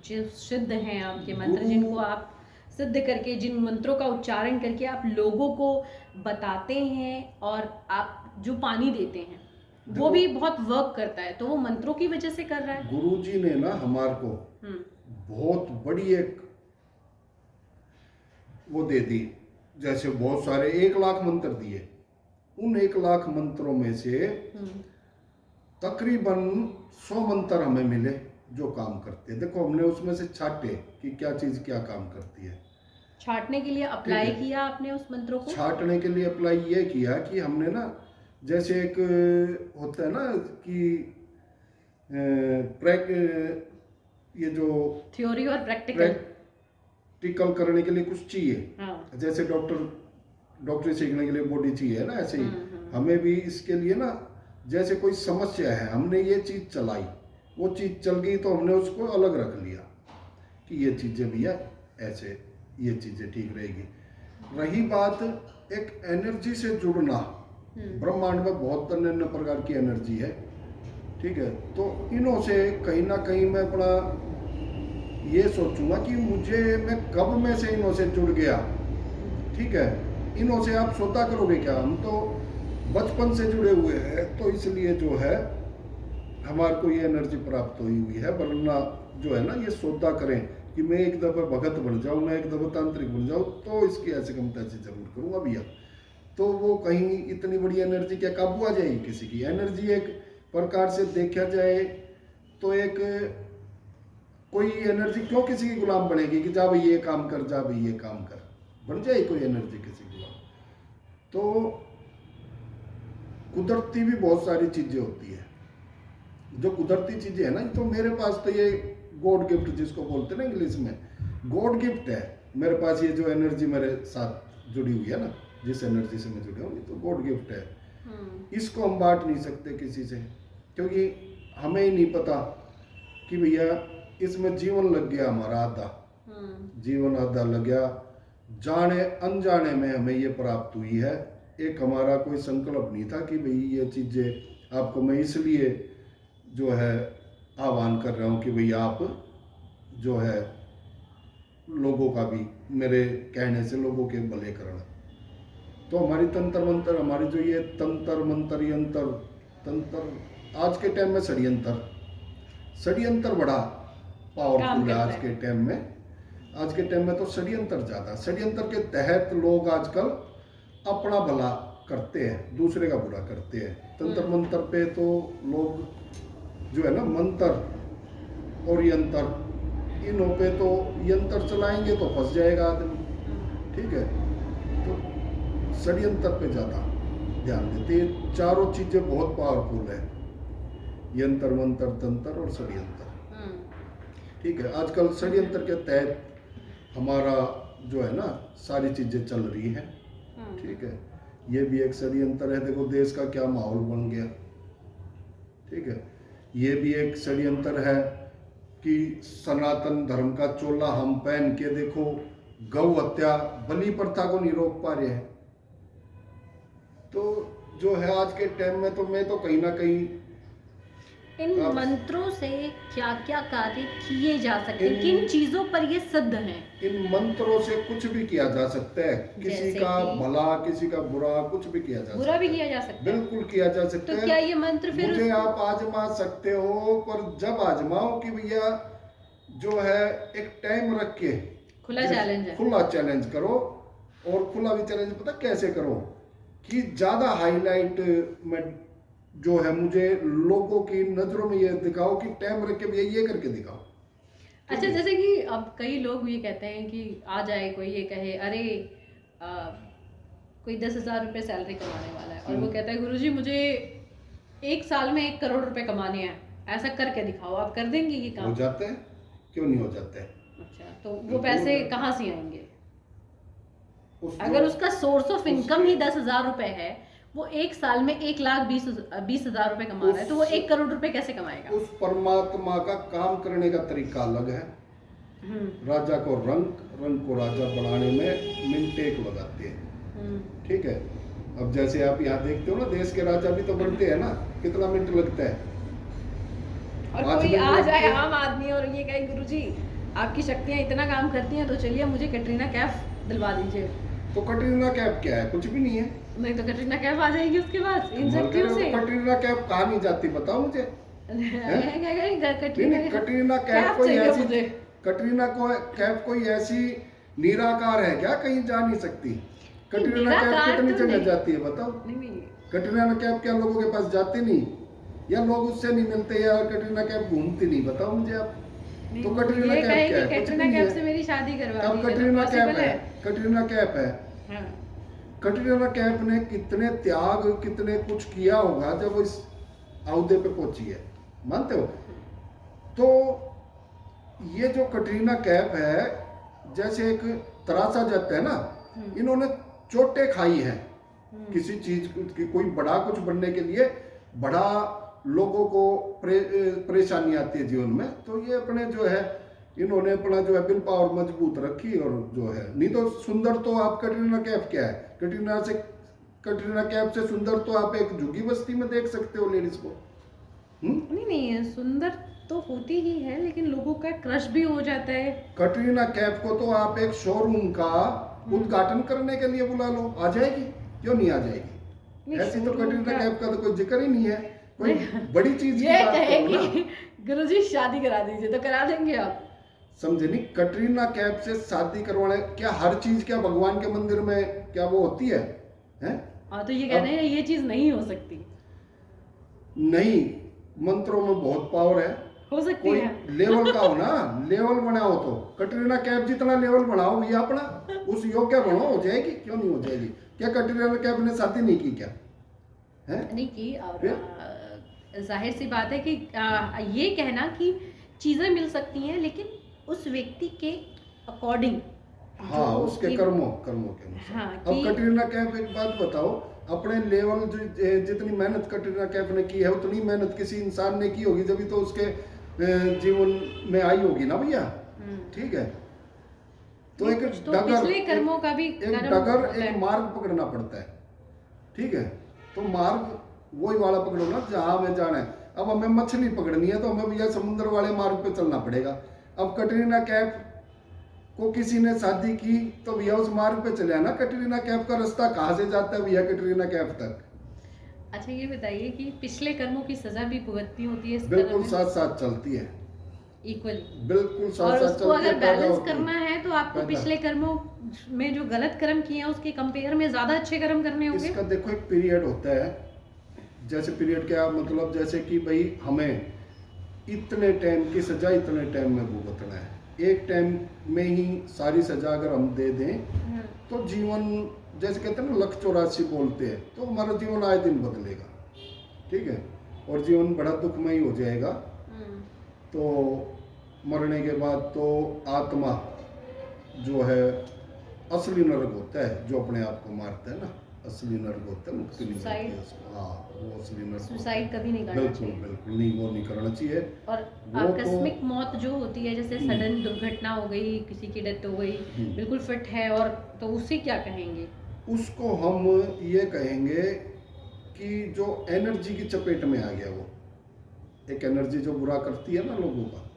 जो सिद्ध हैं आपके मंत्र, जिनको आप सिद्ध करके, जिन मंत्रों का उच्चारण करके आप लोगों को बताते हैं, और आप जो पानी देते हैं वो भी बहुत वर्क करता है, तो वो मंत्रों की वजह से कर रहा है। गुरु जी ने ना हमारे को बहुत बड़ी एक वो दे दी, जैसे बहुत सारे 1 लाख मंत्र दिए। उन 1 लाख मंत्रों में से तकरीबन 100 मंत्र हमें मिले जो काम करते हैं। देखो हमने उसमें से छाटे कि क्या चीज क्या काम करती है। छाटने के लिए अप्लाई किया आपने उस मंत्रों को? छाटने के लिए अप्लाई ये किया कि हमने ना, जैसे एक होता है ना कि ये जो थ्योरी और प्रैक्टिकल करने के लिए कुछ चाहिए। हाँ। जैसे डॉक्टरी सीखने के लिए बॉडी चाहिए ना, ऐसे ही हमें भी इसके लिए ना, जैसे कोई समस्या है, हमने ये चीज चलाई, वो चीज चल गई तो हमने उसको अलग रख लिया कि ये चीजें भैया ऐसे, ये चीजें ठीक रहेगी। रही बात एक एनर्जी से जुड़ना, ब्रह्मांड में बहुत अन्य प्रकार की एनर्जी है, ठीक है। तो इनों से कहीं ना कहीं मैं अपना ये सोचूंगा कि मैं कब में से इनों से जुड़ गया, ठीक है, इनों से आप सौदा करोगे क्या? हम तो बचपन से जुड़े हुए हैं, तो इसलिए जो है हमारे को ये एनर्जी प्राप्त हुई है। वरना जो है ना, ये सौदा करें कि मैं एक दफा भगत बन जाऊं, मैं एक दफा तांत्रिक बन जाऊं, तो इसकी ऐसे कमता से जरूर करूंगा भैया, तो वो कहीं इतनी बड़ी एनर्जी क्या काबू आ जाएगी किसी की? एनर्जी एक प्रकार से देखा जाए तो एक कोई एनर्जी क्यों किसी की गुलाम बनेगी कि जा भाई ये काम कर, जा भाई ये काम कर, बन जाए कोई एनर्जी किसी की गुलाम? तो कुदरती भी बहुत सारी चीजें होती है। जो कुदरती चीजें है ना, तो मेरे पास तो ये गॉड गिफ्ट जिसको बोलते हैं ना इंग्लिश में, गॉड गिफ्ट है मेरे पास। ये जो एनर्जी मेरे साथ जुड़ी हुई है ना, जिस एनर्जी से मैं जुड़ा हूँ, ये तो गॉड गिफ्ट है। इसको हम बांट नहीं सकते किसी से, क्योंकि हमें ही नहीं पता कि भैया इसमें जीवन लग गया हमारा आधा, जीवन आधा लग गया, जाने अनजाने में हमें ये प्राप्त हुई है। एक हमारा कोई संकल्प नहीं था कि भाई ये चीजें आपको मैं इसलिए जो है आह्वान कर रहा हूँ कि भाई आप जो है लोगों का भी मेरे कहने से लोगों के भले करना। तो हमारी तंत्र मंत्र, हमारी जो ये तंत्र मंत्र यंत्र तंत्र, आज के टाइम में षड्यंत्र बड़ा पावरफुल है। आज के टाइम में तो षड्यंत्र ज्यादा, षड्यंत्र के तहत लोग आजकल अपना भला करते हैं, दूसरे का बुरा करते हैं। तंत्र मंत्र पे तो लोग जो है ना, मंत्र और यंत्र, इनों पे तो यंत्र चलाएंगे तो फंस जाएगा आदमी, ठीक है। तो षड्यंत्र पे ज्यादा ध्यान देते हैं। चारों चीजें बहुत पावरफुल है, यंत्र मंत्र तंत्र और षड्यंत्र, ठीक है। आजकल षड्यंत्र के तहत हमारा जो है ना सारी चीजें चल रही हैं, ठीक है। ये भी एक षड्यंत्र है। देखो देश का क्या माहौल बन गया, ठीक है। ये भी एक षड्यंत्र है कि सनातन धर्म का चोला हम पहन के देखो गौ हत्या, बलि प्रथा को नहीं रोक पा रहे हैं। तो जो है आज के टाइम में तो मैं तो कहीं ना कहीं इन मंत्रों से क्या क्या कार्य किए जा सकते हैं, किन चीजों पर ये सिद्ध हैं? इन मंत्रों से कुछ भी किया जा सकता है, किसी का भला किसी का बुरा, कुछ भी किया जा सकता है। बुरा भी किया जा सकता है, बिल्कुल किया जा सकता है। तो क्या ये मंत्र फिर मुझे आप आजमा सकते हो, पर जब आजमाओ कि भैया जो है एक टाइम रख के खुला चैलेंज है, खुला चैलेंज करो। और खुला भी चैलेंज पता कैसे करो कि ज्यादा हाईलाइट में जो है मुझे लोगों की नजरों में ये दिखाओ कि टाइम रख के भैया ये करके दिखाओ। अच्छा, जैसे कि अब कई लोग ये कहते हैं कि आ जाए कोई ये कहे अरे कोई 10,000 रुपये सैलरी कमाने वाला है और वो कहता है गुरुजी मुझे 1 साल में 1 करोड़ रुपए कमाने हैं, ऐसा करके दिखाओ, आप कर देंगे ये काम? हो जाते हैं, क्यों नहीं हो जाते हैं। अच्छा, तो वो पैसे कहाँ से आएंगे? अगर उसका सोर्स ऑफ इनकम ही 10,000 रुपए है, वो 1 साल में 1,20,000 रुपए कमा रहा है, तो वो 1 करोड़ रुपए कैसे कमाएगा? उस परमात्मा का काम करने का तरीका अलग है। राजा को रंग को राजा बनाने में मिनट एक लगाते हैं, ठीक है। अब जैसे आप यहाँ देखते हो ना, देश के राजा भी तो बनते हैं ना, कितना मिनट लगता है। और कोई आ जाए आम आदमी और ये कहे गुरुजी आपकी शक्तियाँ इतना काम करती हैं, तो चलिए मुझे कैटरीना कैफ दिलवा दीजिए। तो कैटरीना कैफ क्या है? कुछ भी नहीं है। नहीं तो कैटरीना कैफ आ जाएगी उसके पास इन शक्तियों से। कैटरीना कैफ कहाँ नहीं जाती बताओ मुझे। कैटरीना कैफ कोई ऐसी निराकार है क्या, कहीं जा नहीं सकती? कैटरीना कैफ कितनी जगह जाती है बताओ। कैटरीना कैफ क्या लोगों के पास जाती नहीं, या लोग उससे नहीं मिलते, या कैटरीना कैफ घूमती नहीं? बताओ मुझे आप। तो कैटरीना कैफ क्या है? कैटरीना कैफ से मेरी शादी करवा दीजिए। कैटरीना कैफ है, कैटरीना कैफ है। कैटरीना कैफ ने कितने त्याग, कितने कुछ किया होगा जब वो इस अहदे पे पहुंची है, मानते हो? तो ये जो कैटरीना कैफ है, जैसे एक तरासा जाता है ना, इन्होंने चोटें खाई हैं किसी चीज की, कोई बड़ा कुछ बनने के लिए बड़ा लोगों को परेशानी आती है जीवन में, तो ये अपने जो है इन्होंने अपना जो है विल पावर मजबूत रखी। और जो है नहीं तो सुंदर तो आप कैटरीना कैफ क्या है, कैटरीना कैफ से सुंदर तो आप एक झुग्गी बस्ती में देख सकते हो लेडीज को। नहीं सुंदर तो होती ही है, लेकिन लोगों का क्रश भी हो जाता है। कैटरीना कैफ को तो आप एक शोरूम का उद्घाटन करने के लिए बुला लो, आ जाएगी, क्यों नहीं आ जाएगी? नहीं, ऐसी तो showroom कटरीना का- कैफ का तो कोई जिक्र ही नहीं है, कोई बड़ी चीज की ये बात कहे करो ना। कि गुरुजी शादी करा दीजिए तो करा देंगे आप? समझे नहीं? कटरीना कैफ से शादी करवाने, क्या हर चीज क्या भगवान के मंदिर में क्या वो होती है? हैं? हाँ, तो ये कह रहे हैं ये चीज नहीं हो सकती। नहीं, मंत्रों में बहुत पावर है। हो सकती कोई है। लेवल का हो ना, लेवल बनाओ तो कटरीना कैफ जितना लेवल बनाओ ये अपना उस योग्य बनो, हो जाएगी, क्यों नहीं हो जाएगी? क्या कटरीना कैफ ने शादी नहीं की क्या? है? नहीं की, और फिर? जाहिर सी बात है कि ये कहना कि चीजें मिल सकती हैं लेकिन उस व्यक्ति के अकॉर्डिंग, हाँ, उसके कर्मों कर्मों के अनुसार। हाँ, अब कि कटरीना कैफ, एक बात बताओ, अपने लेवल जितनी मेहनत कटरीना कैफ ने की है उतनी मेहनत किसी इंसान ने की होगी, जब तो उसके जीवन में आई होगी ना भैया। ठीक है, तो एक तो डगर, पिछले कर्मों का भी एक कर्म डगर, होता है। एक मार्ग पकड़ना पड़ता है। ठीक है, तो मार्ग वही वाला पकड़ो ना जहां हमें जाना है। अब हमें मछली पकड़नी है तो हमें भैया समुद्र वाले मार्ग पे चलना पड़ेगा। अब कटरीना कैफ को किसी ने शादी की तो भैया उस मार्ग पे चले ना। कटरीना कैफ का रास्ता कहाँ से जाता है भैया कटरीना कैफ तक? अच्छा, ये बताइए कि पिछले कर्मों की सजा भी भुगतनी होती है इस बिल्कुल साथ साथ चलती है, इक्वली, बिल्कुल साथ और साथ उसको चलती अगर है, पैदा बैलेंस होती है। करना है तो आपको पैदा। पिछले कर्मों में जो गलत कर्म किए हैं उसके कंपेयर में ज्यादा अच्छे कर्म करने होंगे। इसका देखो एक पीरियड होता है, जैसे पीरियड क्या मतलब, जैसे कि भाई हमें इतने टाइम की सजा इतने टाइम में भुगतना है। एक टाइम में ही सारी सजा अगर हम दे दें तो जीवन, जैसे कहते हैं ना 184 बोलते हैं, तो हमारा जीवन आए दिन बदलेगा। ठीक है, और जीवन बड़ा दुखमय हो जाएगा। तो मरने के बाद तो आत्मा जो है असली नरक होता है, जो अपने आप को मारता है ना, असली नरक होता है, मुक्ति नहीं मिलती है उसको। हाँ, वो असली नरक होता है। सुसाइड कभी नहीं करना बिल्कुल चाहिए। बिल्कुल नहीं, वो नहीं करना चाहिए। और वो तो- आकस्मिक मौत जो होती है, जैसे सडन दुर्घटना हो गई, किसी की डेथ हो गई, बिल्कुल फिट है, और तो उसे क्या कहेंगे? उसको हम ये कहेंगे कि जो एनर्जी की चपेट में आ गया, वो एक एनर्जी जो बुरा करती है ना लोगों का,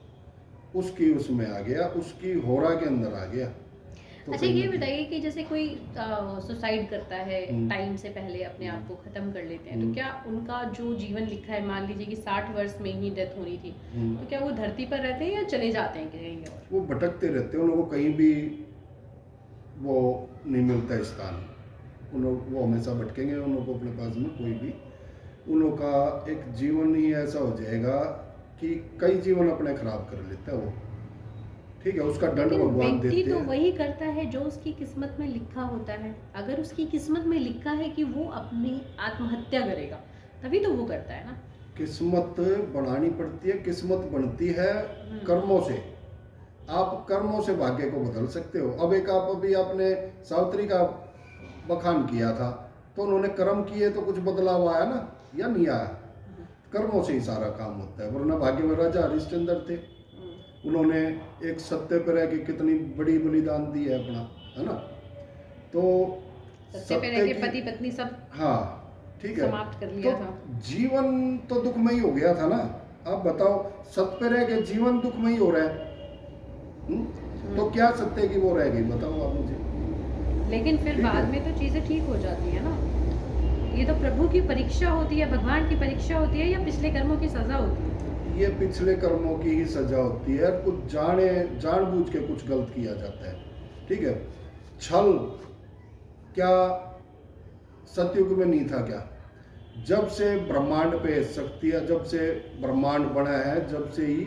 उसकी उसमें आ गया, उसकी होरा के अंदर आ गया। तो अच्छा, कहीं ये ना कहीं- बताइए कि जैसे कोई सुसाइड करता है, हम्म। टाइम से पहले अपने आप को खत्म कर लेते हैं, तो हम्म। क्या उनका जो जीवन लिखा है, मान लीजिए कि 60 वर्ष में ही डेथ होनी थी, तो क्या वो धरती पर रहते हैं या चले जाते हैं कहीं और? वो भटकते रहते हैं, उनको कहीं भी वो नहीं मिलता स्थान। वो हमेशा भटकेंगे, उनको अपने पास में कोई भी, उनका एक जीवन ही ऐसा हो जाएगा कि कई जीवन अपने खराब कर लेता है वो। ठीक है, उसका दंड लेकिन भगवान व्यक्ति देते तो हैं। वही करता है जो उसकी किस्मत में लिखा होता है। अगर उसकी किस्मत में लिखा है कि वो अपनी आत्महत्या करेगा, तभी तो वो करता है ना। किस्मत बनानी पड़ती है, किस्मत बनती है कर्मों से। आप कर्मों से भाग्य को बदल सकते हो। अब एक आप अभी आपने सावित्री का बखान किया था, तो उन्होंने कर्म किए तो कुछ बदलाव आया ना, या नहीं आया? कर्मों से ही सारा काम होता है। वरना भाग्य में राजा हरिश्चंद्र थे, उन्होंने एक सत्य पर रह के कितनी बड़ी बलिदान दी है अपना, है ना। तो सत्य पे रह के की- पति पत्नी सब हाँ, ठीक है, समाप्त कर लिया तो था। जीवन तो दुखमयी हो गया था ना। अब बताओ, सत्य पे रह के जीवन दुखमयी हो रहा है। तो क्या सत्य की वो रह गई, बताओ आप मुझे। लेकिन फिर ठीक है। बाद में तो चीजें ठीक हो जाती है ना। ये तो प्रभु की परीक्षा होती है, भगवान की परीक्षा होती है, या पिछले कर्मों की सजा होती है? ये पिछले कर्मों की ही सजा होती है। कुछ जानबूझ के कुछ गलत किया जाता है। ठीक है, छल क्या सतयुग में नहीं था क्या? जब से ब्रह्मांड पे शक्तियाँ, जब से ब्रह्मांड बना है, जब से ही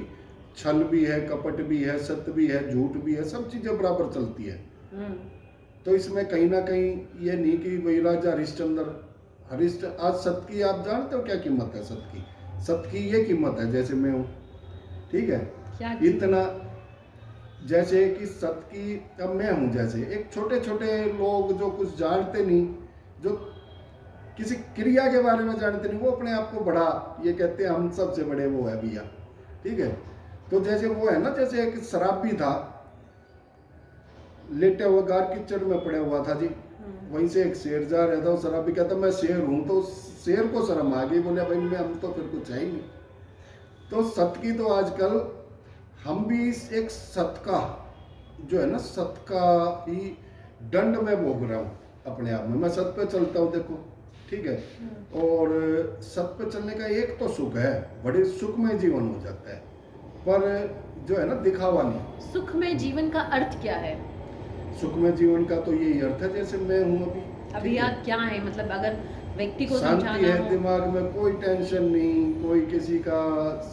छल भी है, कपट भी है, सत्य भी है, झूठ भी है, सब चीजें बराबर चलती है। तो इसमें कहीं ना कहीं ये नहीं कि वही राजा हरिश्चंद्र आज सत्य की आप जानते हो क्या कीमत है? सत्य की ये कीमत है, जैसे मैं हूँ। ठीक है, क्या इतना जैसे कि सत्य की, अब मैं हूँ, जैसे एक छोटे छोटे लोग जो कुछ जानते नहीं, जो किसी क्रिया के बारे में जानते नहीं, वो अपने आप को बड़ा ये कहते हैं हम सबसे बड़े वो है भैया। ठीक है, तो जैसे वो है ना, जैसे एक शराबी था, लेटे हुआ गार कीचड़ में पड़े हुआ था जी, वहीं से एक शेर जा रहा था। वो शराबी कहता मैं शेर हूं, तो शेर को शर्म आ गई, बोले भाई मैं, हम तो फिर कुछ है ही नहीं। तो सत्य की तो आजकल हम भी एक सत्य का जो है ना, सत्य का ही दंड मैं भोग रहा हूँ अपने आप में। मैं सत पे चलता हूँ, देखो ठीक है, और सत पे चलने का एक तो सुख है, बड़े सुखमय जीवन हो जाता है, पर जो है ना दिखावा नहीं। सुखमय जीवन का अर्थ क्या है? सुखमय जीवन का तो यही अर्थ है जैसे मैं हूँ अभी। अभी ठीक है? आप क्या है, मतलब अगर व्यक्ति को शांति समझाना है हो। दिमाग में, कोई टेंशन नहीं, कोई किसी का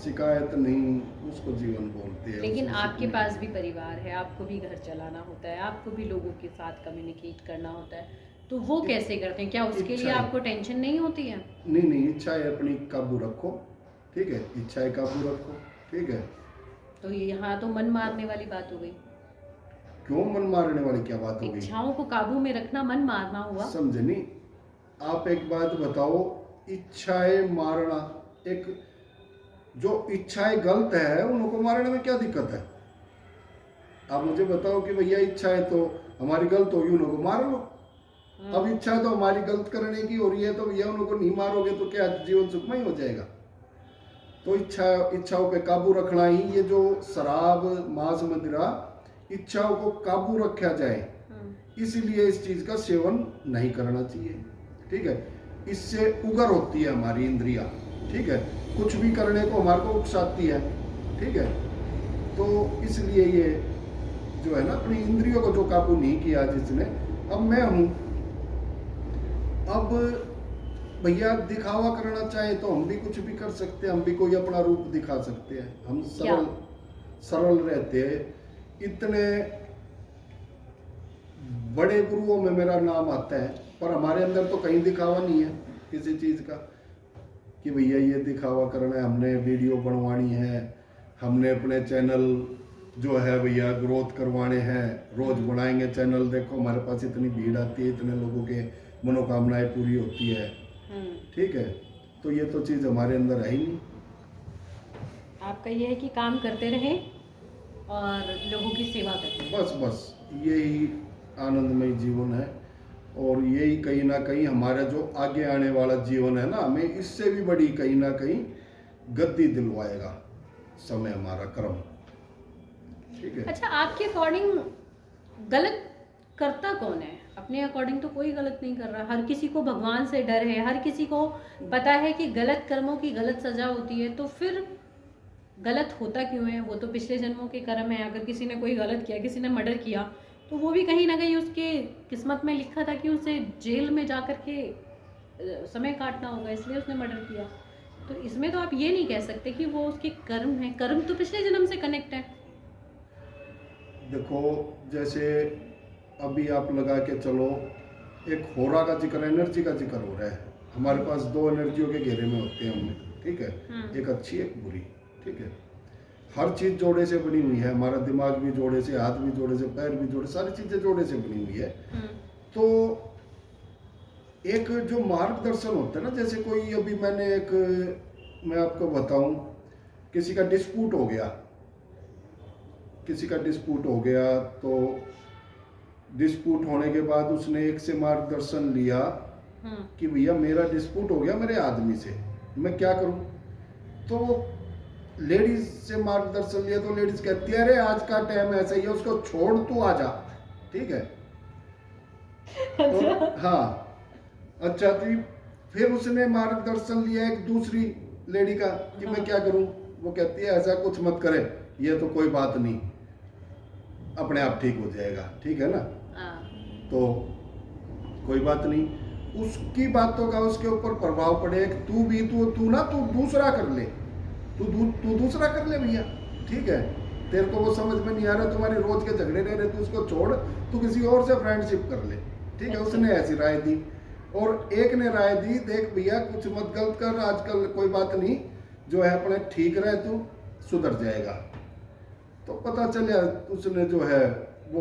शिकायत नहीं, उसको जीवन बोलते हैं। लेकिन उसको आपके सुख पास नहीं। भी परिवार है, आपको भी घर चलाना होता है, आपको भी लोगों के साथ कम्युनिकेट करना होता है, तो वो कैसे करते हैं? क्या उसके लिए इच्छाएं। आपको टेंशन नहीं होती है? नहीं, इच्छाएं अपनी काबू रखो, ठीक है, इच्छाएं काबू रखो, ठीक है। तो ये यहाँ तो मन मारने वाली बात हो गई। क्यों मन मारने वाली क्या बात हो गई? इच्छाओं को काबू में रखना मन मारना हुआ। समझे नहीं? आप एक बात बताओ, इच्छाएं मारना, एक जो इच्छाएं गलत है उनको मारने में क्या दिक्कत है? आप मुझे बताओ कि भैया इच्छाएं तो हमारी गलत होगी, उनको मार लो। अब इच्छा तो हमारी गलत करने की हो रही है, तो भैया उनको नहीं मारोगे तो क्या जीवन सुखमय हो जाएगा? तो इच्छाओं पे काबू रखना ही, ये जो शराब मांस मदिरा, इच्छाओं को काबू रखा जाए, इसीलिए इस चीज का सेवन नहीं करना चाहिए, ठीक है। इससे उगर होती है हमारी इंद्रियां, ठीक है, कुछ भी करने को हमारे को उकसाती है, ठीक है। तो इसलिए ये जो है ना, अपनी इंद्रियों को जो काबू नहीं किया जिसने, अब मैं हूं, अब भैया दिखावा करना चाहे तो हम भी कुछ भी कर सकते हैं, हम भी कोई अपना रूप दिखा सकते हैं, हम सरल सरल रहते हैं। इतने बड़े गुरुओं में मेरा नाम आता है, पर हमारे अंदर तो कहीं दिखावा नहीं है किसी चीज का कि भैया ये दिखावा करना है, हमने वीडियो बनवानी है, हमने अपने चैनल जो है भैया ग्रोथ करवाने हैं, रोज बनाएंगे चैनल, देखो हमारे पास इतनी भीड़ आती है, इतने लोगों के मनोकामनाएं पूरी होती है, ठीक है। तो ये तो चीज हमारे अंदर है ही नहीं। आपका ये है कि काम करते रहे और लोगों की सेवा करते रहे। बस यही आनंदमय जीवन है, और यही कहीं ना कहीं हमारा जो आगे आने वाला जीवन है ना, हमें इससे भी बड़ी कहीं ना कहीं गद्दी दिलवाएगा समय, हमारा कर्म, ठीक है। अच्छा, आपके अकॉर्डिंग गलत करता कौन है? अपने अकॉर्डिंग तो कोई गलत नहीं कर रहा, हर किसी को भगवान से डर है, हर किसी को पता है कि गलत कर्मों की गलत सजा होती है, तो फिर गलत होता क्यों है? वो तो पिछले जन्मों के कर्म है। अगर किसी ने कोई गलत किया, किसी ने मर्डर किया, तो वो भी कहीं ना कहीं उसके किस्मत में लिखा था कि उसे जेल में जा कर के समय काटना होगा, इसलिए उसने मर्डर किया। तो इसमें तो आप ये नहीं कह सकते कि वो उसके कर्म है, कर्म तो पिछले जन्म से कनेक्ट है। देखो, जैसे अभी आप लगा के चलो, एक होरा का जिक्र, एनर्जी का जिक्र हो रहा है, हमारे पास दो एनर्जियों के घेरे में होते हैं हम, ठीक है, एक अच्छी एक बुरी, ठीक है। हर चीज जोड़े से बनी हुई है, हमारा दिमाग भी जोड़े से, हाथ भी जोड़े से, पैर भी जोड़े, सारी चीजें जोड़े से बनी हुई है। तो एक जो मार्गदर्शन होता है ना, जैसे कोई अभी मैं आपको बताऊं, किसी का डिस्प्यूट हो गया, तो डिस्प्यूट होने के बाद उसने एक से मार्गदर्शन लिया कि भैया मेरा डिस्प्यूट हो गया मेरे आदमी से, मैं क्या करूं? तो लेडीज से मार्गदर्शन लिया, तो लेडीज कहती है अरे आज का टाइम ऐसा ही है, उसको छोड़ तू आ जा, ठीक है। तो हाँ, अच्छा, तो फिर उसने मार्गदर्शन लिया एक दूसरी लेडी का कि मैं क्या करूं? वो कहती है ऐसा कुछ मत करे, ये तो कोई बात नहीं, अपने आप ठीक हो जाएगा, ठीक है ना। तो कोई बात नहीं, उसकी बातों का उसके ऊपर प्रभाव पड़े, तू दूसरा कर ले, तू दूसरा कर ले भैया, ठीक है, तेरे को वो समझ में नहीं आ रहा, तुम्हारे रोज के झगड़े रह रहे, तू उसको छोड़, तू किसी और से फ्रेंडशिप कर ले, ठीक है। उसने ऐसी राय दी, और एक ने राय दी, देख भैया कुछ मत गलत कर, आजकल कोई बात नहीं, जो है अपने ठीक रहे, तू सुधर जाएगा। तो पता चला उसने जो है वो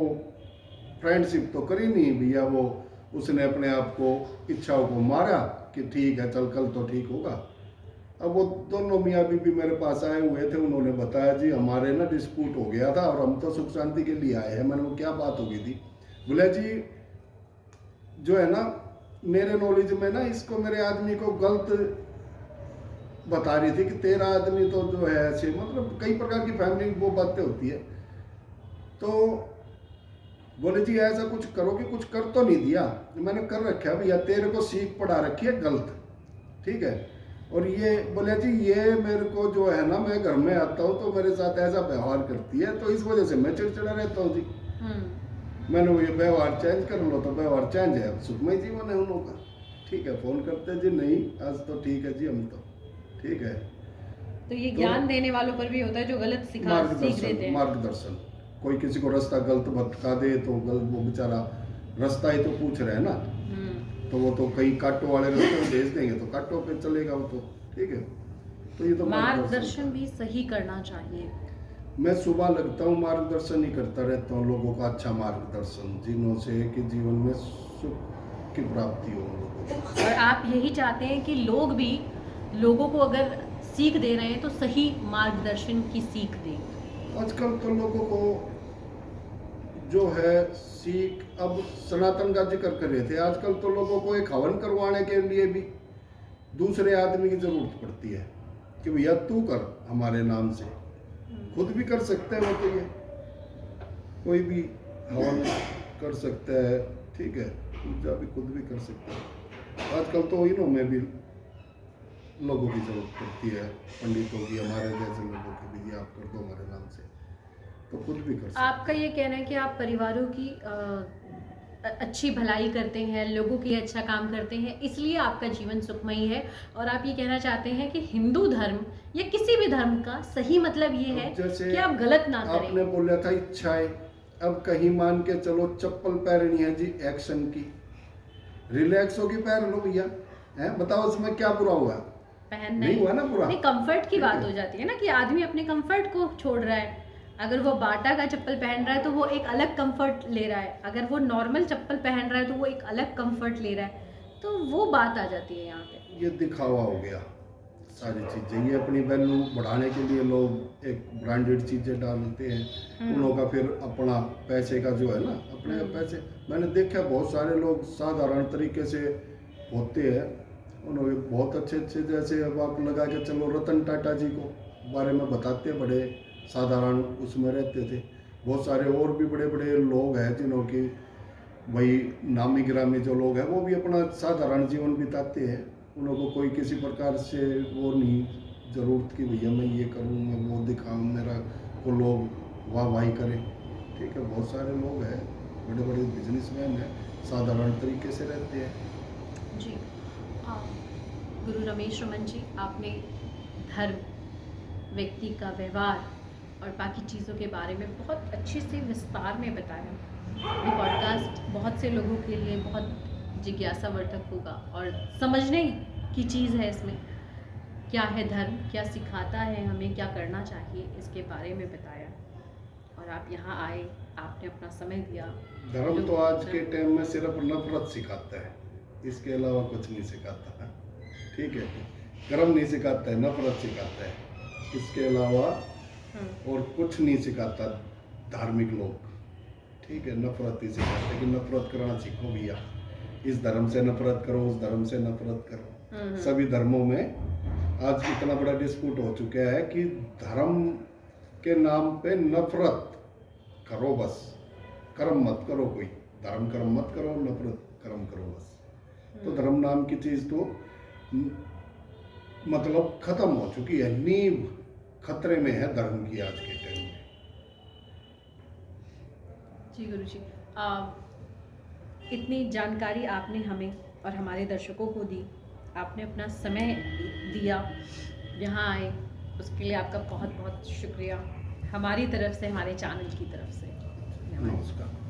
फ्रेंडशिप तो करी नहीं भैया, वो उसने अपने आप को, इच्छाओं को मारा कि ठीक है चल कल तो ठीक होगा। अब वो दोनों मियाँ बीबी मेरे पास आए हुए थे, उन्होंने बताया जी हमारे ना डिस्प्यूट हो गया था और हम तो सुख शांति के लिए आए हैं। मैंने वो क्या बात हो गई थी? बोले जी जो है ना, मेरे नॉलेज में ना इसको, मेरे आदमी को गलत बता रही थी कि तेरा आदमी तो जो है ऐसे, मतलब कई प्रकार की फैमिली वो बातें होती है। तो बोले जी ऐसा कुछ करो कि कुछ कर तो नहीं दिया, मैंने कर रखा भैया, तेरे को सीख पढ़ा रखी है गलत, ठीक है। और ये बोले जी ये मेरे को जो है ना, मैं घर में आता हूँ तो मेरे साथ ऐसा व्यवहार करती है, तो इस वजह से मैं चिड़चिड़ा रहता हूँ जी। मैंने वो ये व्यवहार चेंज कर लो, तो व्यवहार चेंज है, अब सुखमय जीवन है उन लोगों का, ठीक है। फोन करते हैं जी, नहीं आज तो ठीक है जी, हम तो ठीक है। तो ये ज्ञान देने वालों पर भी होता है जो गलत सीख देते हैं। मार्गदर्शन, कोई किसी को रास्ता गलत भटका दे तो गलत, वो बेचारा रास्ता ही तो पूछ रहे हैं ना, तो वो तो कहीं काटो वाले रास्ते में भेज देंगे तो काटो पे चलेगा वो तो, ठीक है। तो ये तो मार्गदर्शन भी सही करना चाहिए। मैं सुबह लगता हूँ मार्गदर्शन ही करता रहता हूँ लोगों का, अच्छा मार्गदर्शन, जिन्हों से कि जीवन में सुख की प्राप्ति हो लोगों को। और आप यही चाहते हैं कि लोग भी लोगों को अगर सीख दे रहे हैं तो सही मार्गदर्शन की सीख दें। आजकल तो लोगों को जो है सीख, अब सनातन का जिक्र कर रहे थे, आजकल तो लोगों को एक हवन करवाने के लिए भी दूसरे आदमी की जरूरत पड़ती है कि भैया तू कर हमारे नाम से, खुद भी कर सकते हैं वो, तो ये कोई भी हवन कर सकता है, ठीक है, पूजा भी खुद भी कर सकते हैं। आजकल तो इन्हों में भी लोगों की जरूरत पड़ती है, पंडितों की, हमारे जैसे लोगों की भी, आप कर दो हमारे नाम से, तो खुद भी कर सकते हैं। आपका ये कहना है कि आप परिवारों की अच्छी भलाई करते हैं, लोगों के लिए अच्छा काम करते हैं, इसलिए आपका जीवन सुखमयी है। और आप ये कहना चाहते हैं कि हिंदू धर्म या किसी भी धर्म का सही मतलब ये है कि आप गलत ना करें। आपने बोला था इच्छाएं, अब कहीं मान के चलो चप्पल पहननी है जी एक्शन की, रिलैक्स होगी पहन लो भैया, हैं बताओ उसमें क्या बुरा हुआ? पहनना नहीं हुआ ना बुरा। नहीं, कंफर्ट की बात हो जाती है ना कि आदमी अपने कंफर्ट को छोड़ रहा है। अगर वो बाटा का चप्पल पहन रहा है तो वो एक अलग कंफर्ट ले रहा है, अगर वो नॉर्मल चप्पल पहन रहा है तो वो एक अलग कंफर्ट ले रहा है, तो वो बात आ जाती है यहाँ पे। ये दिखावा हो गया सारी चीजें, ये अपनी वैल्यू बढ़ाने के लिए लोग एक ब्रांडेड चीजें डालते हैं, उन लोगों का फिर अपना पैसे का जो है ना, अपने पैसे, मैंने देखा बहुत सारे लोग साधारण तरीके से होते हैं, उन्होंने बहुत अच्छे अच्छे, जैसे अब आप लगा के चलो रतन टाटा जी को बारे में बताते, बड़े साधारण उसमें रहते थे। बहुत सारे और भी बड़े बड़े लोग हैं जिन्हों की वही नामी गिरामी जो लोग हैं वो भी अपना साधारण जीवन बिताते हैं, उनको कोई किसी प्रकार से वो नहीं ज़रूरत कि भैया मैं ये करूँ, मैं वो दिखाऊँ, मेरा को लोग वाह वाही करें, ठीक है। बहुत सारे लोग हैं, बड़े बड़े बिजनेसमैन हैं, साधारण तरीके से रहते हैं जी। गुरु रमेश रमन जी, आपने धर्म, व्यक्ति का व्यवहार और बाकी चीज़ों के बारे में बहुत अच्छे से विस्तार में बताया। ये पॉडकास्ट बहुत से लोगों के लिए बहुत जिज्ञासावर्धक होगा और समझने की चीज़ है इसमें, क्या है धर्म, क्या सिखाता है हमें, क्या करना चाहिए, इसके बारे में बताया। और आप यहाँ आए, आपने अपना समय दिया। धर्म तो आज के टाइम में सिर्फ नफरत सिखाता है, इसके अलावा कुछ नहीं सिखाता है, ठीक है। कर्म नहीं सिखाता है, नफरत सिखाता है, इसके अलावा और कुछ नहीं सिखाता धार्मिक लोग, ठीक है। नफरत ही सिखाते हैं कि नफरत करना सीखो भैया, इस धर्म से नफरत करो, उस धर्म से नफरत करो। सभी धर्मों में आज इतना बड़ा डिस्प्यूट हो चुका है कि धर्म के नाम पे नफरत करो, बस कर्म मत करो, कोई धर्म कर्म मत करो, नफरत कर्म करो बस। तो धर्म नाम की चीज तो मतलब खत्म हो चुकी है, नींव खतरे में है धर्म की आज के टाइम में। जी गुरु जी, इतनी जानकारी आपने हमें और हमारे दर्शकों को दी, आपने अपना समय दिया, यहाँ आए, उसके लिए आपका बहुत बहुत शुक्रिया, हमारी तरफ से, हमारे चैनल की तरफ से। नमस्कार।